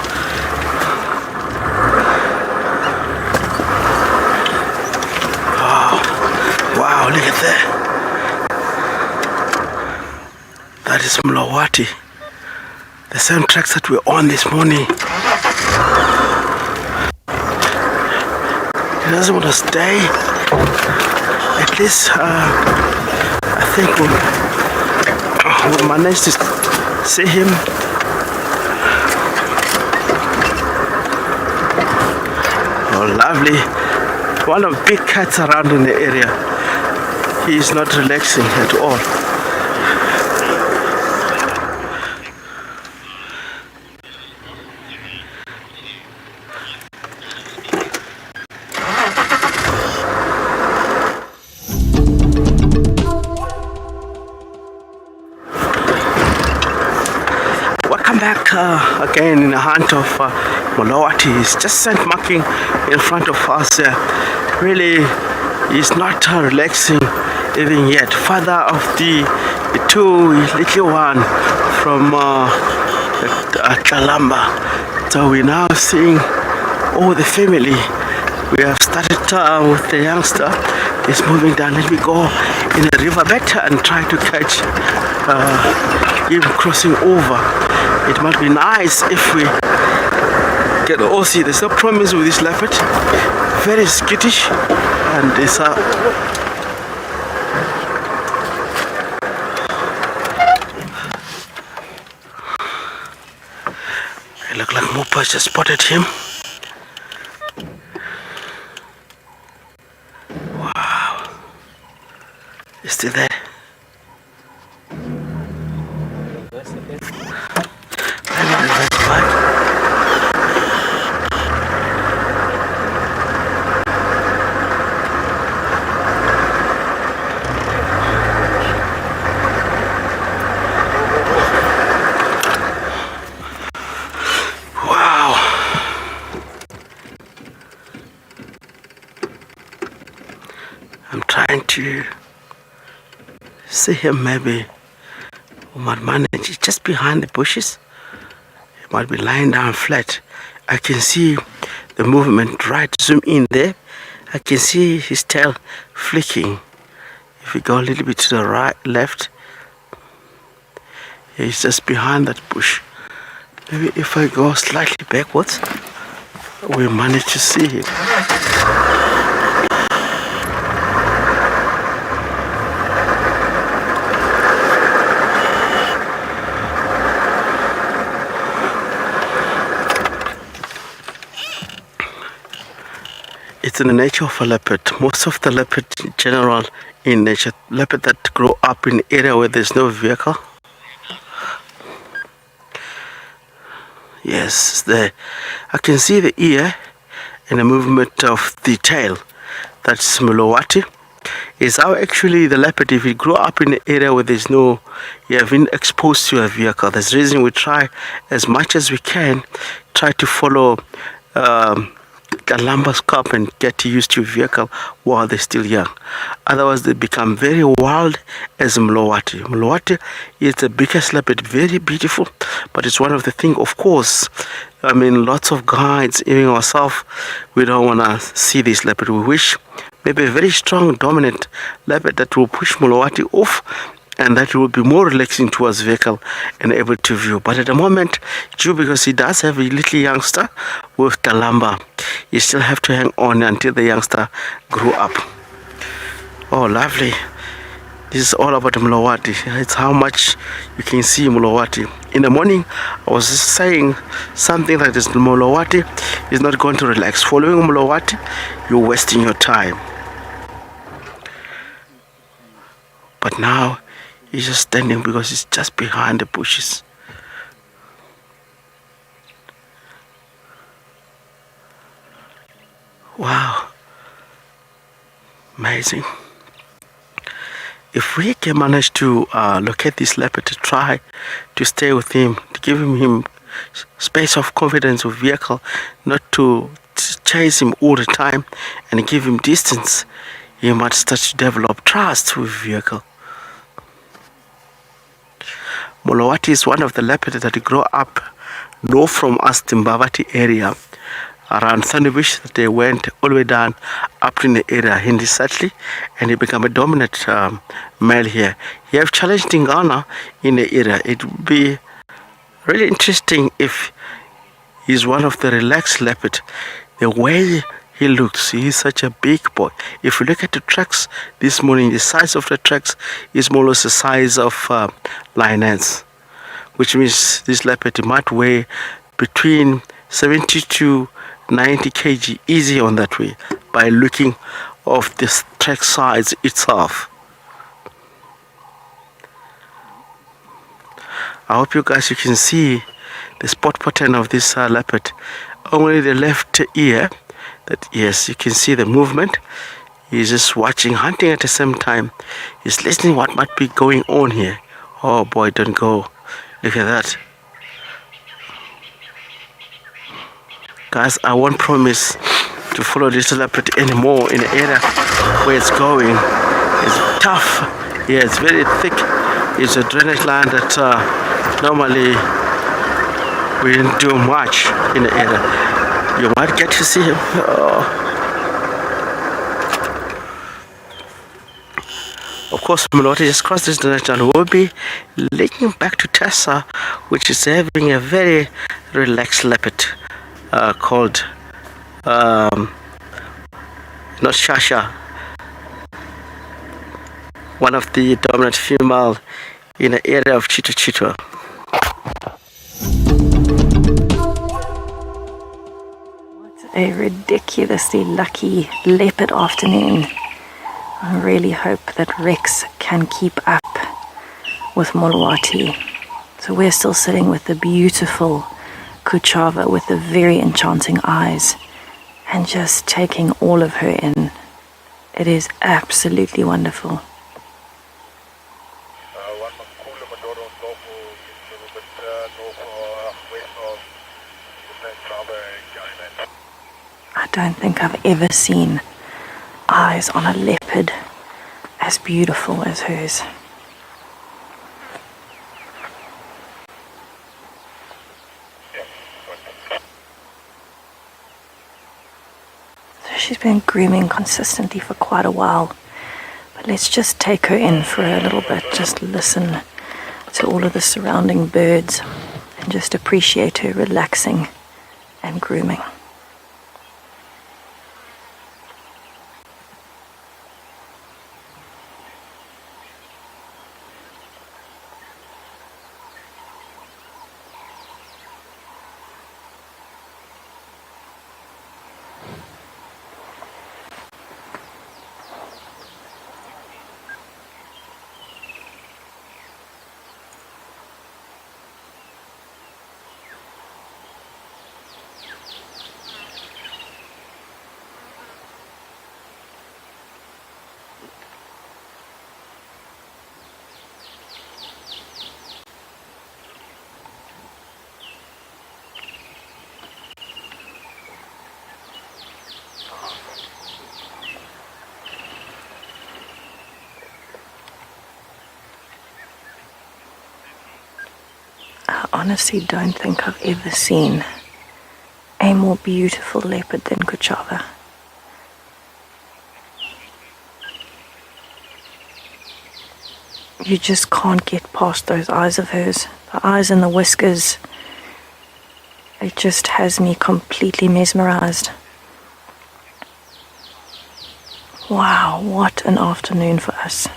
Wow, look at that. That is Mlawati. The same tracks that we're on this morning. He doesn't want to stay. At least, I think we'll manage to see him. Oh, lovely. One of big cats around in the area. He is not relaxing at all. Welcome back again in the hunt of Mlawati. He's just scent marking in front of us. Really, he's not relaxing even yet. Father of the two little one from Kalamba. So we're now seeing all the family. We have started with the youngster. He's moving down. Let me go in the riverbed and try to catch him crossing over. It might be nice if we can all see. There's no promise with this leopard. Very skittish, and it's it looked like Mopa just spotted him. Wow, he's still there. I'm trying to see him. Maybe we might manage. He's just behind the bushes. He might be lying down flat. I can see the movement. Right, zoom in there. I can see his tail flicking. If we go a little bit to the right, left, he's just behind that bush. Maybe if I go slightly backwards, we manage to see him. It's in the nature of a leopard. Most of the leopard in general in nature, leopard that grow up in an area where there's no vehicle. Yes, there. I can see the ear and the movement of the tail. That's Mulawati. Is how actually the leopard, if it grow up in an area where there's no, you have been exposed to a vehicle. That's the reason we try as much as we can, try to follow the lumbar scope and get used to a vehicle while they're still young. Otherwise, they become very wild as Mulawati. Mulawati is the biggest leopard, very beautiful, but it's one of the things, of course, I mean, lots of guides, even ourselves, we don't want to see this leopard. We wish maybe a very strong, dominant leopard that will push Mulawati off and that will be more relaxing towards vehicle and able to view. But at the moment, due because he does have a little youngster with the lumbar, you still have to hang on until the youngster grew up. Oh, lovely. This is all about Mulawati. It's how much you can see Mulawati. In the morning, I was just saying something like this. Mulawati is not going to relax. Following Mulawati, you're wasting your time. But now, he's just standing because he's just behind the bushes. Wow. Amazing. If we can manage to locate this leopard, to try to stay with him, to give him space of confidence with vehicle, not to chase him all the time and give him distance, he might start to develop trust with vehicle. Mulawati is one of the leopards that grow up north from us, Timbavati area, around Sandivish, that they went all the way down up in the area, Hindi Satli, and he became a dominant male here. He have challenged in Ghana in the area. It would be really interesting if he's one of the relaxed leopard. The way he looks, he's such a big boy. If you look at the tracks this morning, the size of the tracks is more or less the size of lioness, which means this leopard might weigh between 70 to 90 kg easy on that way by looking of this track size itself. I hope you guys can see the spot pattern of this leopard. Only the left ear, that yes, you can see the movement. He's just watching, hunting at the same time. He's listening what might be going on here. Oh boy, don't go. Look at that. Guys, I won't promise to follow this leopard anymore in the area where it's going. It's tough. Yeah, it's very thick. It's a drainage line that normally we didn't do much in the area. You might get to see him. Of course, Mulawati just crossed this drainage line. We'll be linking back to Tessa, which is having a very relaxed leopard. Called not Sasha, one of the dominant female in the area of Chita. What a ridiculously lucky leopard afternoon. I really hope that Rex can keep up with Mulawati. So we're still sitting with the beautiful Kuchava with the very enchanting eyes and just taking all of her in. It is absolutely wonderful. I don't think I've ever seen eyes on a leopard as beautiful as hers. So she's been grooming consistently for quite a while. But let's just take her in for a little bit, just listen to all of the surrounding birds and just appreciate her relaxing and grooming. I honestly don't think I've ever seen a more beautiful leopard than Kuchava. You just can't get past those eyes of hers. The eyes and the whiskers. It just has me completely mesmerized. Wow, what an afternoon for us.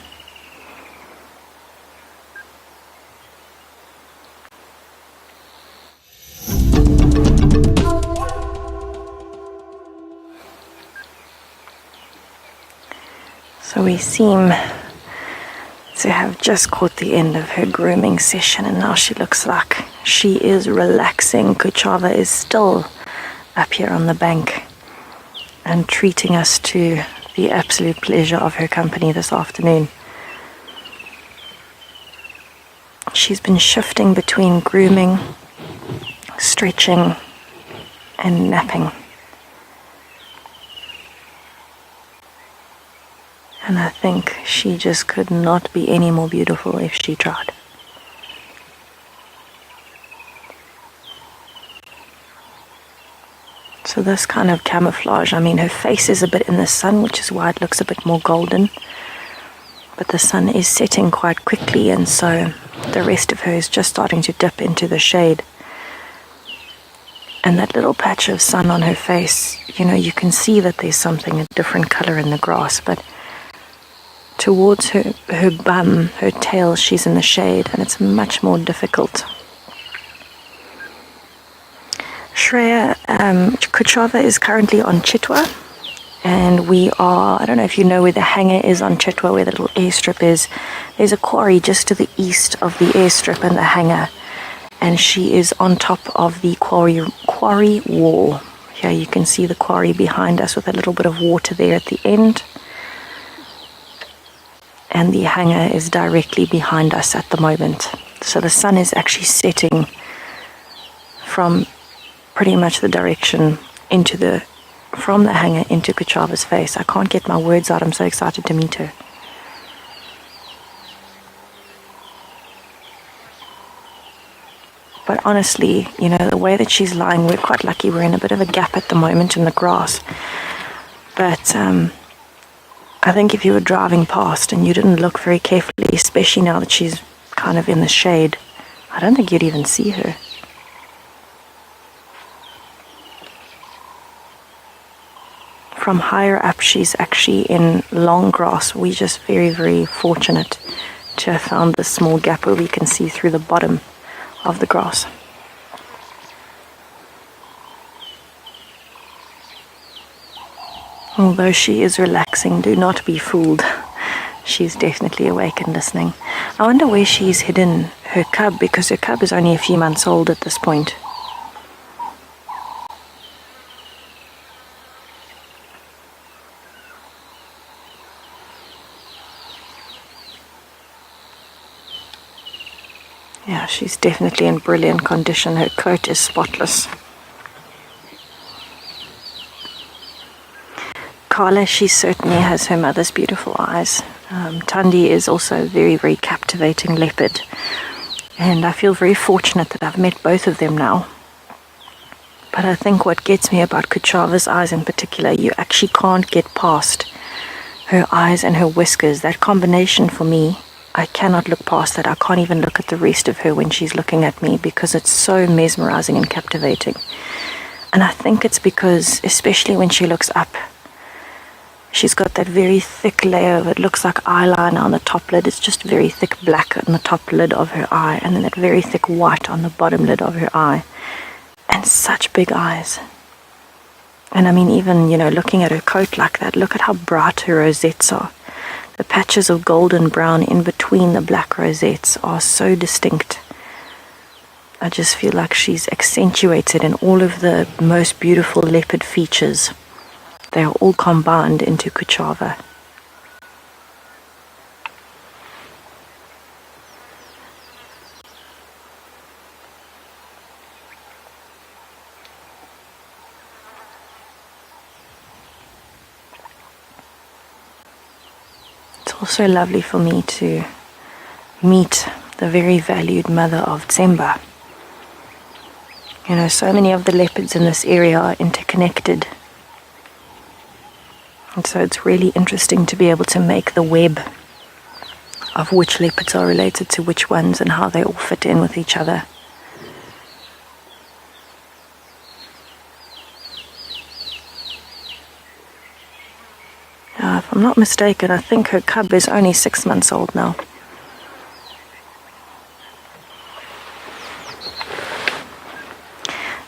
So we seem to have just caught the end of her grooming session, and now she looks like she is relaxing. Kuchava is still up here on the bank and treating us to the absolute pleasure of her company this afternoon. She's been shifting between grooming, stretching, and napping. And I think she just could not be any more beautiful if she tried. So this kind of camouflage, I mean, her face is a bit in the sun, which is why it looks a bit more golden. But the sun is setting quite quickly, and so the rest of her is just starting to dip into the shade. And that little patch of sun on her face, you know, you can see that there's something, a different color in the grass, but towards her bum, her tail, she's in the shade, and it's much more difficult. Shreya, Kuchava is currently on Chitwa, and we are, I don't know if you know where the hangar is on Chitwa, where the little airstrip is. There's a quarry just to the east of the airstrip and the hangar, and she is on top of the quarry wall. Here you can see the quarry behind us with a little bit of water there at the end. And the hangar is directly behind us at the moment. So the sun is actually setting from pretty much the direction from the hangar into Kuchava's face. I can't get my words out. I'm so excited to meet her. But honestly, you know, the way that she's lying, we're quite lucky. We're in a bit of a gap at the moment in the grass. But I think if you were driving past and you didn't look very carefully, especially now that she's kind of in the shade, I don't think you'd even see her. From higher up, she's actually in long grass. We're just very, very fortunate to have found this small gap where we can see through the bottom of the grass. Although she is relaxing, do not be fooled. She's definitely awake and listening. I wonder where she's hidden her cub, because her cub is only a few months old at this point. Yeah, she's definitely in brilliant condition. Her coat is spotless. Kala, she certainly has her mother's beautiful eyes. Tandi is also a very, very captivating leopard. And I feel very fortunate that I've met both of them now. But I think what gets me about Kuchava's eyes in particular, you actually can't get past her eyes and her whiskers. That combination for me, I cannot look past that. I can't even look at the rest of her when she's looking at me because it's so mesmerizing and captivating. And I think it's because, especially when she looks up, she's got that very thick layer of, it looks like eyeliner on the top lid. It's just very thick black on the top lid of her eye, and then that very thick white on the bottom lid of her eye. And such big eyes. And I mean, even, looking at her coat like that, look at how bright her rosettes are. The patches of golden brown in between the black rosettes are so distinct. I just feel like she's accentuated in all of the most beautiful leopard features. They are all combined into Kuchava. It's also lovely for me to meet the very valued mother of Tsemba. So many of the leopards in this area are interconnected. And so it's really interesting to be able to make the web of which leopards are related to which ones and how they all fit in with each other. If I'm not mistaken, I think her cub is only 6 months old now.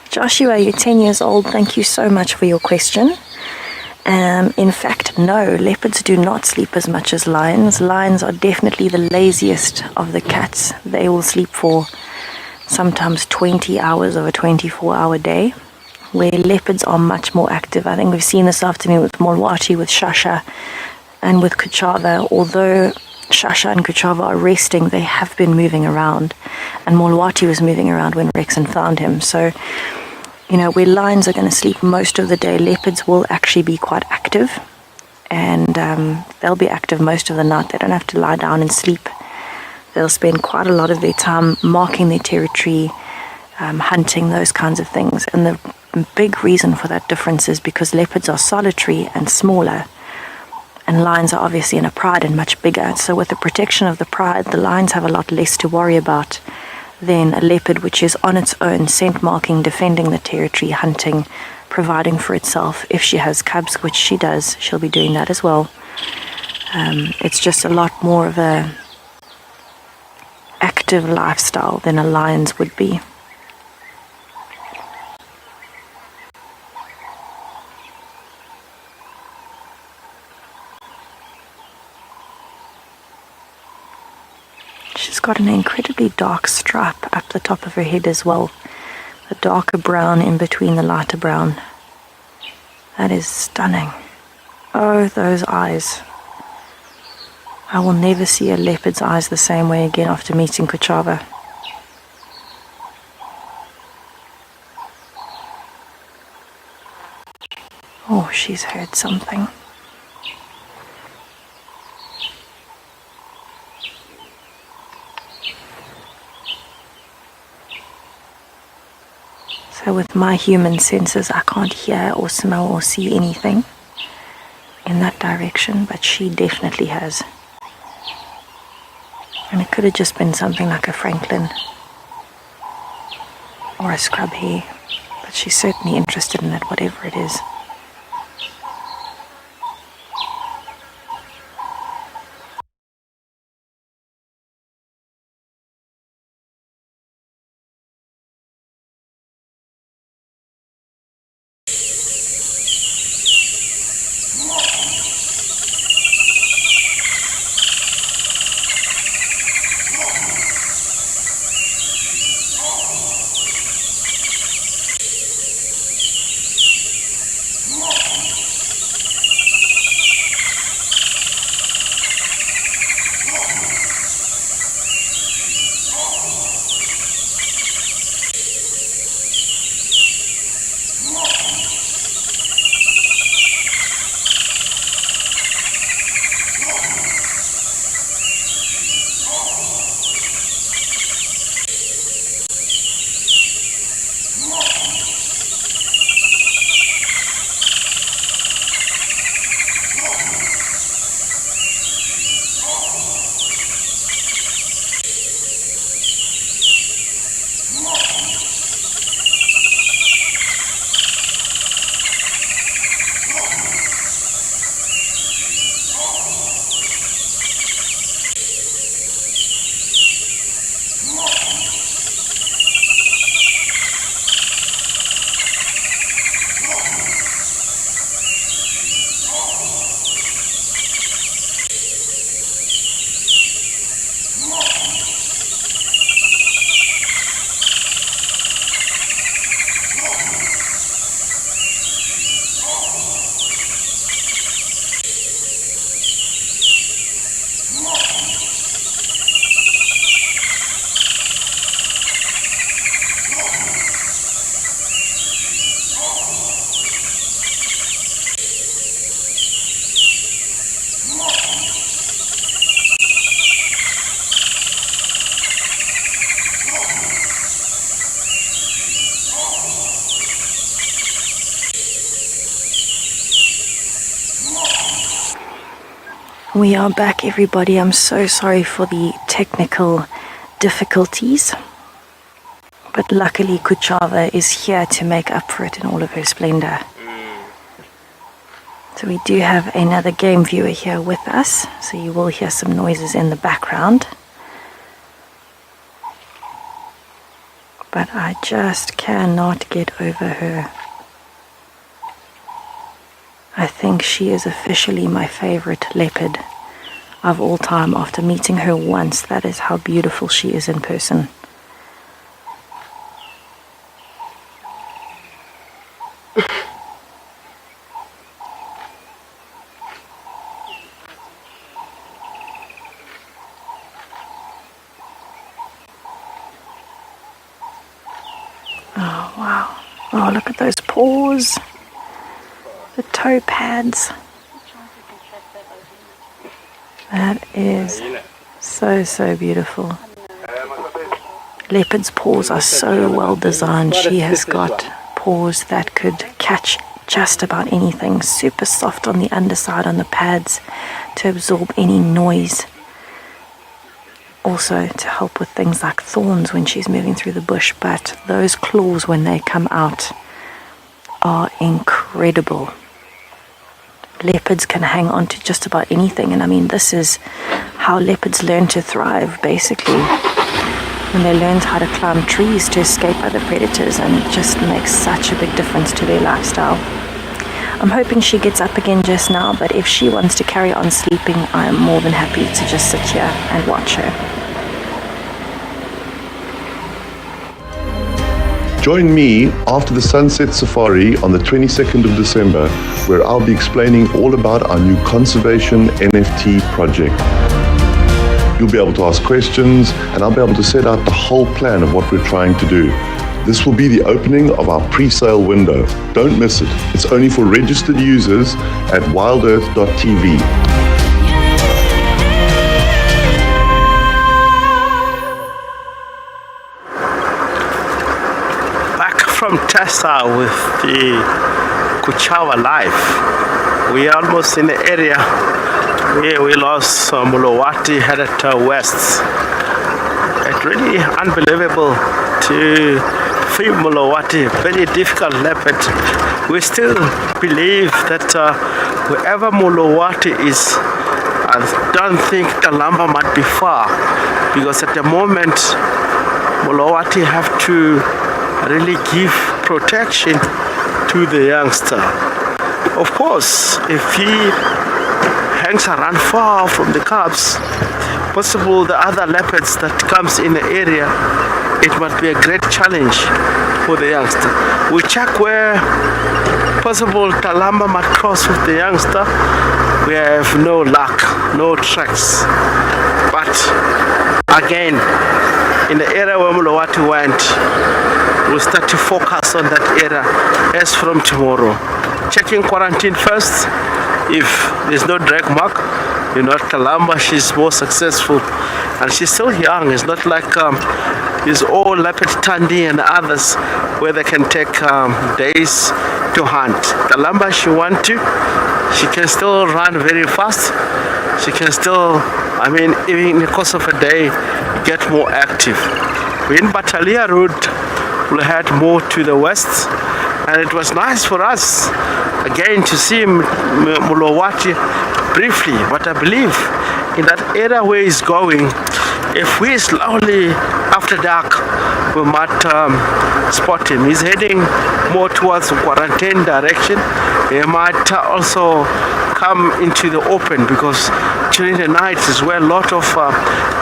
Joshua, you're 10 years old. Thank you so much for your question. In fact, no, leopards do not sleep as much as lions. Lions are definitely the laziest of the cats. They will sleep for sometimes 20 hours of a 24-hour day, where leopards are much more active. I think we've seen this afternoon with Molwati, with Sasha, and with Kuchava. Although Sasha and Kuchava are resting, they have been moving around. And Molwati was moving around when Rexon found him. So, where lions are going to sleep most of the day, leopards will actually be quite active. And they'll be active most of the night. They don't have to lie down and sleep. They'll spend quite a lot of their time marking their territory, hunting, those kinds of things. And the big reason for that difference is because leopards are solitary and smaller, and lions are obviously in a pride and much bigger. So with the protection of the pride, the lions have a lot less to worry about than a leopard, which is on its own, scent marking, defending the territory, hunting, providing for itself. If she has cubs, which she does, she'll be doing that as well. It's just a lot more of a active lifestyle than a lion's would be. She's got an incredibly dark stripe up the top of her head as well. The darker brown in between the lighter brown. That is stunning. Oh, those eyes. I will never see a leopard's eyes the same way again after meeting Kuchava. Oh, she's heard something. So with my human senses, I can't hear or smell or see anything in that direction, but she definitely has. And it could have just been something like a francolin or a scrub hare, but she's certainly interested in it, whatever it is. We are back, everybody. I'm so sorry for the technical difficulties. But luckily, Kuchava is here to make up for it in all of her splendor. So we do have another game viewer here with us. So you will hear some noises in the background. But I just cannot get over her. I think she is officially my favorite leopard of all time. After meeting her once, that is how beautiful she is in person. Oh, wow. Oh, look at those paws. The toe pads. That is so beautiful. Leopard's paws are so well designed. She has got paws that could catch just about anything. Super soft on the underside on the pads to absorb any noise. Also to help with things like thorns when she's moving through the bush. But those claws when they come out are incredible. Leopards can hang on to just about anything, and I mean, this is how leopards learn to thrive, basically. When they learned how to climb trees to escape other predators, and it just makes such a big difference to their lifestyle. I'm hoping she gets up again just now, but if she wants to carry on sleeping, I am more than happy to just sit here and watch her. Join me after the Sunset Safari on the 22nd of December, where I'll be explaining all about our new conservation NFT project. You'll be able to ask questions, and I'll be able to set out the whole plan of what we're trying to do. This will be the opening of our pre-sale window. Don't miss it. It's only for registered users at WildEarth.tv. From Tessa with the Kuchava life. We are almost in the area where we lost Mulawati, headed west. It's really unbelievable to free Mulawati, very difficult leopard. We still believe that wherever Mulawati is, I don't think Talamba might be far, because at the moment Mulawati have to really give protection to the youngster. Of course, if he hangs around far from the cubs, possible the other leopards that comes in the area, it might be a great challenge for the youngster. We check where possible Talamba might cross with the youngster. We have no luck, no tracks. But again, in the area where Mulawati went, we'll start to focus on that area as from tomorrow. Checking quarantine first. If there's no drag mark, Talamba, she's more successful. And she's still young. It's not like these old leopard Tandy and others where they can take days to hunt. Talamba, she want to. She can still run very fast. She can still, even in the course of a day, get more active. We're in Batalia Road. We'll head more to the west, and it was nice for us again to see Mulawati briefly, but I believe in that area where he's going, if we slowly after dark we might spot him. He's heading more towards the quarantine direction. He might also come into the open, because during the night is where a lot of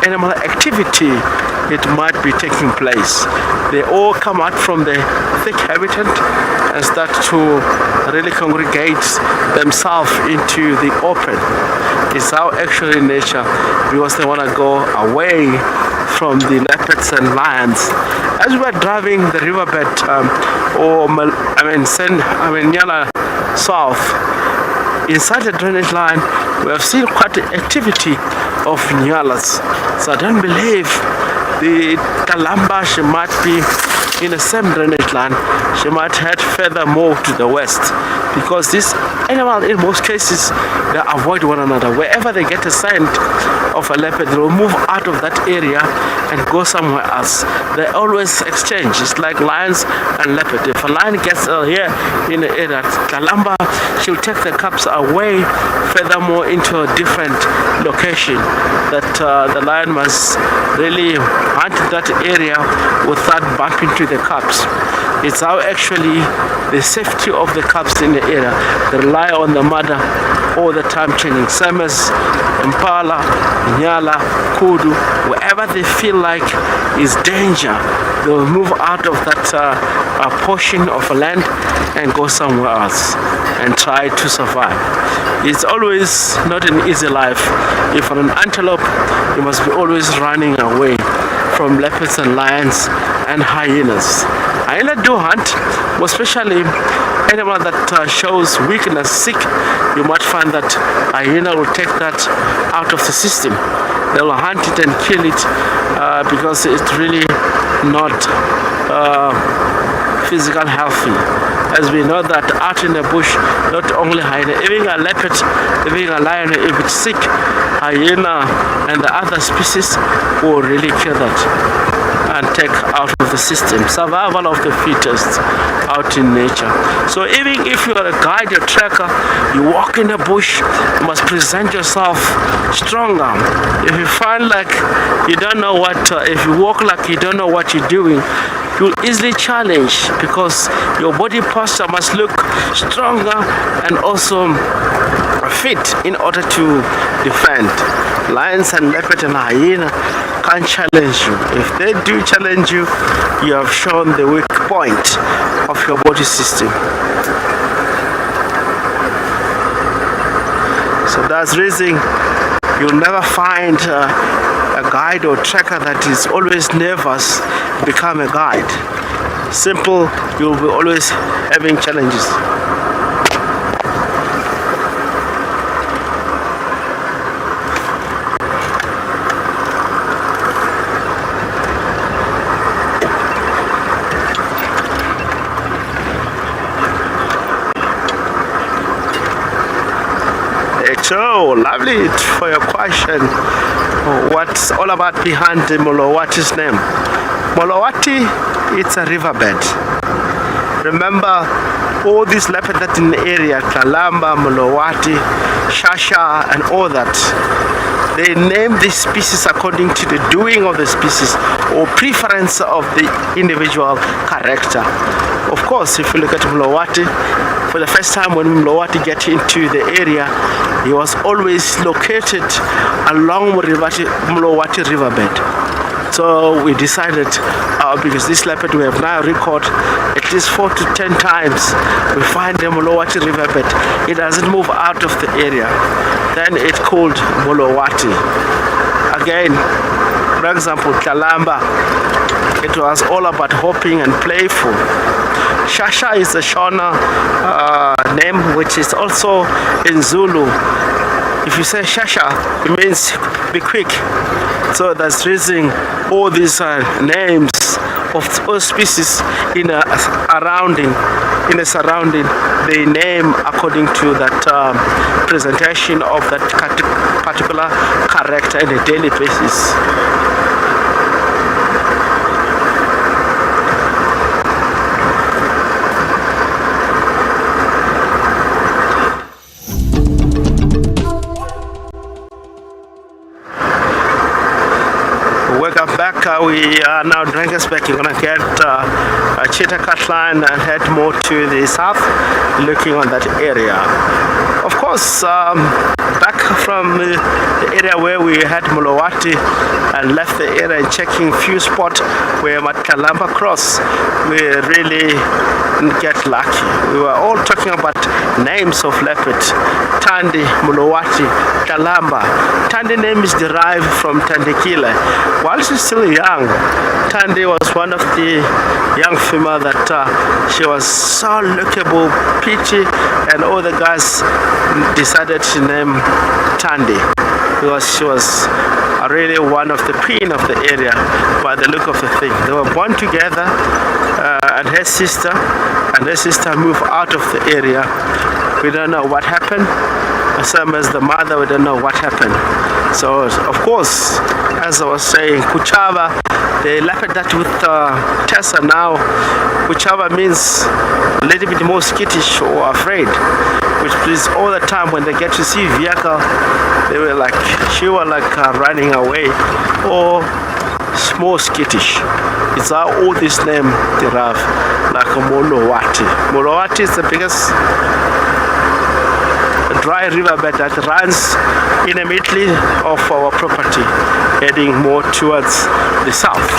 animal activity it might be taking place. They all come out from the thick habitat and start to really congregate themselves into the open. It's how actually nature, because they want to go away from the leopards and lions. As we're driving the riverbed, Nyala south, inside the drainage line, we have seen quite the activity of nyalas. So I don't believe the Talamba, she might be in the same drainage line, she might head further more to the west, because this animal, in most cases, they avoid one another. Wherever they get a scent of a leopard, they will move out of that area and go somewhere else. They always exchange. It's like lions and leopard. If a lion gets here in the area, Kalamba, she'll take the cubs away furthermore into a different location that the lion must really hunt that area without bumping into the cubs. It's how actually the safety of the cubs in the area. They rely on the mother all the time, changing. Same as Impala, Nyala, Kudu, wherever they feel like is danger, they will move out of that portion of land and go somewhere else and try to survive. It's always not an easy life. If you're an antelope, you must be always running away from leopards and lions and hyenas. Hyena do hunt, especially animal that shows weakness, sick. You might find that hyena will take that out of the system. They will hunt it and kill it because it's really not physical healthy. As we know that out in the bush, not only hyena, even a leopard, even a lion, if it's sick, hyena and the other species will really kill that and take out of the system. Survival of the fittest out in nature. So even if you are a guide, a tracker, you walk in the bush, you must present yourself stronger. If you find like you don't know what, if you walk like you don't know what you're doing, you'll easily challenge, because your body posture must look stronger and also fit in order to defend. Lions and leopard and hyena can't challenge you. If they do challenge you, you have shown the weak point of your body system. So that's the reason you'll never find a guide or tracker that is always nervous become a guide. Simple, you'll be always having challenges. So lovely for your question. What's all about behind the Molowati's name? Molowati, it's a riverbed. Remember, all these leopards that in the area, Kalamba, Molowati, Sasha, and all that, they name these species according to the doing of the species or preference of the individual character. Of course, if you look at Molowati, for the first time when Molowati get into the area, he was always located along Molowati riverbed. So we decided, because this leopard we have now record at least 4 to 10 times, we find the Molowati riverbed. It doesn't move out of the area. Then it's called Molowati. Again, for example, Kalamba, it was all about hopping and playful. Sasha is a Shona name, which is also in Zulu. If you say Sasha, it means be quick. So that's reason all these names of all species in a surrounding, they name according to that presentation of that particular character on a daily basis. Welcome back. We are now Drankersbeck. You're gonna get a cheetah cut line and head more to the south, looking on that area. Of course, back from the area where we had Molowati and left the area and checking few spots where Kalamba cross, we really get lucky. We were all talking about names of leopard: Tandi, Molowati, Kalamba. Tandi name is derived from Tandekile. While she's still young, Tandi was one of the young female that she was so lookable, pretty, and all the guys decided to name Tandi because she was really one of the queen of the area by the look of the thing. They were born together and her sister moved out of the area. We don't know what happened. Same as the mother, we don't know what happened. So, of course, as I was saying, Kuchava, they leopard that with Tessa now. Kuchava means a little bit more skittish or afraid, which means all the time when they get to see vehicle, she was running away or more skittish. It's our oldest name derive, like Molowati. Molowati is the biggest dry riverbed that runs in the middle of our property, heading more towards the south.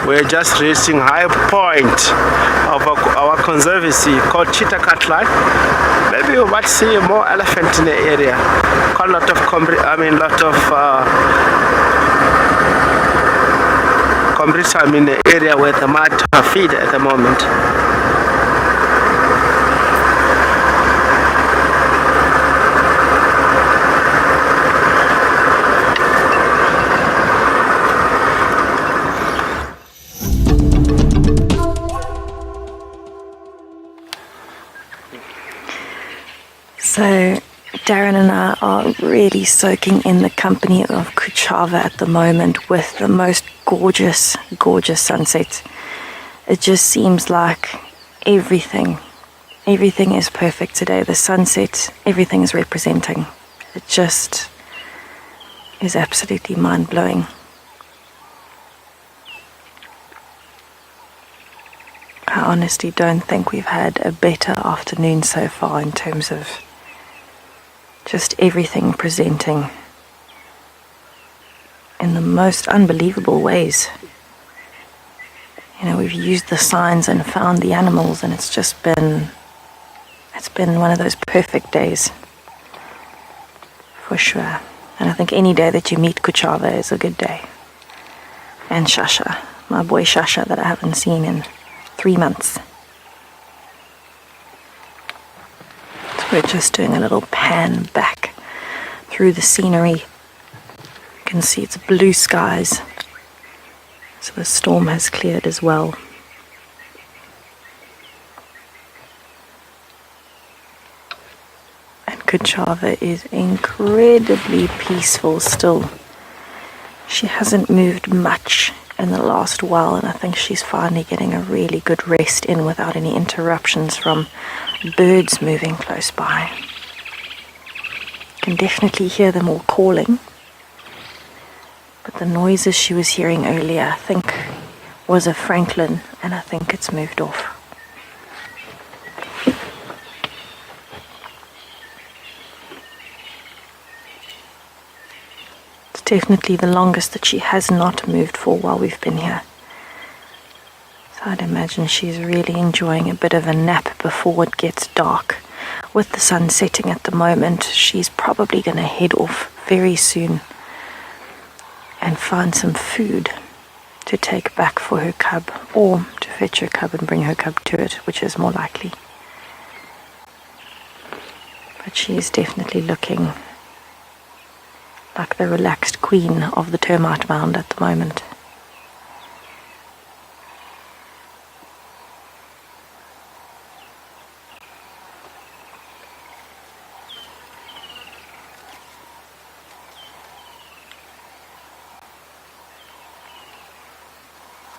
We're just reaching high point of our conservancy called Cheetah Cat Line. Maybe we might see more elephant in the area. Quite a lot of combretum in the area where the mud feed at the moment. So Darren and I are really soaking in the company of Kuchava at the moment with the most gorgeous, gorgeous sunsets. It just seems like everything is perfect today. The sunset, everything is representing. It just is absolutely mind-blowing. I honestly don't think we've had a better afternoon so far in terms of just everything presenting in the most unbelievable ways. You know, we've used the signs and found the animals, and it's been one of those perfect days, for sure. And I think any day that you meet Kuchava is a good day. And Sasha, my boy Sasha, that I haven't seen in 3 months. We're just doing a little pan back through the scenery. You can see it's blue skies. So the storm has cleared as well. And Kuchava is incredibly peaceful still. She hasn't moved much in the last while, and I think she's finally getting a really good rest in without any interruptions from birds moving close by. You can definitely hear them all calling, but the noises she was hearing earlier, I think, was a francolin, and I think it's moved off. It's definitely the longest that she has not moved for while we've been here. So I'd imagine she's really enjoying a bit of a nap before it gets dark. With the sun setting at the moment, she's probably going to head off very soon and find some food to take back for her cub, or to fetch her cub and bring her cub to it, which is more likely. But she is definitely looking like the relaxed queen of the termite mound at the moment.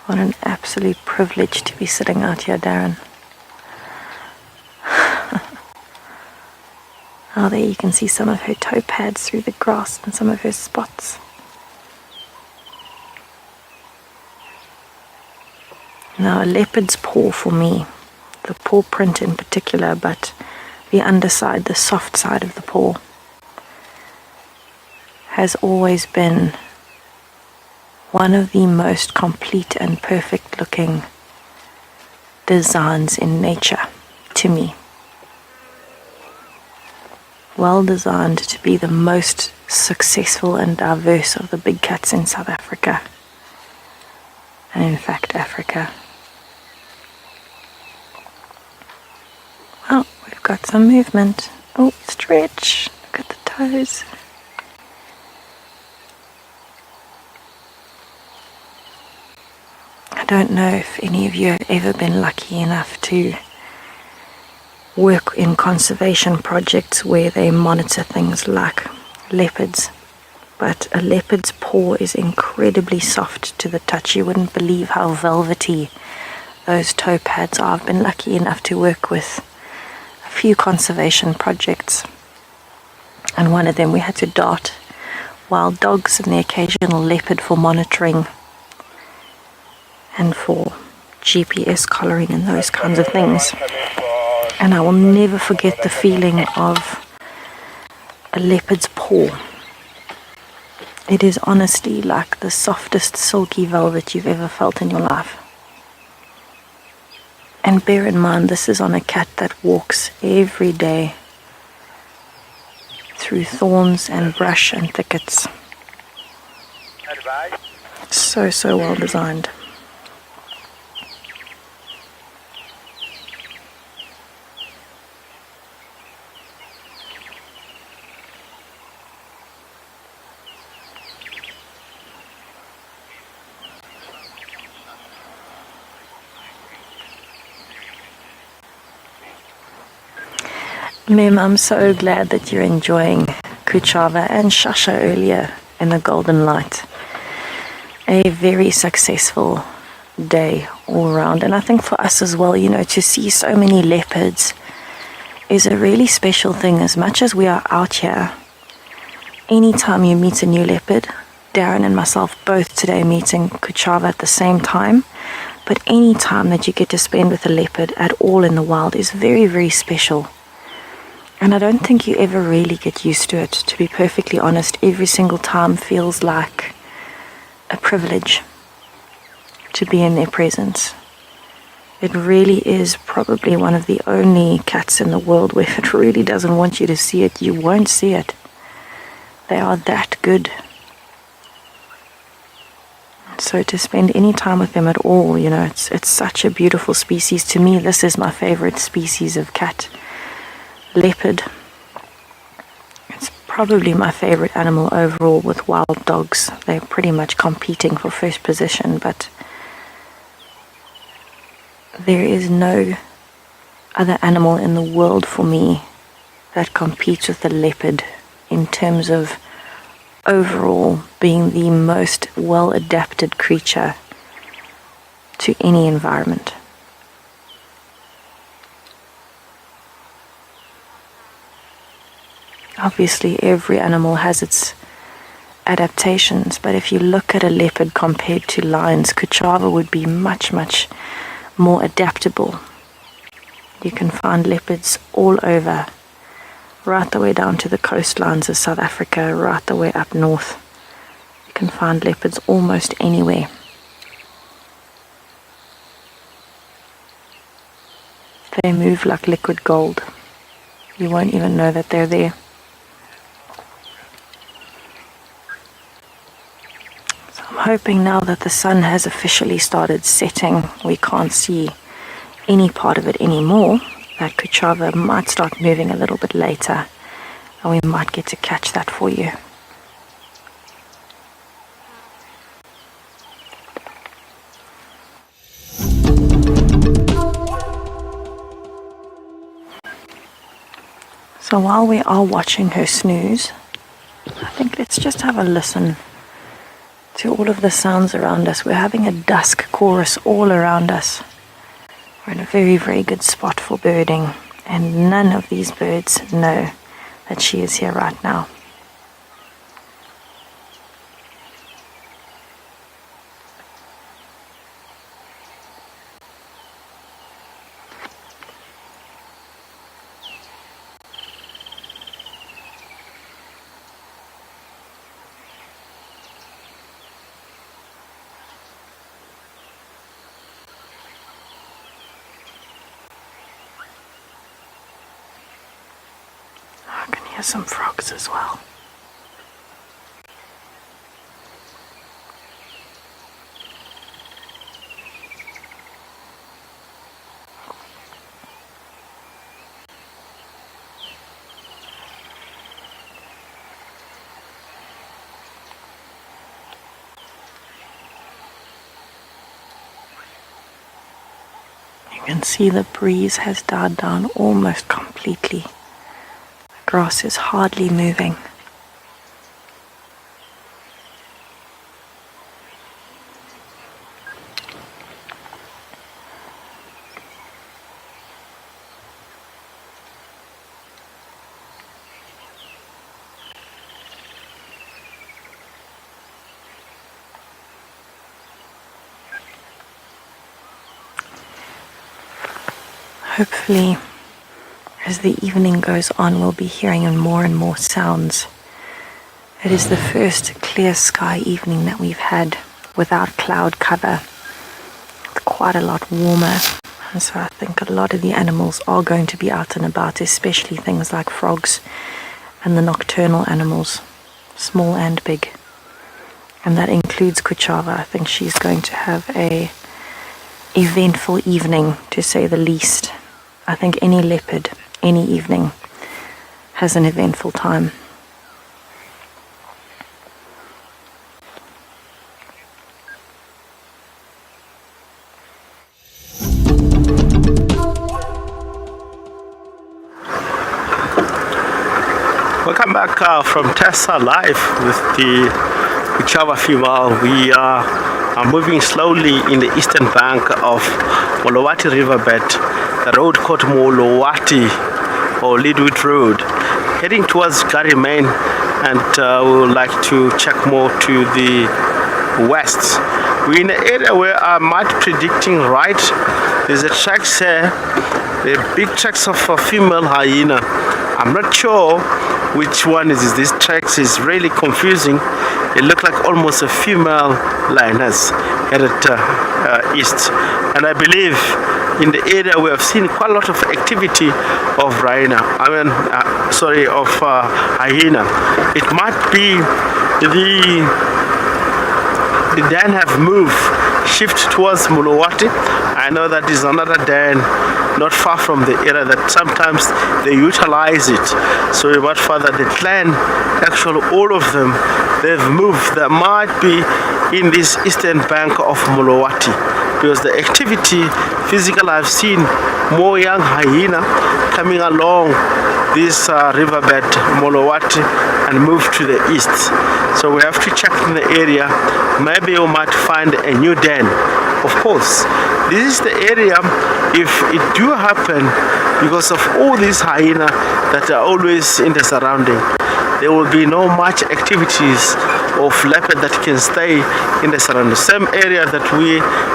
What an absolute privilege to be sitting out here, Darren. Oh, there you can see some of her toe pads through the grass and some of her spots. Now, a leopard's paw for me, the paw print in particular, but the underside, the soft side of the paw, has always been one of the most complete and perfect looking designs in nature to me. well designed to be the most successful and diverse of the big cats in South Africa. And in fact, Africa. Well, we've got some movement. Oh, stretch. Look at the toes. I don't know if any of you have ever been lucky enough to work in conservation projects where they monitor things like leopards. But a leopard's paw is incredibly soft to the touch. You wouldn't believe how velvety those toe pads are. I've been lucky enough to work with a few conservation projects. And one of them we had to dart wild dogs and the occasional leopard for monitoring and for GPS collaring and those kinds of things. And I will never forget the feeling of a leopard's paw. It is honestly like the softest silky velvet you've ever felt in your life. And bear in mind, this is on a cat that walks every day through thorns and brush and thickets. So well designed. Mem, I'm so glad that you're enjoying Kuchava and Sasha earlier in the golden light. A very successful day all around. And I think for us as well, you know, to see so many leopards is a really special thing. As much as we are out here, anytime you meet a new leopard, Darren and myself both today meeting Kuchava at the same time, but any time that you get to spend with a leopard at all in the wild is very, very special. And I don't think you ever really get used to it. To be perfectly honest, every single time feels like a privilege to be in their presence. It really is probably one of the only cats in the world where if it really doesn't want you to see it, you won't see it. They are that good. So to spend any time with them at all, you know, it's such a beautiful species. To me, this is my favorite species of cat. Leopard. It's probably my favorite animal overall with wild dogs. They're pretty much competing for first position, but there is no other animal in the world for me that competes with the leopard in terms of overall being the most well-adapted creature to any environment. Obviously, every animal has its adaptations, but if you look at a leopard compared to lions, Kuchava would be much, much more adaptable. You can find leopards all over, right the way down to the coastlines of South Africa, right the way up north. You can find leopards almost anywhere. They move like liquid gold. You won't even know that they're there. I'm hoping now that the sun has officially started setting, we can't see any part of it anymore, that Kuchava might start moving a little bit later, and we might get to catch that for you. So while we are watching her snooze, I think let's just have a listen to all of the sounds around us. We're having a dusk chorus all around us. We're in a very, very good spot for birding, and none of these birds know that she is here right now. I can hear Here's some frogs as well. You can see the breeze has died down almost completely. The grass is hardly moving. Hopefully, as the evening goes on, we'll be hearing more and more sounds. It is the first clear sky evening that we've had without cloud cover. It's quite a lot warmer, and so I think a lot of the animals are going to be out and about, especially things like frogs and the nocturnal animals, small and big. And that includes Kuchava. I think she's going to have a eventful evening, to say the least. I think any leopard, any evening, has an eventful time. Welcome back from Tessa Live with the Kuchava female. We are moving slowly in the eastern bank of Molowati riverbed, the road called Molowati or Leadwood Road, heading towards Gary Main, and we would like to check more to the west. We're in an area where I might predicting right. There's a tracks here, the big tracks of a female hyena. I'm not sure which one is this. Tracks is really confusing. It looks like almost a female lioness headed east, and I believe in the area we have seen quite a lot of activity of hyena. Hyena. It might be the den have moved, shift towards Molowati. I know that is another den not far from the area that sometimes they utilize it. So much further the clan, actually all of them, they've moved. They might be in this eastern bank of Molowati, because the activity physical, I've seen more young hyena coming along this riverbed Molowati and move to the east. So we have to check in the area. Maybe we might find a new den. Of course, this is the area, if it do happen, because of all these hyena that are always in the surrounding, there will be no much activities of leopard that can stay in the surrounding. Same area that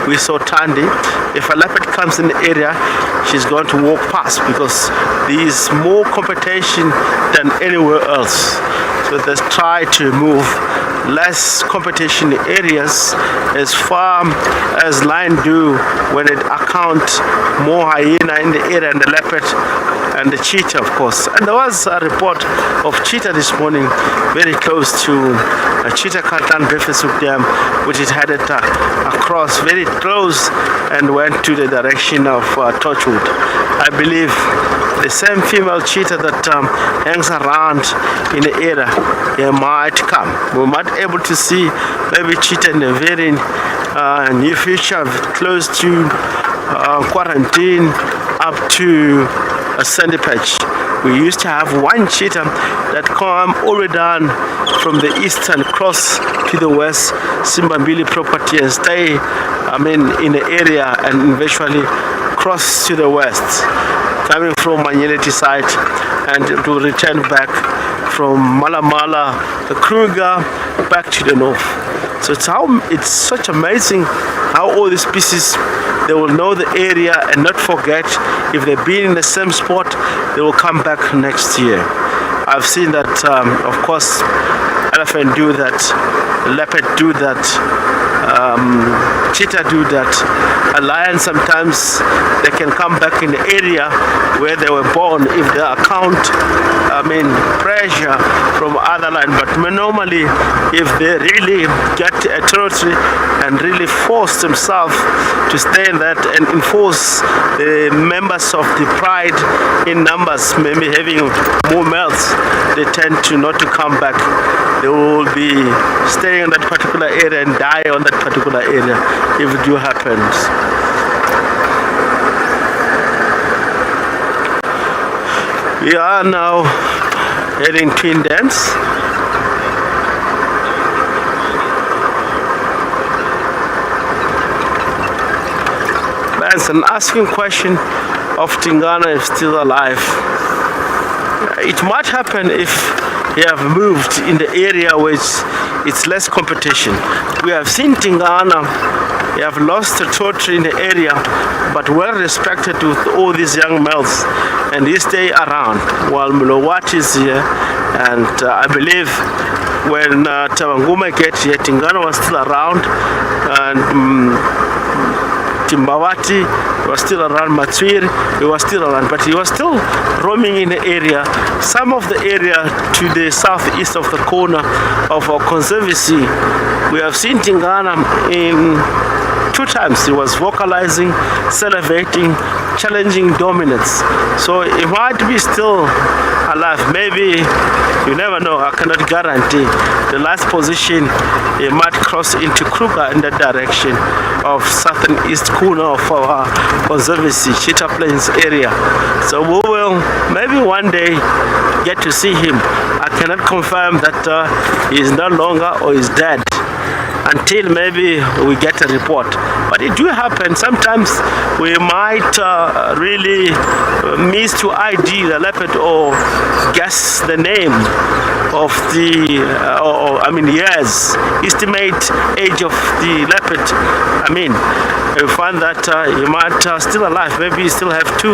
we saw Tandy. If a leopard comes in the area, she's going to walk past, because there is more competition than anywhere else. So they try to move less competition areas as far as lion do when it account more hyena in the area, and the leopard and the cheetah, of course. And there was a report of cheetah this morning very close to Cheetah Kaltan Befesuk Dam, which is headed across very close and went to the direction of Torchwood. I believe the same female cheetah that hangs around in the area, they might come. We might be able to see maybe cheetah in the very near future, close to quarantine up to a sandy patch. We used to have one cheetah that come all the way down from the east and cross to the west, Simbambili property, and stay, in the area, and eventually cross to the west, coming from Manyeleti side, and to return back from Malamala, the Kruger, back to the north. So it's such amazing how all these species, they will know the area and not forget. If they've been in the same spot, they will come back next year. I've seen that, of course, elephant do that, leopard do that, cheetah do that, A lion sometimes they can come back in the area where they were born if they account, pressure from other lions. But normally, if they really get a territory and really force themselves to stay in that and enforce the members of the pride in numbers, maybe having more males, they tend to not to come back. They will be staying in that particular area and die on that particular area if it do happens. We are now heading twin dance. And asking question of Tingana if still alive. It might happen if they have moved in the area where it's less competition. We have seen Tingana, they have lost the territory in the area, but well respected with all these young males, and they stay around while Mulowati is here. And I believe when Tawanguma get here, Tingana was still around, and Timbawati was still around, Matswiri, he was still around, but he was still roaming in the area. Some of the area to the southeast of the corner of our conservancy, we have seen Tingana in 2 times. He was vocalizing, salivating, challenging dominance. So it might be still alive. Maybe, you never know, I cannot guarantee. The last position, he might cross into Kruger in that direction of southern east corner of our conservancy, Cheetah Plains area. So we will maybe one day get to see him. I cannot confirm that he is no longer or is dead until maybe we get a report. But it do happen. Sometimes we might really miss to ID the leopard or guess the name of the, years, estimate age of the leopard. You find that you might still alive. Maybe you still have 2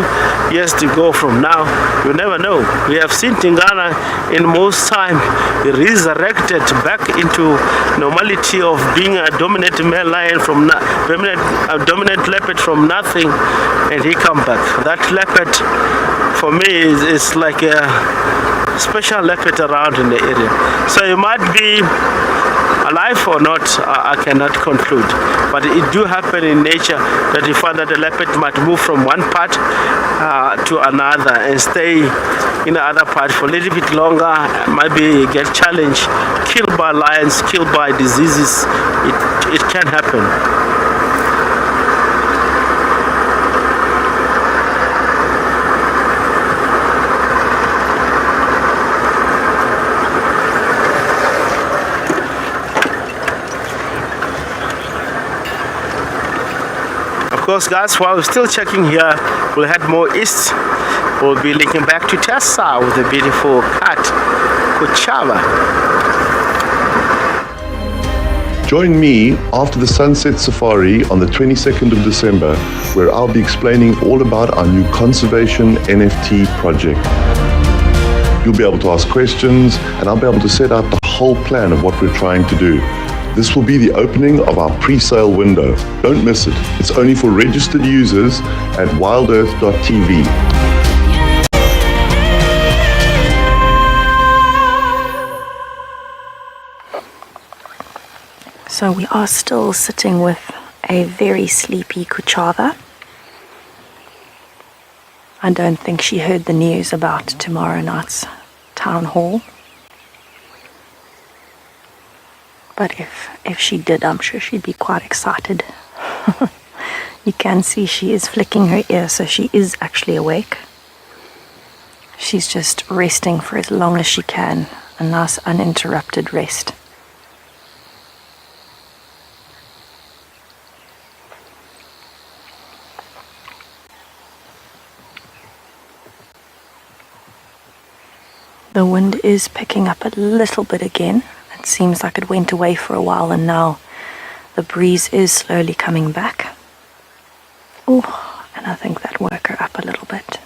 years to go from now. You never know. We have seen Tingana in most time resurrected back into normality of being a dominant male lion from a dominant leopard from nothing, and he come back. That leopard for me is like a special leopard around in the area. So you might be alive or not, I cannot conclude, but it do happen in nature that you find that the leopard might move from one part to another and stay in the other part for a little bit longer, maybe get challenged, killed by lions, killed by diseases. It can happen. Of course, guys, while we're still checking here, we'll head more east. We'll be linking back to Tessa with a beautiful cat, Kuchava. Join me after the Sunset Safari on the 22nd of December, where I'll be explaining all about our new conservation NFT project. You'll be able to ask questions, and I'll be able to set out the whole plan of what we're trying to do. This will be the opening of our pre-sale window. Don't miss it. It's only for registered users at wildearth.tv. So we are still sitting with a very sleepy Kuchava. I don't think she heard the news about tomorrow night's town hall. But if she did, I'm sure she'd be quite excited. You can see she is flicking her ear, so she is actually awake. She's just resting for as long as she can, a nice uninterrupted rest. The wind is picking up a little bit again. It seems like it went away for a while, and now the breeze is slowly coming back. Oh, and I think that woke her up a little bit.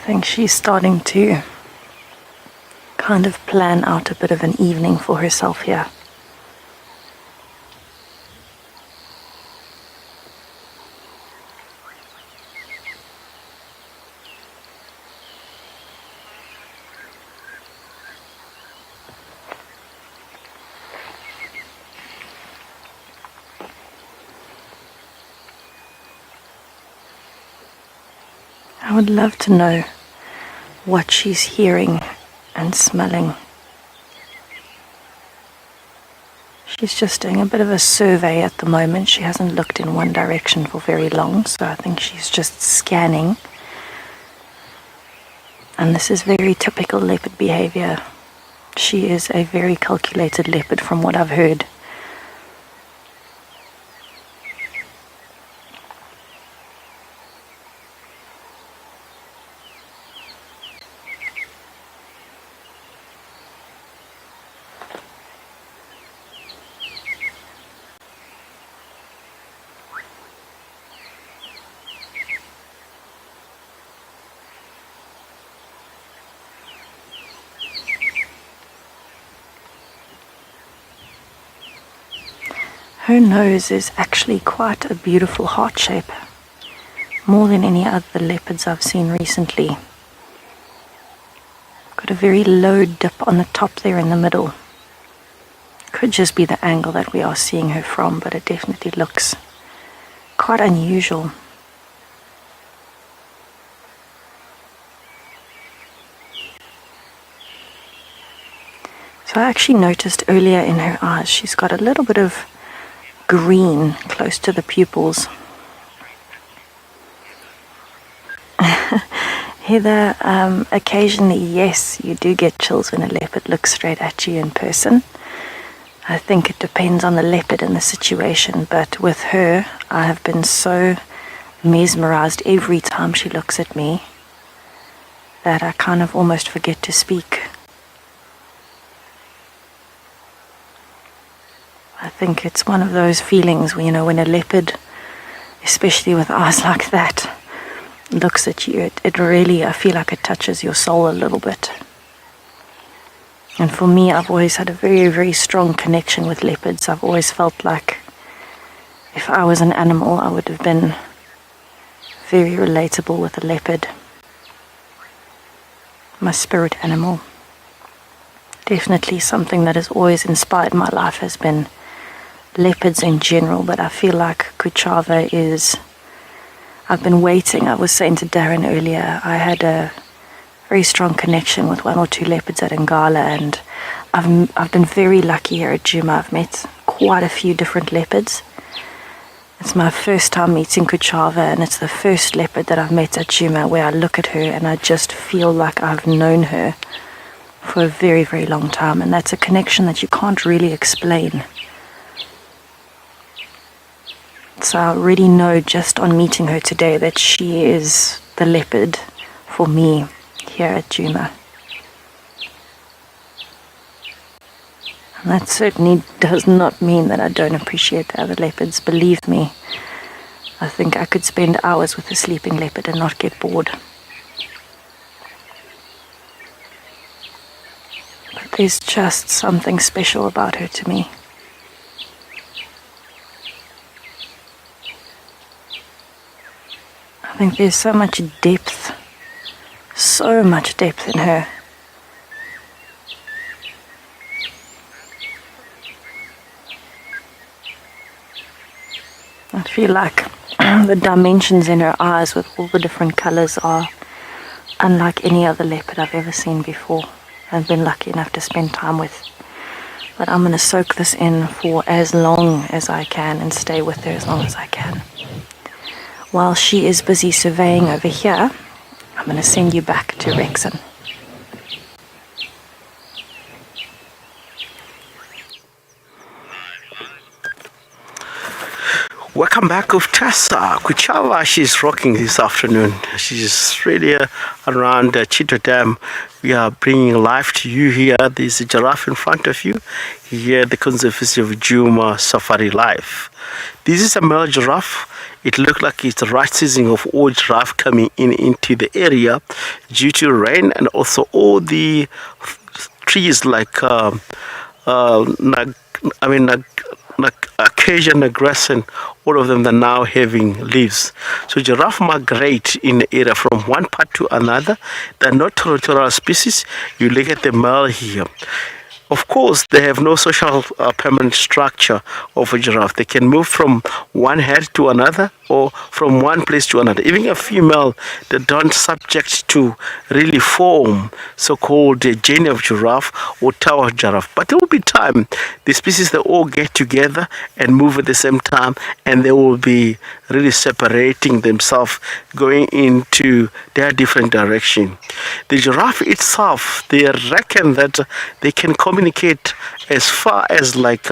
think she's starting to kind of plan out a bit of an evening for herself here. I would love to know what she's hearing and smelling. She's just doing a bit of a survey at the moment. She hasn't looked in one direction for very long, so I think she's just scanning. And this is very typical leopard behavior. She is a very calculated leopard from what I've heard. Her nose is actually quite a beautiful heart shape, more than any other leopards I've seen recently. Got a very low dip on the top there in the middle. Could just be the angle that we are seeing her from, but it definitely looks quite unusual. So I actually noticed earlier in her eyes she's got a little bit of green close to the pupils. Heather, occasionally, yes, you do get chills when a leopard looks straight at you in person. I think it depends on the leopard and the situation, but with her, I have been so mesmerized every time she looks at me that I kind of almost forget to speak. I think it's one of those feelings where, when a leopard, especially with eyes like that, looks at you, it really, I feel like it touches your soul a little bit. And for me, I've always had a very, very strong connection with leopards. I've always felt like if I was an animal, I would have been very relatable with a leopard. My spirit animal. Definitely something that has always inspired my life has been leopards in general, but I feel like Kuchava is, I've been waiting. I was saying to Darren earlier, I had a very strong connection with one or two leopards at Ngala, and I've been very lucky here at Djuma. I've met quite a few different leopards. It's my first time meeting Kuchava, and it's the first leopard that I've met at Djuma where I look at her and I just feel like I've known her for a very, very long time, and that's a connection that you can't really explain. So I already know just on meeting her today that she is the leopard for me here at Djuma. And that certainly does not mean that I don't appreciate the other leopards. Believe me, I think I could spend hours with a sleeping leopard and not get bored. But there's just something special about her to me. I think there's so much depth in her. I feel like the dimensions in her eyes with all the different colors are unlike any other leopard I've ever seen before. I've been lucky enough to spend time with. But I'm going to soak this in for as long as I can and stay with her as long as I can. While she is busy surveying over here, I'm going to send you back to Rexon. come back with Tessa. Kuchava, she's rocking this afternoon. She's really around Chito Dam. We are bringing life to you here. There's a giraffe in front of you. Here, the Conservancy of Djuma Safari Life. This is a male giraffe. It looked like it's the right season of all giraffe coming into the area due to rain and also all the trees like acacia and grass, and all of them are now having leaves. So giraffe migrate in the area from one part to another. They're not territorial species. You look at the male here. Of course, they have no social permanent structure of a giraffe. They can move from one head to another or from one place to another. Even a female, they don't subject to really form so-called journey of giraffe or tower of giraffe. But there will be time, the species, they all get together and move at the same time, and they will be really separating themselves, going into their different direction. The giraffe itself, they reckon that they can communicate as far as like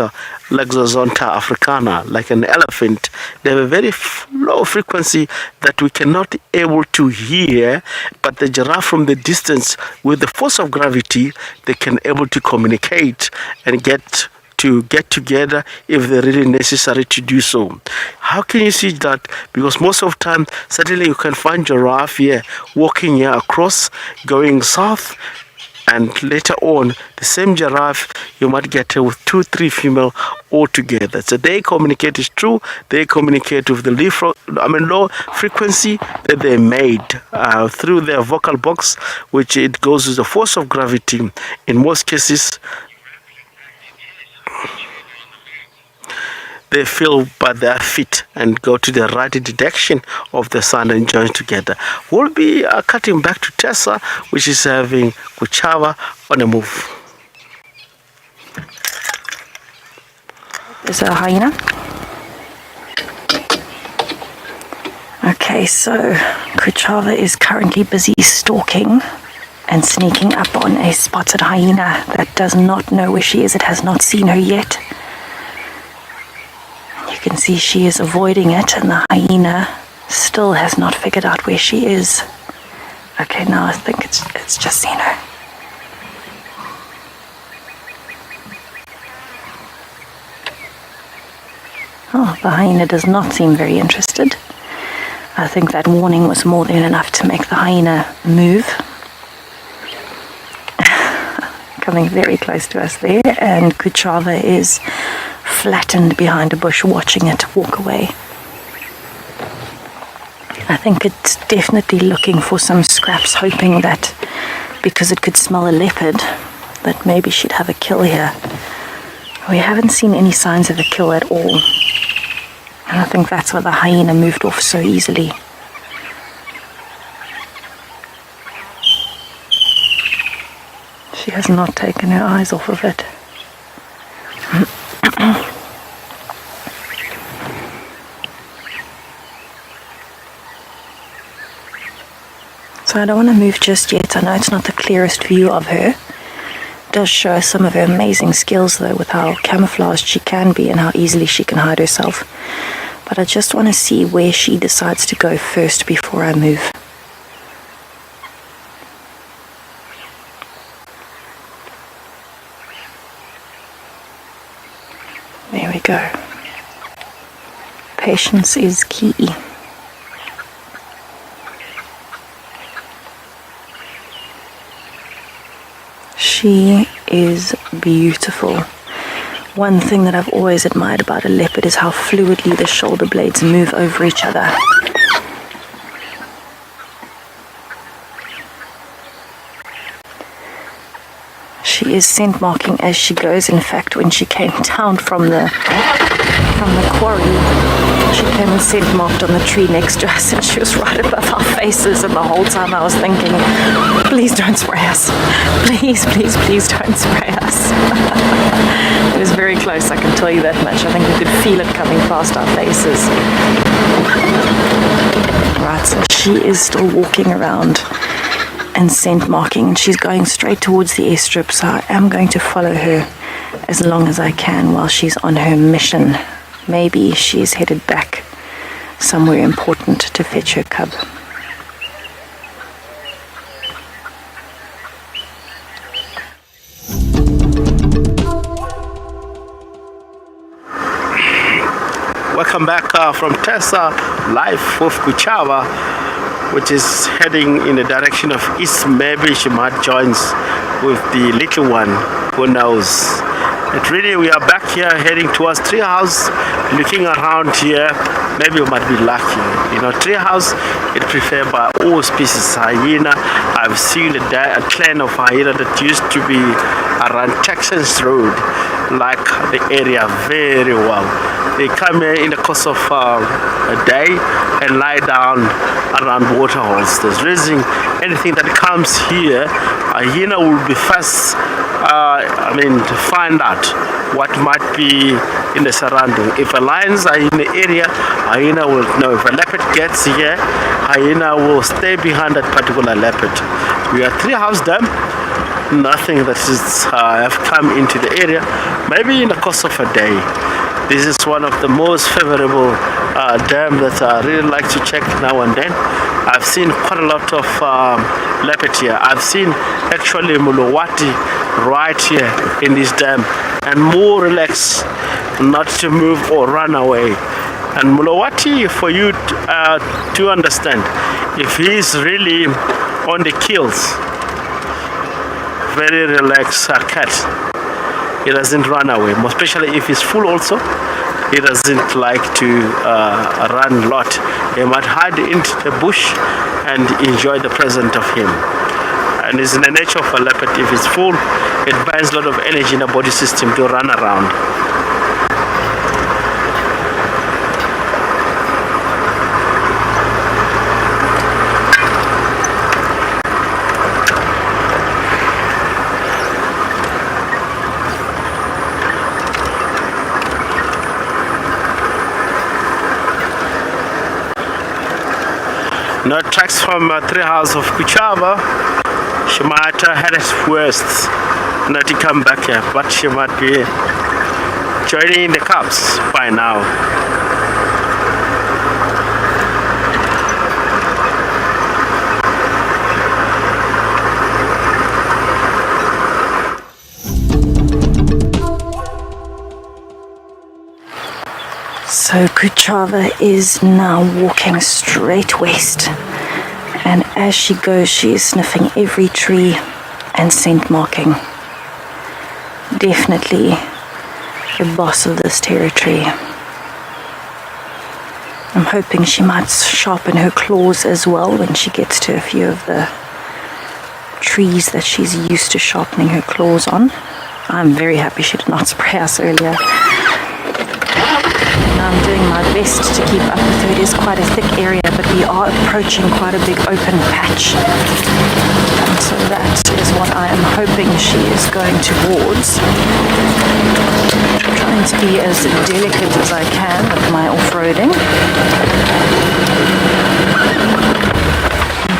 Zonta africana, like an elephant. They have a very low frequency that we cannot able to hear, but the giraffe from the distance, with the force of gravity, they can able to communicate and get together if they're really necessary to do so. How can you see that? Because most of the time, certainly you can find giraffe here walking here across, going south, and later on, the same giraffe, you might get with 2-3 female all together. So they communicate, is true. They communicate with the low frequency that they made through their vocal box, which it goes with the force of gravity. In most cases, they feel by their feet and go to the right direction of the sun and join together. We'll be cutting back to Tessa, which is having Kuchava on the move. There's a hyena. Okay, so Kuchava is currently busy stalking and sneaking up on a spotted hyena that does not know where she is. It has not seen her yet. You can see she is avoiding it, and the hyena still has not figured out where she is. Okay, now I think it's just seen her. Oh, the hyena does not seem very interested. I think that warning was more than enough to make the hyena move. Coming very close to us there, and Kuchava is flattened behind a bush watching it walk away. I think it's definitely looking for some scraps, hoping that because it could smell a leopard, that maybe she'd have a kill here. We haven't seen any signs of a kill at all, and I think that's why the hyena moved off so easily. She has not taken her eyes off of it. So I don't want to move just yet. I know it's not the clearest view of her. It does show us some of her amazing skills though, with how camouflaged she can be and how easily she can hide herself. But I just want to see where she decides to go first before I move. There we go. Patience is key. She is beautiful. One thing that I've always admired about a leopard is how fluidly the shoulder blades move over each other. She is scent marking as she goes. In fact, when she came down from the quarry, she came and scent marked on the tree next to us, and she was right above our faces. And the whole time I was thinking, please don't spray us. Please, please, please don't spray us. It was very close, I can tell you that much. I think we could feel it coming past our faces. Right, so she is still walking around and scent marking, and she's going straight towards the airstrip, so I am going to follow her as long as I can while she's on her mission. Maybe she's headed back somewhere important to fetch her cub. Welcome back from Tessa Life with Kuchava, which is heading in the direction of east. Maybe she might join with the little one, who knows. But really, we are back here heading towards Treehouse, looking around here. Maybe we might be lucky. You know, Treehouse is preferred by all species. Hyena, I've seen a clan of hyena that used to be around Texas Road, like the area very well. They come here in the course of a day and lie down around waterholes. There's raising anything that comes here. Hyena will be first, to find out what might be in the surrounding. If a lions are in the area, hyena will know. If a leopard gets here, hyena will stay behind that particular leopard. We are Treehouse Dam. Nothing that is have come into the area, maybe in the course of a day. This is one of the most favorable dams that I really like to check now and then. I've seen quite a lot of leopard here. I've seen actually Mulawati right here in this dam, and more relaxed, not to move or run away. And Mulawati, for you to understand, if he's really on the kills, very relaxed cat. He doesn't run away, especially if he's full also. He doesn't like to run a lot. He might hide into the bush and enjoy the presence of him. And it's in the nature of a leopard. If it's full, it burns a lot of energy in the body system to run around. No tracks from Treehouse of Kuchava. She might head west, not to come back here, but she might be joining the cubs by now. So Kuchava is now walking straight west, and as she goes she is sniffing every tree and scent marking. Definitely the boss of this territory. I'm hoping she might sharpen her claws as well when she gets to a few of the trees that she's used to sharpening her claws on. I'm very happy she did not spray us earlier. I'm doing my best to keep up with her. It is quite a thick area, but we are approaching quite a big open patch. And so that is what I am hoping she is going towards. I'm trying to be as delicate as I can with my off-roading.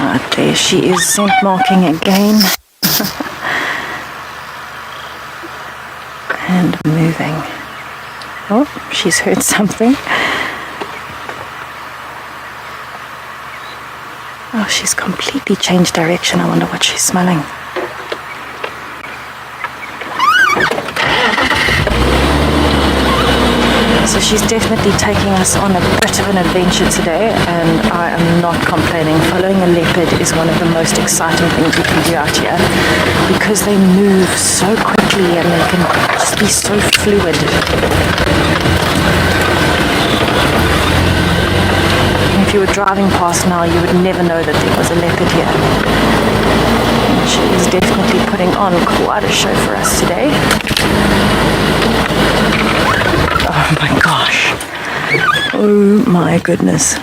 Right, there she is, scent marking again. And moving. Oh, she's heard something. Oh, she's completely changed direction. I wonder what she's smelling. So she's definitely taking us on a bit of an adventure today, and I am not complaining. Following a leopard is one of the most exciting things you can do out here, because they move so quickly and they can just be so fluid. And if you were driving past now, you would never know that there was a leopard here. And she is definitely putting on quite a show for us today. Oh my gosh. Oh my goodness.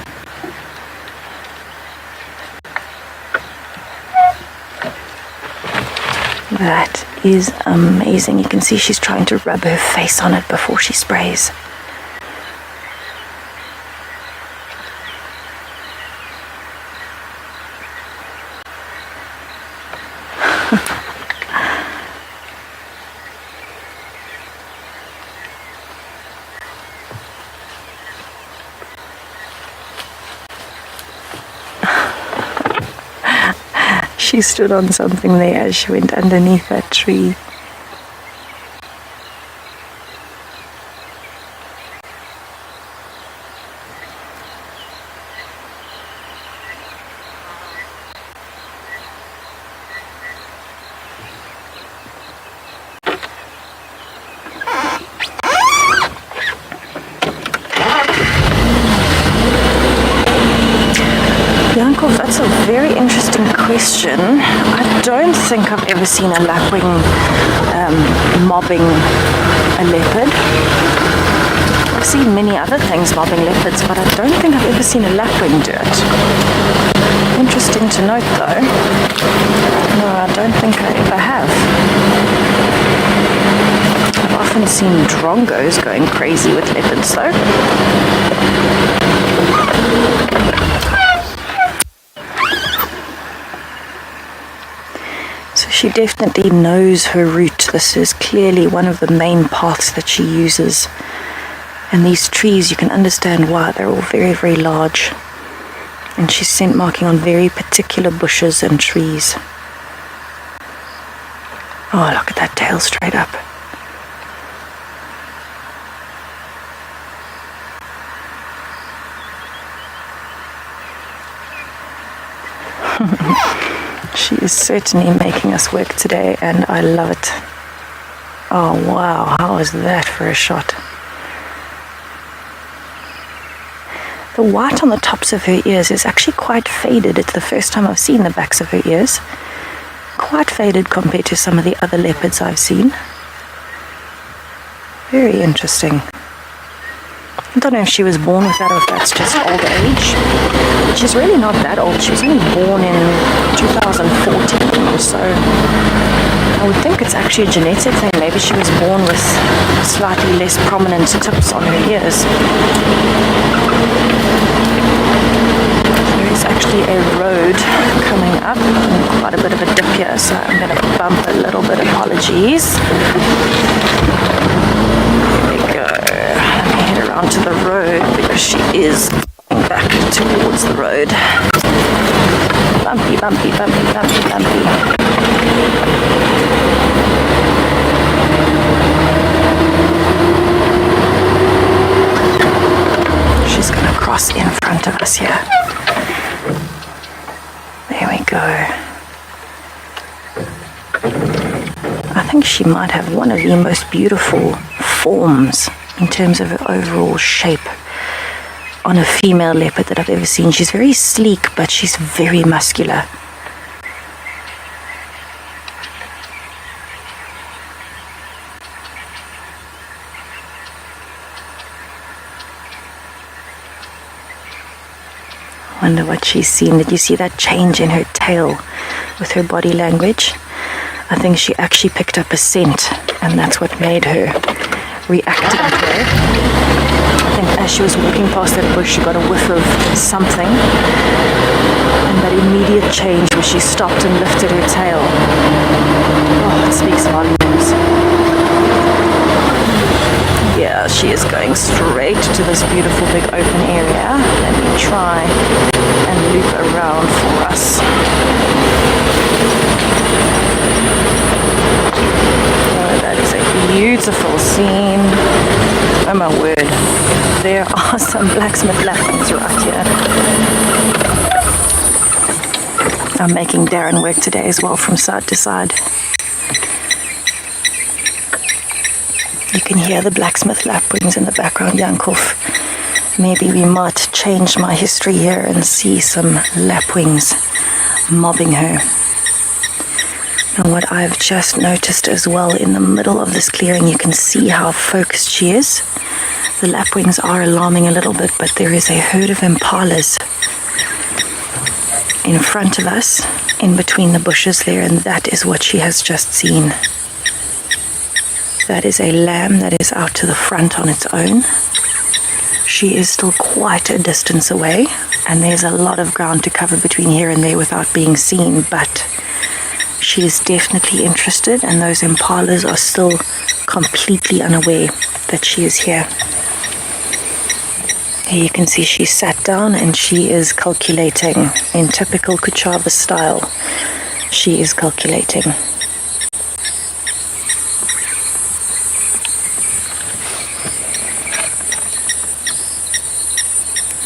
That is amazing. You can see she's trying to rub her face on it before she sprays. She stood on something there as she went underneath that tree. Yankov, that's a very interesting question. I don't think I've ever seen a lapwing mobbing a leopard. I've seen many other things mobbing leopards, but I don't think I've ever seen a lapwing do it. Interesting to note though. No, I don't think I ever have. I've often seen drongos going crazy with leopards though. She definitely knows her route. This is clearly one of the main paths that she uses. And these trees, you can understand why. They're all very, very large. And she's scent marking on very particular bushes and trees. Oh, look at that tail straight up. She is certainly making us work today, and I love it. Oh wow, how was that for a shot? The white on the tops of her ears is actually quite faded. It's the first time I've seen the backs of her ears. Quite faded compared to some of the other leopards I've seen. Very interesting. I don't know if she was born with that or if that's just old age. She's really not that old. She was only born in 2014 or so. I would think it's actually a genetic thing. Maybe she was born with slightly less prominent tips on her ears. There is actually a road coming up, and quite a bit of a dip here, so I'm going to bump a little bit. Apologies. There we go. Head around to the road because she is going back towards the road. Bumpy, bumpy, bumpy, bumpy, bumpy. She's going to cross in front of us here. There we go. I think she might have one of the most beautiful forms in terms of her overall shape on a female leopard that I've ever seen. She's very sleek, but she's very muscular. I wonder what she's seen. Did you see that change in her tail with her body language? I think she actually picked up a scent, and that's what made her react that way. I think as she was walking past that bush, she got a whiff of something, and that immediate change where she stopped and lifted her tail. Oh, it speaks volumes. Yeah, she is going straight to this beautiful big open area. Let me try and loop around for us. Oh, that is a beautiful scene. Oh my word. There are some blacksmith lapwings right here. I'm making Darren work today as well from side to side. You can hear the blacksmith lapwings in the background, Yankov. Maybe we might change my history here and see some lapwings mobbing her. And what I've just noticed as well, in the middle of this clearing, you can see how focused she is. The lapwings are alarming a little bit, but there is a herd of impalas in front of us, in between the bushes there, and that is what she has just seen. That is a lamb that is out to the front on its own. She is still quite a distance away, and there's a lot of ground to cover between here and there without being seen, but she is definitely interested, and those impalas are still completely unaware that she is here. Here you can see she sat down and she is calculating in typical Kuchava style. She is calculating.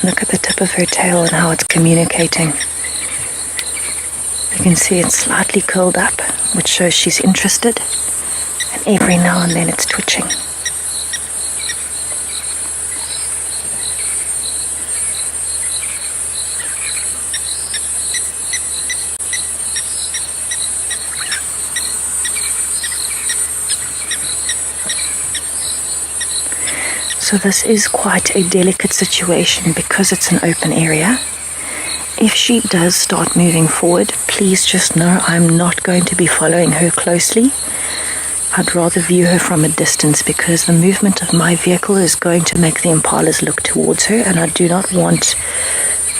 Look at the tip of her tail and how it's communicating. You can see it's slightly curled up, which shows she's interested. And every now and then it's twitching. So this is quite a delicate situation because it's an open area. If she does start moving forward, please just know I'm not going to be following her closely. I'd rather view her from a distance because the movement of my vehicle is going to make the impalas look towards her, and I do not want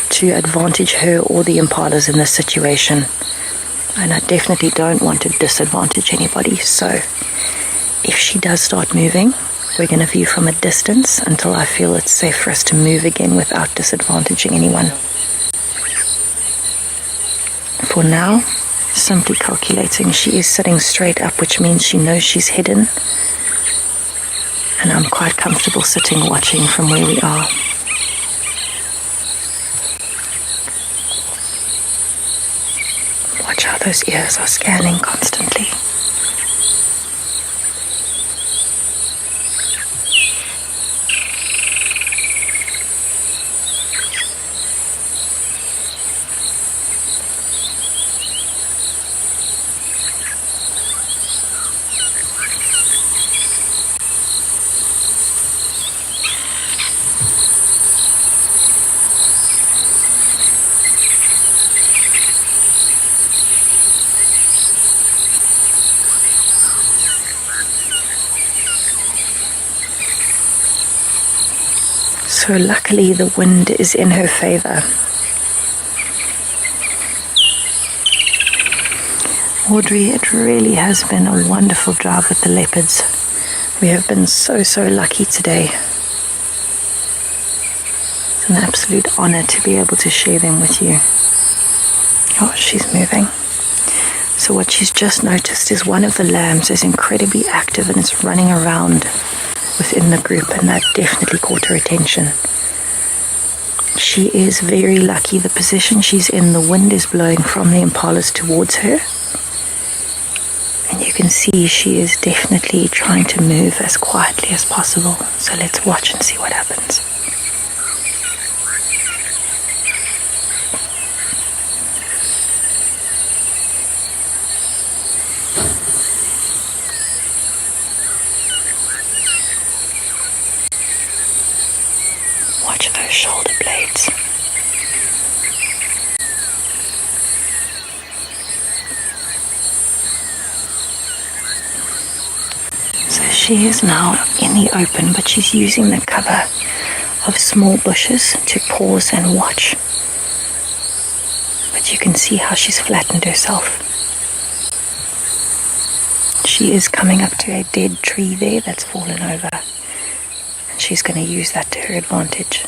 to advantage her or the impalas in this situation. And I definitely don't want to disadvantage anybody. So if she does start moving, we're going to view from a distance until I feel it's safe for us to move again without disadvantaging anyone. For now, simply calculating. She is sitting straight up, which means she knows she's hidden. And I'm quite comfortable sitting watching from where we are. Watch how those ears are scanning constantly. So luckily the wind is in her favor. Audrey, it really has been a wonderful drive with the leopards. We have been so lucky today. It's an absolute honor to be able to share them with you. Oh, she's moving. So what she's just noticed is one of the lambs is incredibly active and it's running around within the group, and that definitely caught her attention. She is very lucky. The position she's in, the wind is blowing from the impalas towards her. And you can see she is definitely trying to move as quietly as possible. So let's watch and see what happens. Watch those shoulder blades. So she is now in the open, but she's using the cover of small bushes to pause and watch. But you can see how she's flattened herself. She is coming up to a dead tree there that's fallen over. She's going to use that to her advantage.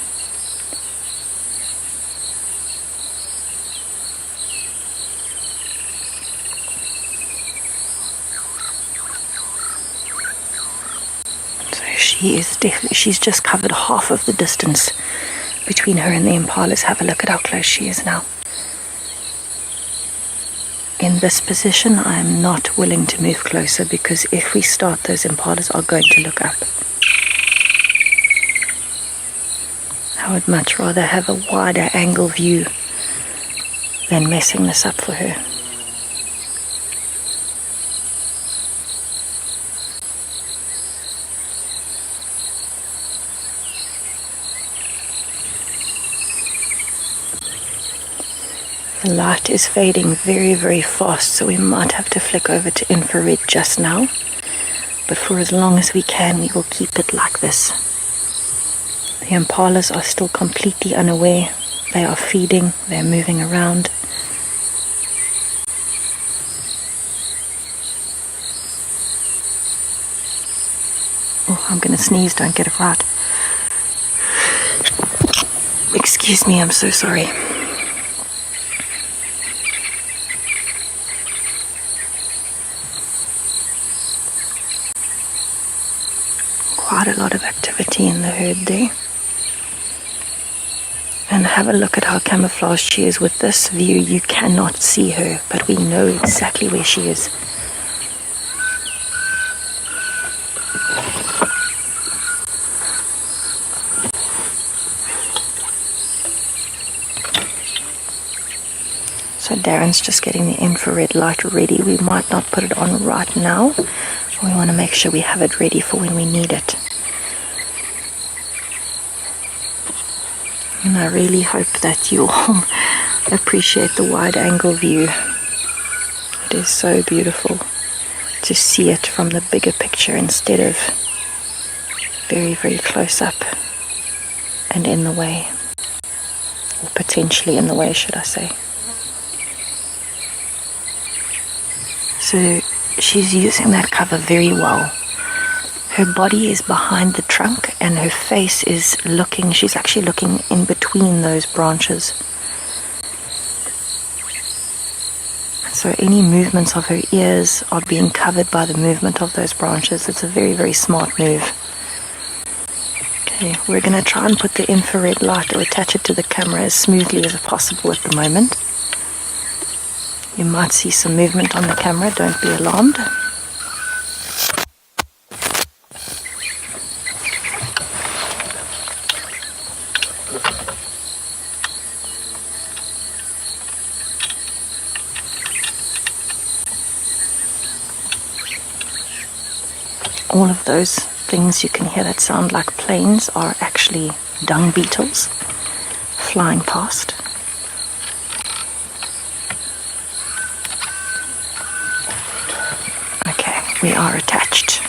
So she's just covered half of the distance between her and the impalas. Have a look at how close she is now. In this position, I am not willing to move closer because if we start, those impalas are going to look up. I would much rather have a wider angle view than messing this up for her. The light is fading very fast, so we might have to flick over to infrared just now. But for as long as we can, we will keep it like this. The impalas are still completely unaware. They are feeding, they're moving around. Oh, I'm going to sneeze, don't get it right. Excuse me, I'm so sorry. quite a lot of activity in the herd there. And have a look at how camouflaged she is. With this view, you cannot see her, but we know exactly where she is. So Darren's just getting the infrared light ready. We might not put it on right now. We want to make sure we have it ready for when we need it. And I really hope that you all appreciate the wide angle view. It is so beautiful to see it from the bigger picture instead of very, very close up and in the way. Or potentially in the way, should I say. So she's using that cover very well. Her body is behind the trunk and her face is looking, she's actually looking in between those branches. So any movements of her ears are being covered by the movement of those branches. It's a very, very smart move. Okay, we're going to try and put the infrared light or attach it to the camera as smoothly as possible at the moment. You might see some movement on the camera, don't be alarmed. All of those things you can hear that sound like planes are actually dung beetles flying past. Okay, we are attached.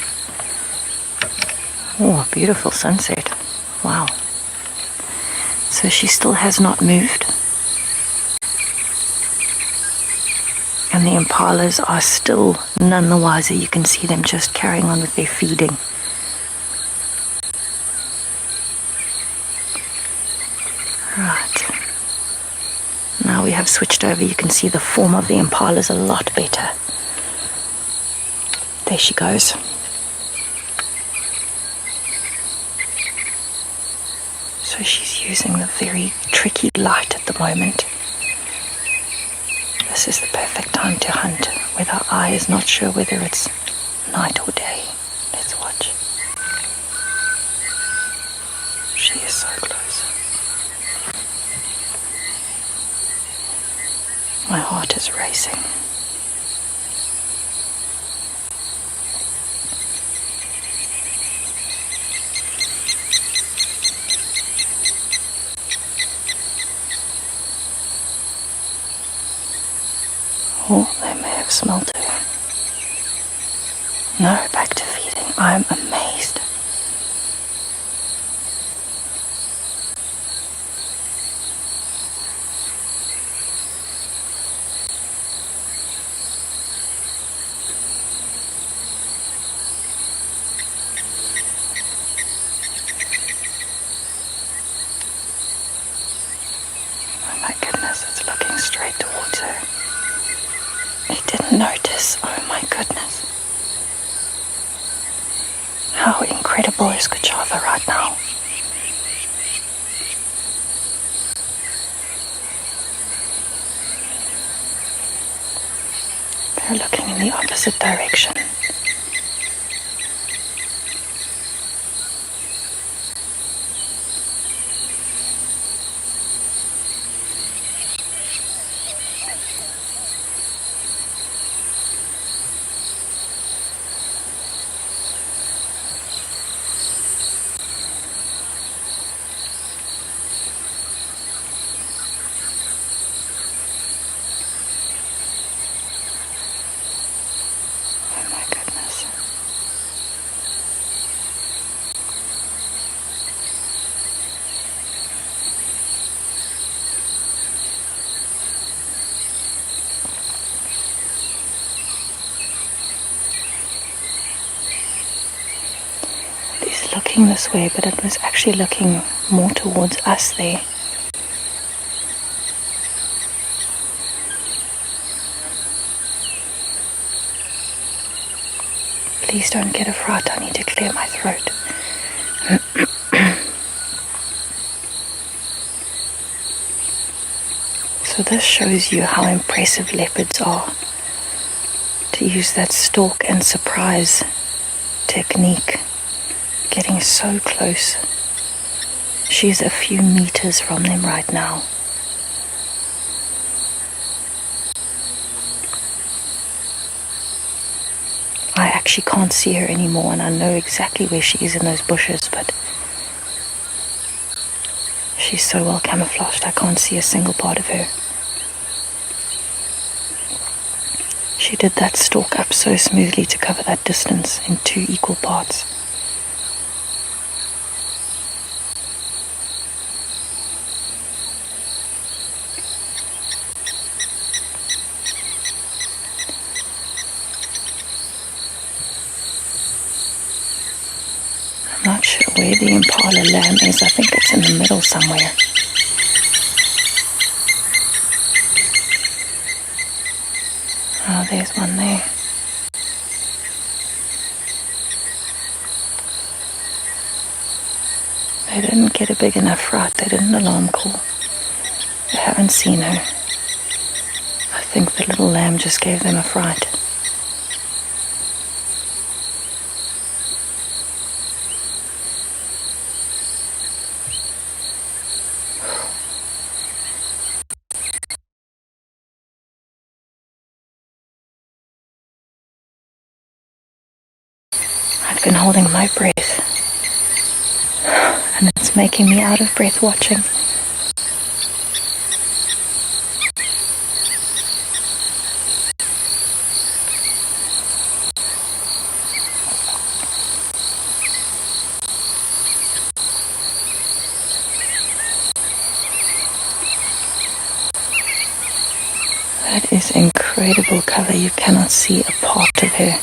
Oh, beautiful sunset. Wow. So she still has not moved. And the impalas are still none the wiser. You can see them just carrying on with their feeding. Right. Now we have switched over. You can see the form of the impalas a lot better. There she goes. So she's using the very tricky light at the moment. This is the perfect time to hunt, where our eye is not sure whether it's night or day. Let's watch. She is so close. My heart is racing. Oh, they may have smelt her. No, back to feeding. I'm amazed. Oh my goodness, it's looking straight towards her. He didn't notice. Oh my goodness. How incredible is Kuchava right now? They're looking in the opposite direction. Looking this way, but it was actually looking more towards us there. Please don't get a fright. I need to clear my throat. So this shows you how impressive leopards are. To use that stalk and surprise technique, getting so close. She's a few meters from them right now. I actually can't see her anymore, and I know exactly where she is in those bushes, but she's so well camouflaged I can't see a single part of her. She did that stalk up so smoothly to cover that distance in 2 equal parts. I'm not sure where the impala lamb is. I think it's in the middle somewhere. Oh, there's one there. They didn't get a big enough fright. They didn't alarm call. They haven't seen her. I think the little lamb just gave them a fright. I've been holding my breath, and it's making me out of breath watching. That is incredible cover. You cannot see a part of her.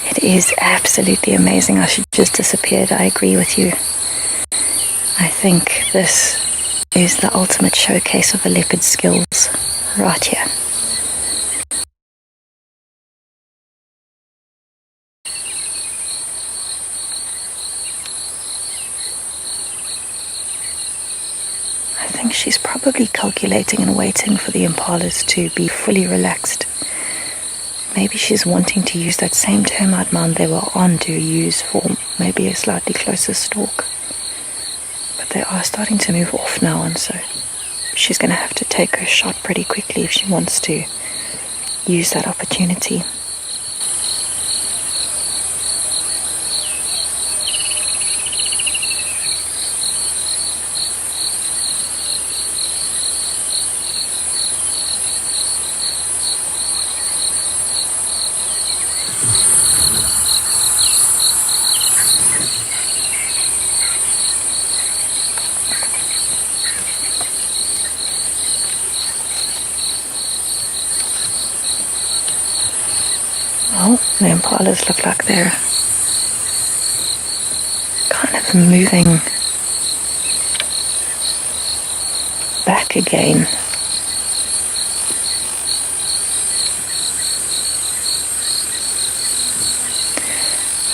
It is absolutely amazing how she just disappeared. I agree with you. I think this is the ultimate showcase of a leopard's skills right here. I think she's probably calculating and waiting for the impalas to be fully relaxed. Maybe she's wanting to use that same termite mound they were on to use for maybe a slightly closer stalk. But they are starting to move off now, and so she's going to have to take her shot pretty quickly if she wants to use that opportunity. Oh, the impalas look like they're kind of moving back again.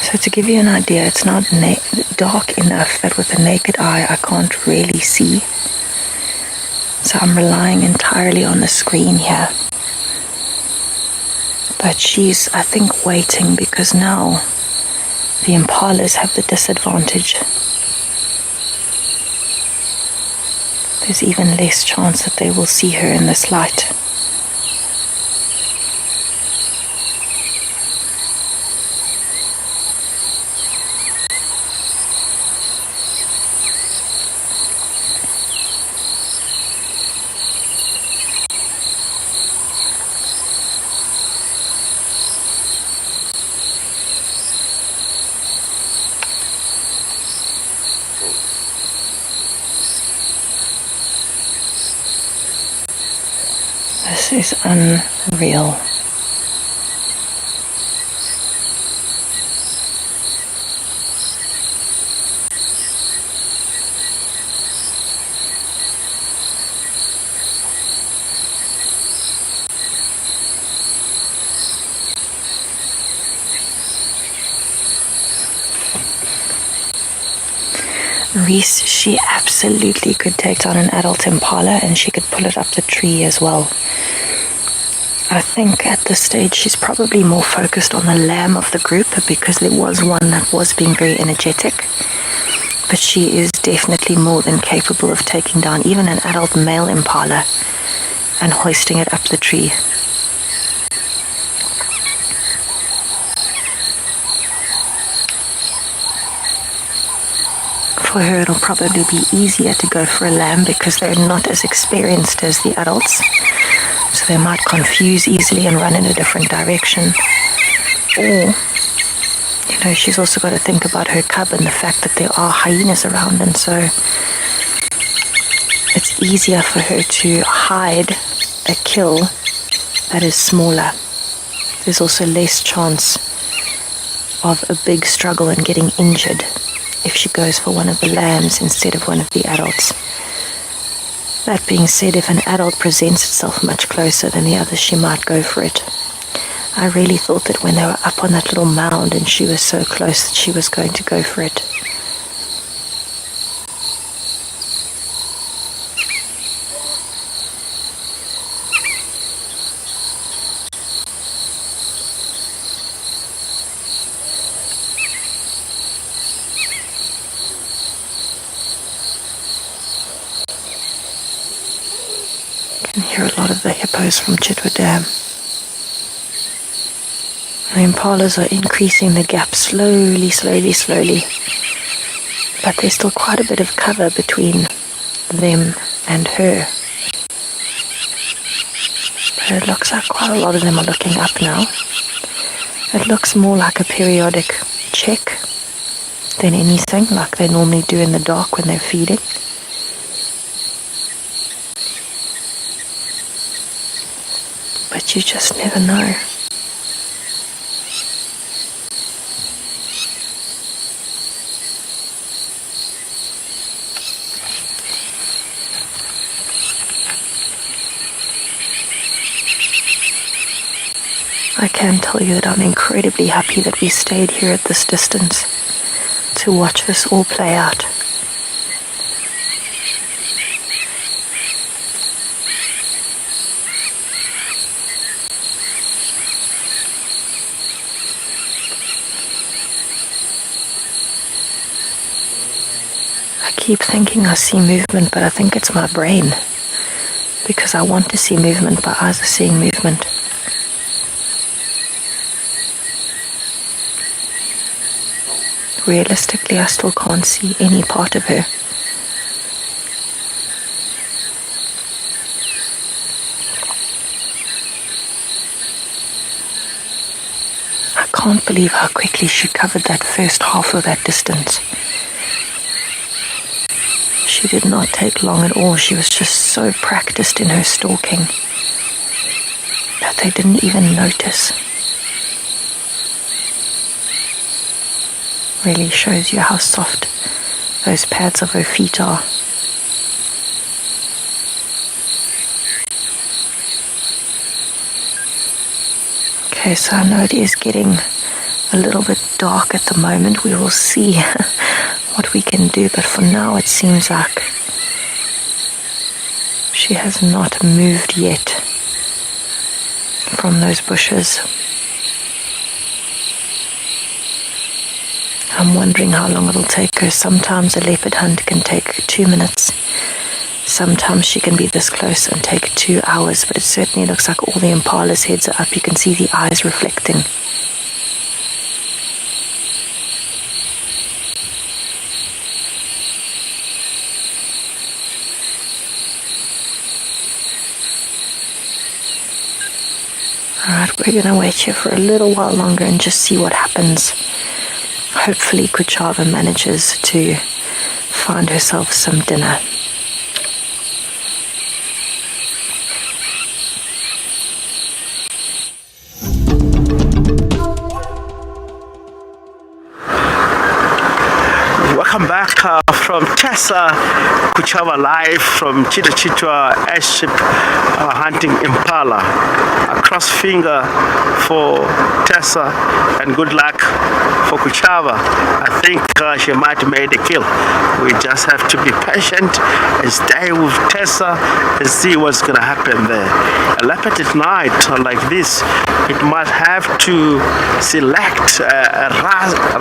So to give you an idea, it's not dark enough that with the naked eye I can't really see. So I'm relying entirely on the screen here. But she's, I think, waiting because now the impalas have the disadvantage. There's even less chance that they will see her in this light. This is unreal. Reese, she absolutely could take down an adult impala and she could pull it up the tree as well. I think at this stage she's probably more focused on the lamb of the group because there was one that was being very energetic. But she is definitely more than capable of taking down even an adult male impala and hoisting it up the tree. For her, it'll probably be easier to go for a lamb because they're not as experienced as the adults. So they might confuse easily and run in a different direction. Or, she's also got to think about her cub and the fact that there are hyenas around, and so it's easier for her to hide a kill that is smaller. There's also less chance of a big struggle and getting injured if she goes for one of the lambs instead of one of the adults. That being said, if an adult presents itself much closer than the others, she might go for it. I really thought that when they were up on that little mound and she was so close that she was going to go for it. You can hear a lot of the hippos from Chitwa Dam. The impalas are increasing the gap slowly. But there's still quite a bit of cover between them and her. But it looks like quite a lot of them are looking up now. It looks more like a periodic check than anything, like they normally do in the dark when they're feeding. But you just never know. I can tell you that I'm incredibly happy that we stayed here at this distance to watch this all play out. I keep thinking I see movement, but I think it's my brain, because I want to see movement, but eyes are seeing movement. Realistically, I still can't see any part of her. I can't believe how quickly she covered that first half of that distance. She did not take long at all. She was just so practiced in her stalking that they didn't even notice. Really shows you how soft those pads of her feet are. Okay, so I know it is getting a little bit dark at the moment. We will see what we can do, but for now it seems like she has not moved yet from those bushes. I'm wondering how long it'll take her. Sometimes a leopard hunt can take 2 minutes. Sometimes she can be this close and take 2 hours, but it certainly looks like all the impala's heads are up. You can see the eyes reflecting. Alright, we're going to wait here for a little while longer and just see what happens. Hopefully Kuchava manages to find herself some dinner. Welcome back from Tessa, Kuchava Live, from Chita Chitwa Airship hunting Impala. A cross finger for Tessa and good luck for Kuchava. I think she might have made a kill. We just have to be patient and stay with Tessa and see what's going to happen there. A leopard at night like this, it must have to select a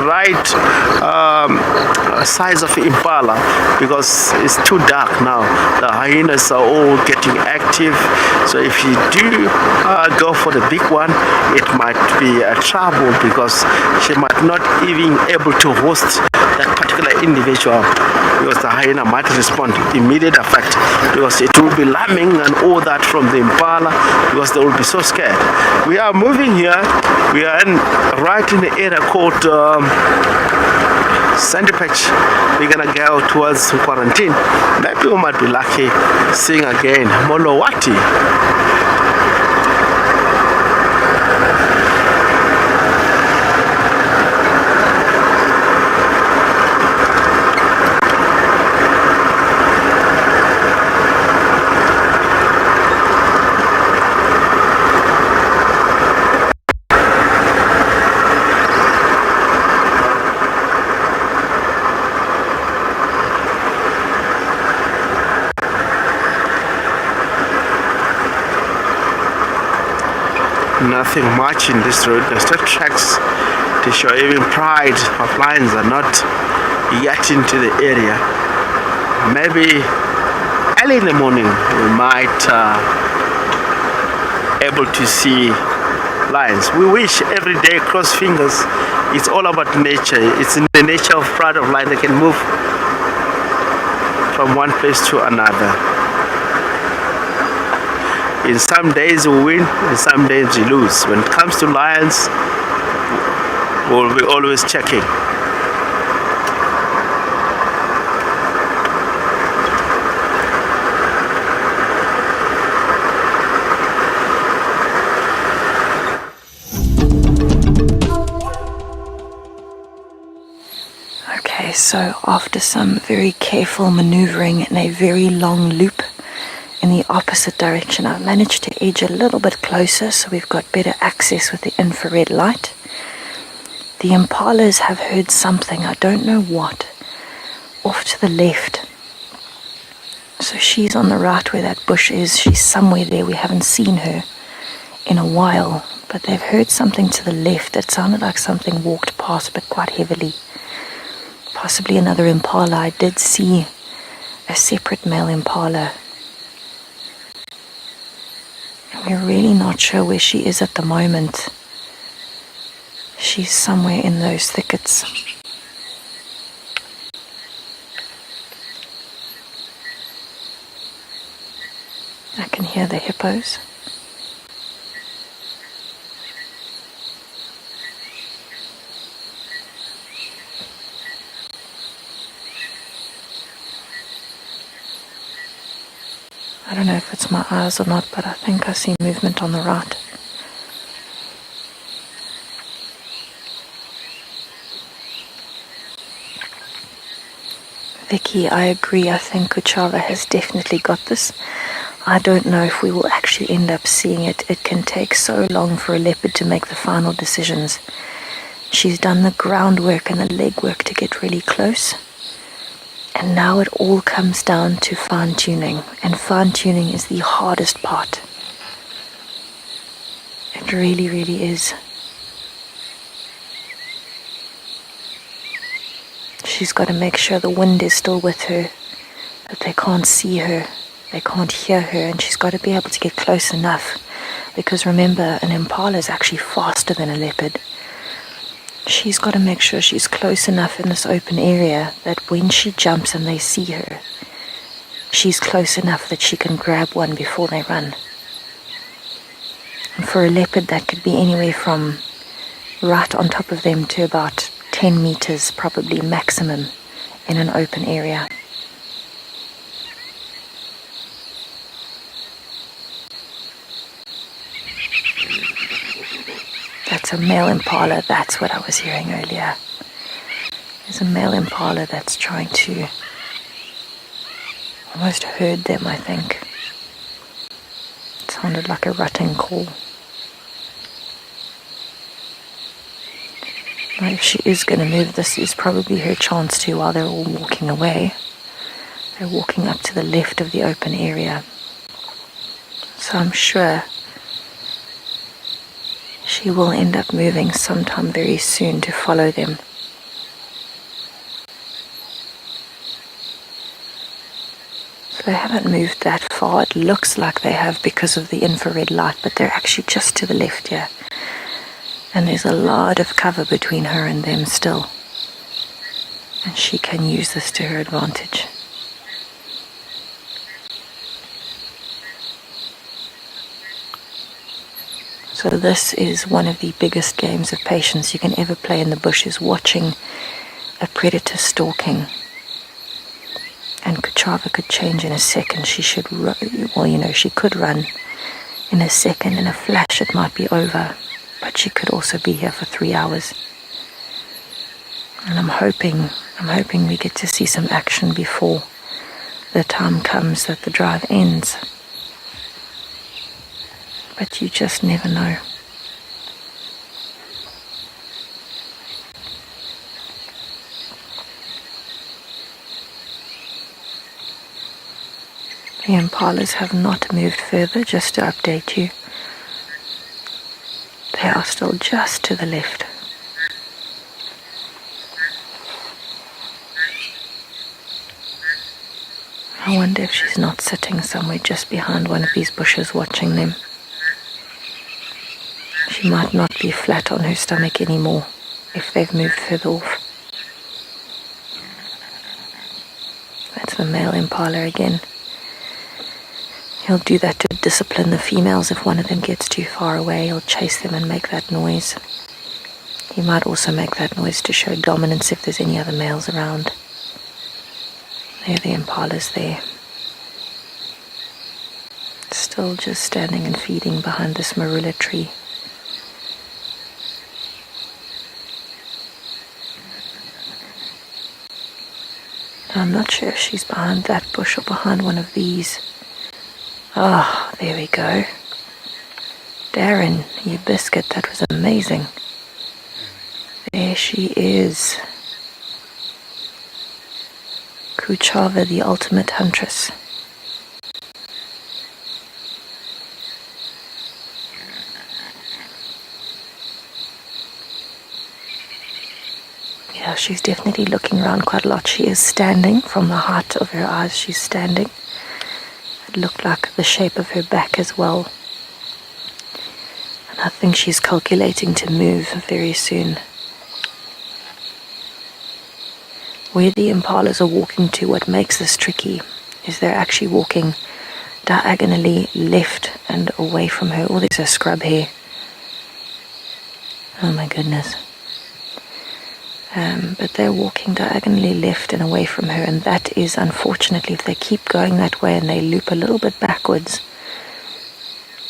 right size of Impala because it's too dark now. The hyenas are all getting active, so if you do go for the big one, it might be a trouble because she might not even able to host that particular individual because the hyena might respond immediate effect because it will be lambing and all that from the Impala because they will be so scared. We are moving here. We are right in the area called Sandy Patch. We're gonna go towards quarantine. Maybe we might be lucky seeing again Molowati. Nothing much in this road. There's no tracks to show even pride of lions are not yet into the area. Maybe early in the morning we might able to see lions. We wish every day, cross fingers. It's all about nature. It's in the nature of pride of lion. They can move from one place to another. In some days we win, in some days we lose. When it comes to lions, we'll be always checking. Okay, so after some very careful maneuvering in a very long loop in the opposite direction, I've managed to edge a little bit closer so we've got better access with the infrared light. The impalas have heard something, I don't know what, off to the left. So she's on the right where that bush is. She's somewhere there. We haven't seen her in a while, but they've heard something to the left. It sounded like something walked past, but quite heavily. Possibly another impala. I did see a separate male impala. We're really not sure where she is at the moment. She's somewhere in those thickets. I can hear the hippos. I don't know if it's my eyes or not, but I think I see movement on the right. Vicky, I agree. I think Kuchava has definitely got this. I don't know if we will actually end up seeing it. It can take so long for a leopard to make the final decisions. She's done the groundwork and the legwork to get really close. And now it all comes down to fine-tuning. And fine-tuning is the hardest part. It really, really is. She's got to make sure the wind is still with her, that they can't see her, they can't hear her, and she's got to be able to get close enough. Because remember, an impala is actually faster than a leopard. She's got to make sure she's close enough in this open area that when she jumps and they see her, she's close enough that she can grab one before they run. And for a leopard, that could be anywhere from right on top of them to about 10 meters, probably maximum, in an open area. That's a male impala, that's what I was hearing earlier. There's a male impala that's trying to Almost heard them, I think. It sounded like a rutting call. Now, if she is going to move, this is probably her chance to while they're all walking away. They're walking up to the left of the open area. So I'm sure she will end up moving sometime very soon to follow them. So they haven't moved that far. It looks like they have because of the infrared light, but they're actually just to the left here. And there's a lot of cover between her and them still. And she can use this to her advantage. So this is one of the biggest games of patience you can ever play in the bush, is watching a predator stalking. And Kuchava could change in a second. She should run, she could run in a second. In a flash it might be over. But she could also be here for 3 hours. And I'm hoping we get to see some action before the time comes that the drive ends. But you just never know. The impalas have not moved further, just to update you. They are still just to the left. I wonder if she's not sitting somewhere just behind one of these bushes watching them. She might not be flat on her stomach anymore if they've moved further off. That's the male impala again. He'll do that to discipline the females. If one of them gets too far away, he'll chase them and make that noise. He might also make that noise to show dominance if there's any other males around. There the impalas there. Still just standing and feeding behind this marula tree. I'm not sure if she's behind that bush or behind one of these. Ah, there we go. Darren, you biscuit, that was amazing. There she is. Kuchava, the ultimate huntress. Yeah, she's definitely looking around quite a lot. She is standing. From the height of her eyes, she's standing. It looked like the shape of her back as well. And I think she's calculating to move very soon. Where the impalas are walking to, what makes this tricky is they're actually walking diagonally left and away from her. Oh, there's a scrub here. Oh my goodness. But they're walking diagonally left and away from her, and that is, unfortunately, if they keep going that way and they loop a little bit backwards,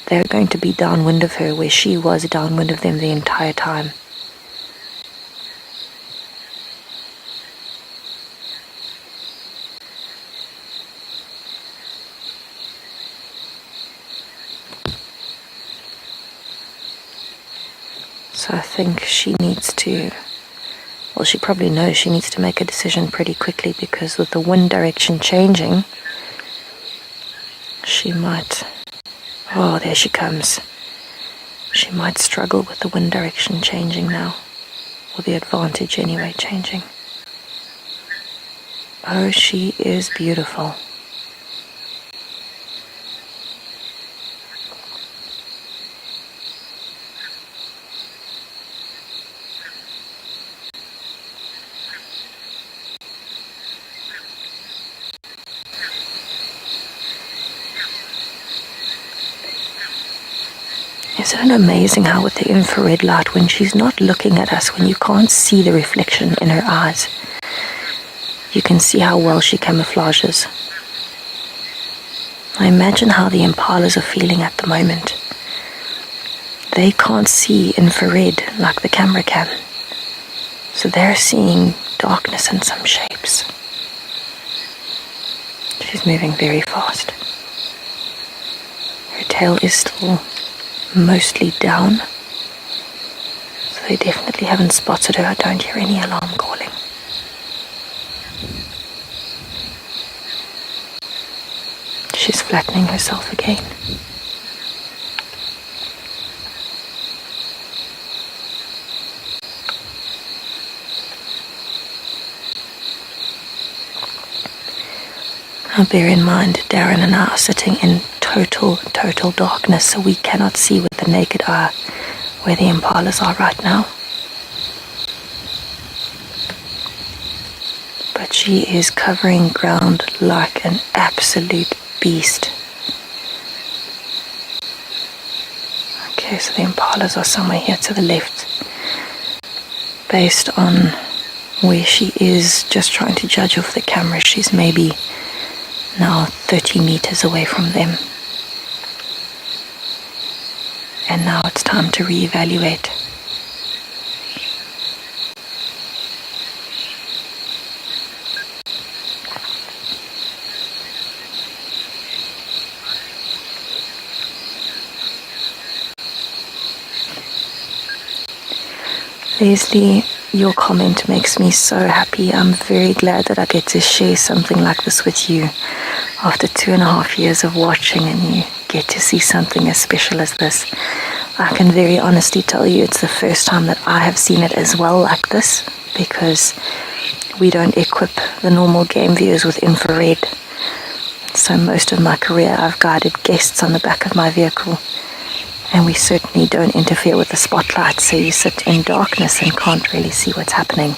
they're going to be downwind of her where she was downwind of them the entire time. So I think she needs to, well, she probably knows she needs to make a decision pretty quickly, because with the wind direction changing, she might, oh, there she comes. She might struggle with the wind direction changing now, or the advantage anyway changing. Oh, she is beautiful. Isn't it amazing how with the infrared light, when she's not looking at us, when you can't see the reflection in her eyes, you can see how well she camouflages. I imagine how the impalas are feeling at the moment. They can't see infrared like the camera can, so they're seeing darkness and some shapes. She's moving very fast. Her tail is still mostly down. So they definitely haven't spotted her. I don't hear any alarm calling. She's flattening herself again. Now bear in mind, Darren and I are sitting in total darkness, so we cannot see with the naked eye where the impalas are right now. But she is covering ground like an absolute beast. Okay, so the impalas are somewhere here to the left. Based on where she is, just trying to judge off the camera, she's maybe now 30 meters away from them. And now it's time to reevaluate. Leslie, your comment makes me so happy. I'm very glad that I get to share something like this with you after 2.5 years of watching, and you get to see something as special as this. I can very honestly tell you it's the first time that I have seen it as well like this, because we don't equip the normal game viewers with infrared. So most of my career I've guided guests on the back of my vehicle, and we certainly don't interfere with the spotlight, so you sit in darkness and can't really see what's happening.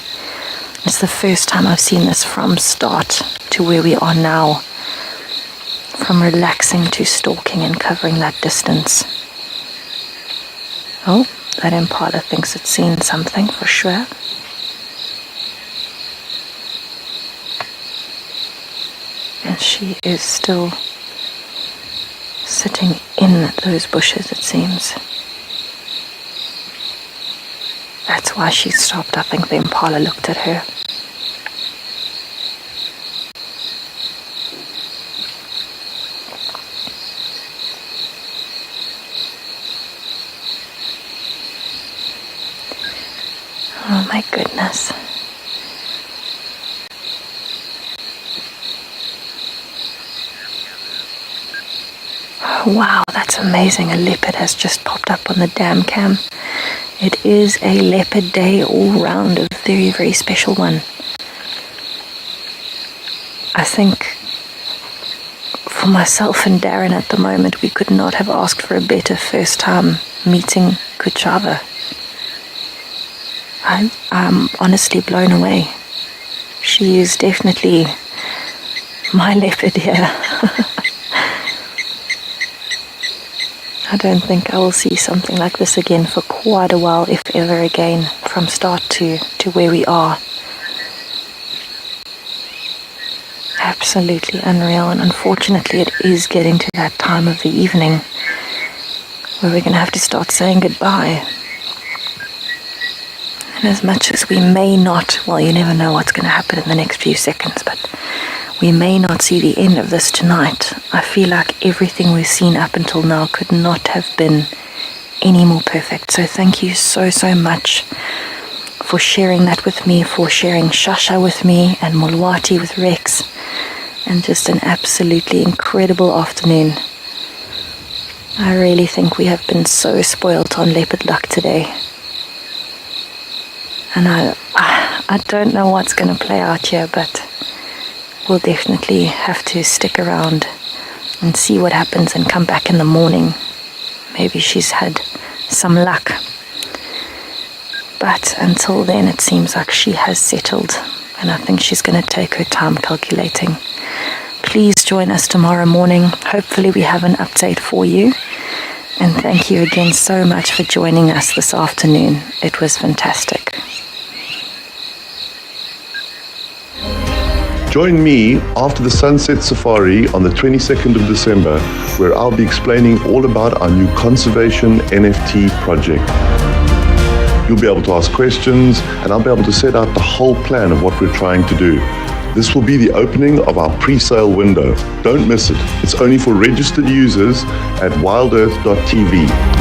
It's the first time I've seen this from start to where we are now, from relaxing to stalking and covering that distance. Oh, that impala thinks it's seen something for sure. And she is still sitting in those bushes, it seems. That's why she stopped. I think the impala looked at her. Oh my goodness. Wow, that's amazing. A leopard has just popped up on the dam cam. It is a leopard day all round, a very, very special one. I think for myself and Darren at the moment, we could not have asked for a better first time meeting Kuchava. I'm honestly blown away. She is definitely my leopard here. I don't think I will see something like this again for quite a while, if ever again, from start to where we are. Absolutely unreal, and unfortunately it is getting to that time of the evening where we're going to have to start saying goodbye. And as much as we may not, well, you never know what's going to happen in the next few seconds, but we may not see the end of this tonight. I feel like everything we've seen up until now could not have been any more perfect. So thank you so much for sharing that with me, for sharing Sasha with me and Mulwati with Rex, and just an absolutely incredible afternoon. I really think we have been so spoilt on leopard luck today. And I don't know what's going to play out here, but we'll definitely have to stick around and see what happens and come back in the morning. Maybe she's had some luck. But until then, it seems like she has settled, and I think she's going to take her time calculating. Please join us tomorrow morning. Hopefully we have an update for you. And thank you again so much for joining us this afternoon. It was fantastic. Join me after the Sunset Safari on the 22nd of December, where I'll be explaining all about our new conservation NFT project. You'll be able to ask questions, and I'll be able to set out the whole plan of what we're trying to do. This will be the opening of our pre-sale window. Don't miss it. It's only for registered users at wildearth.tv.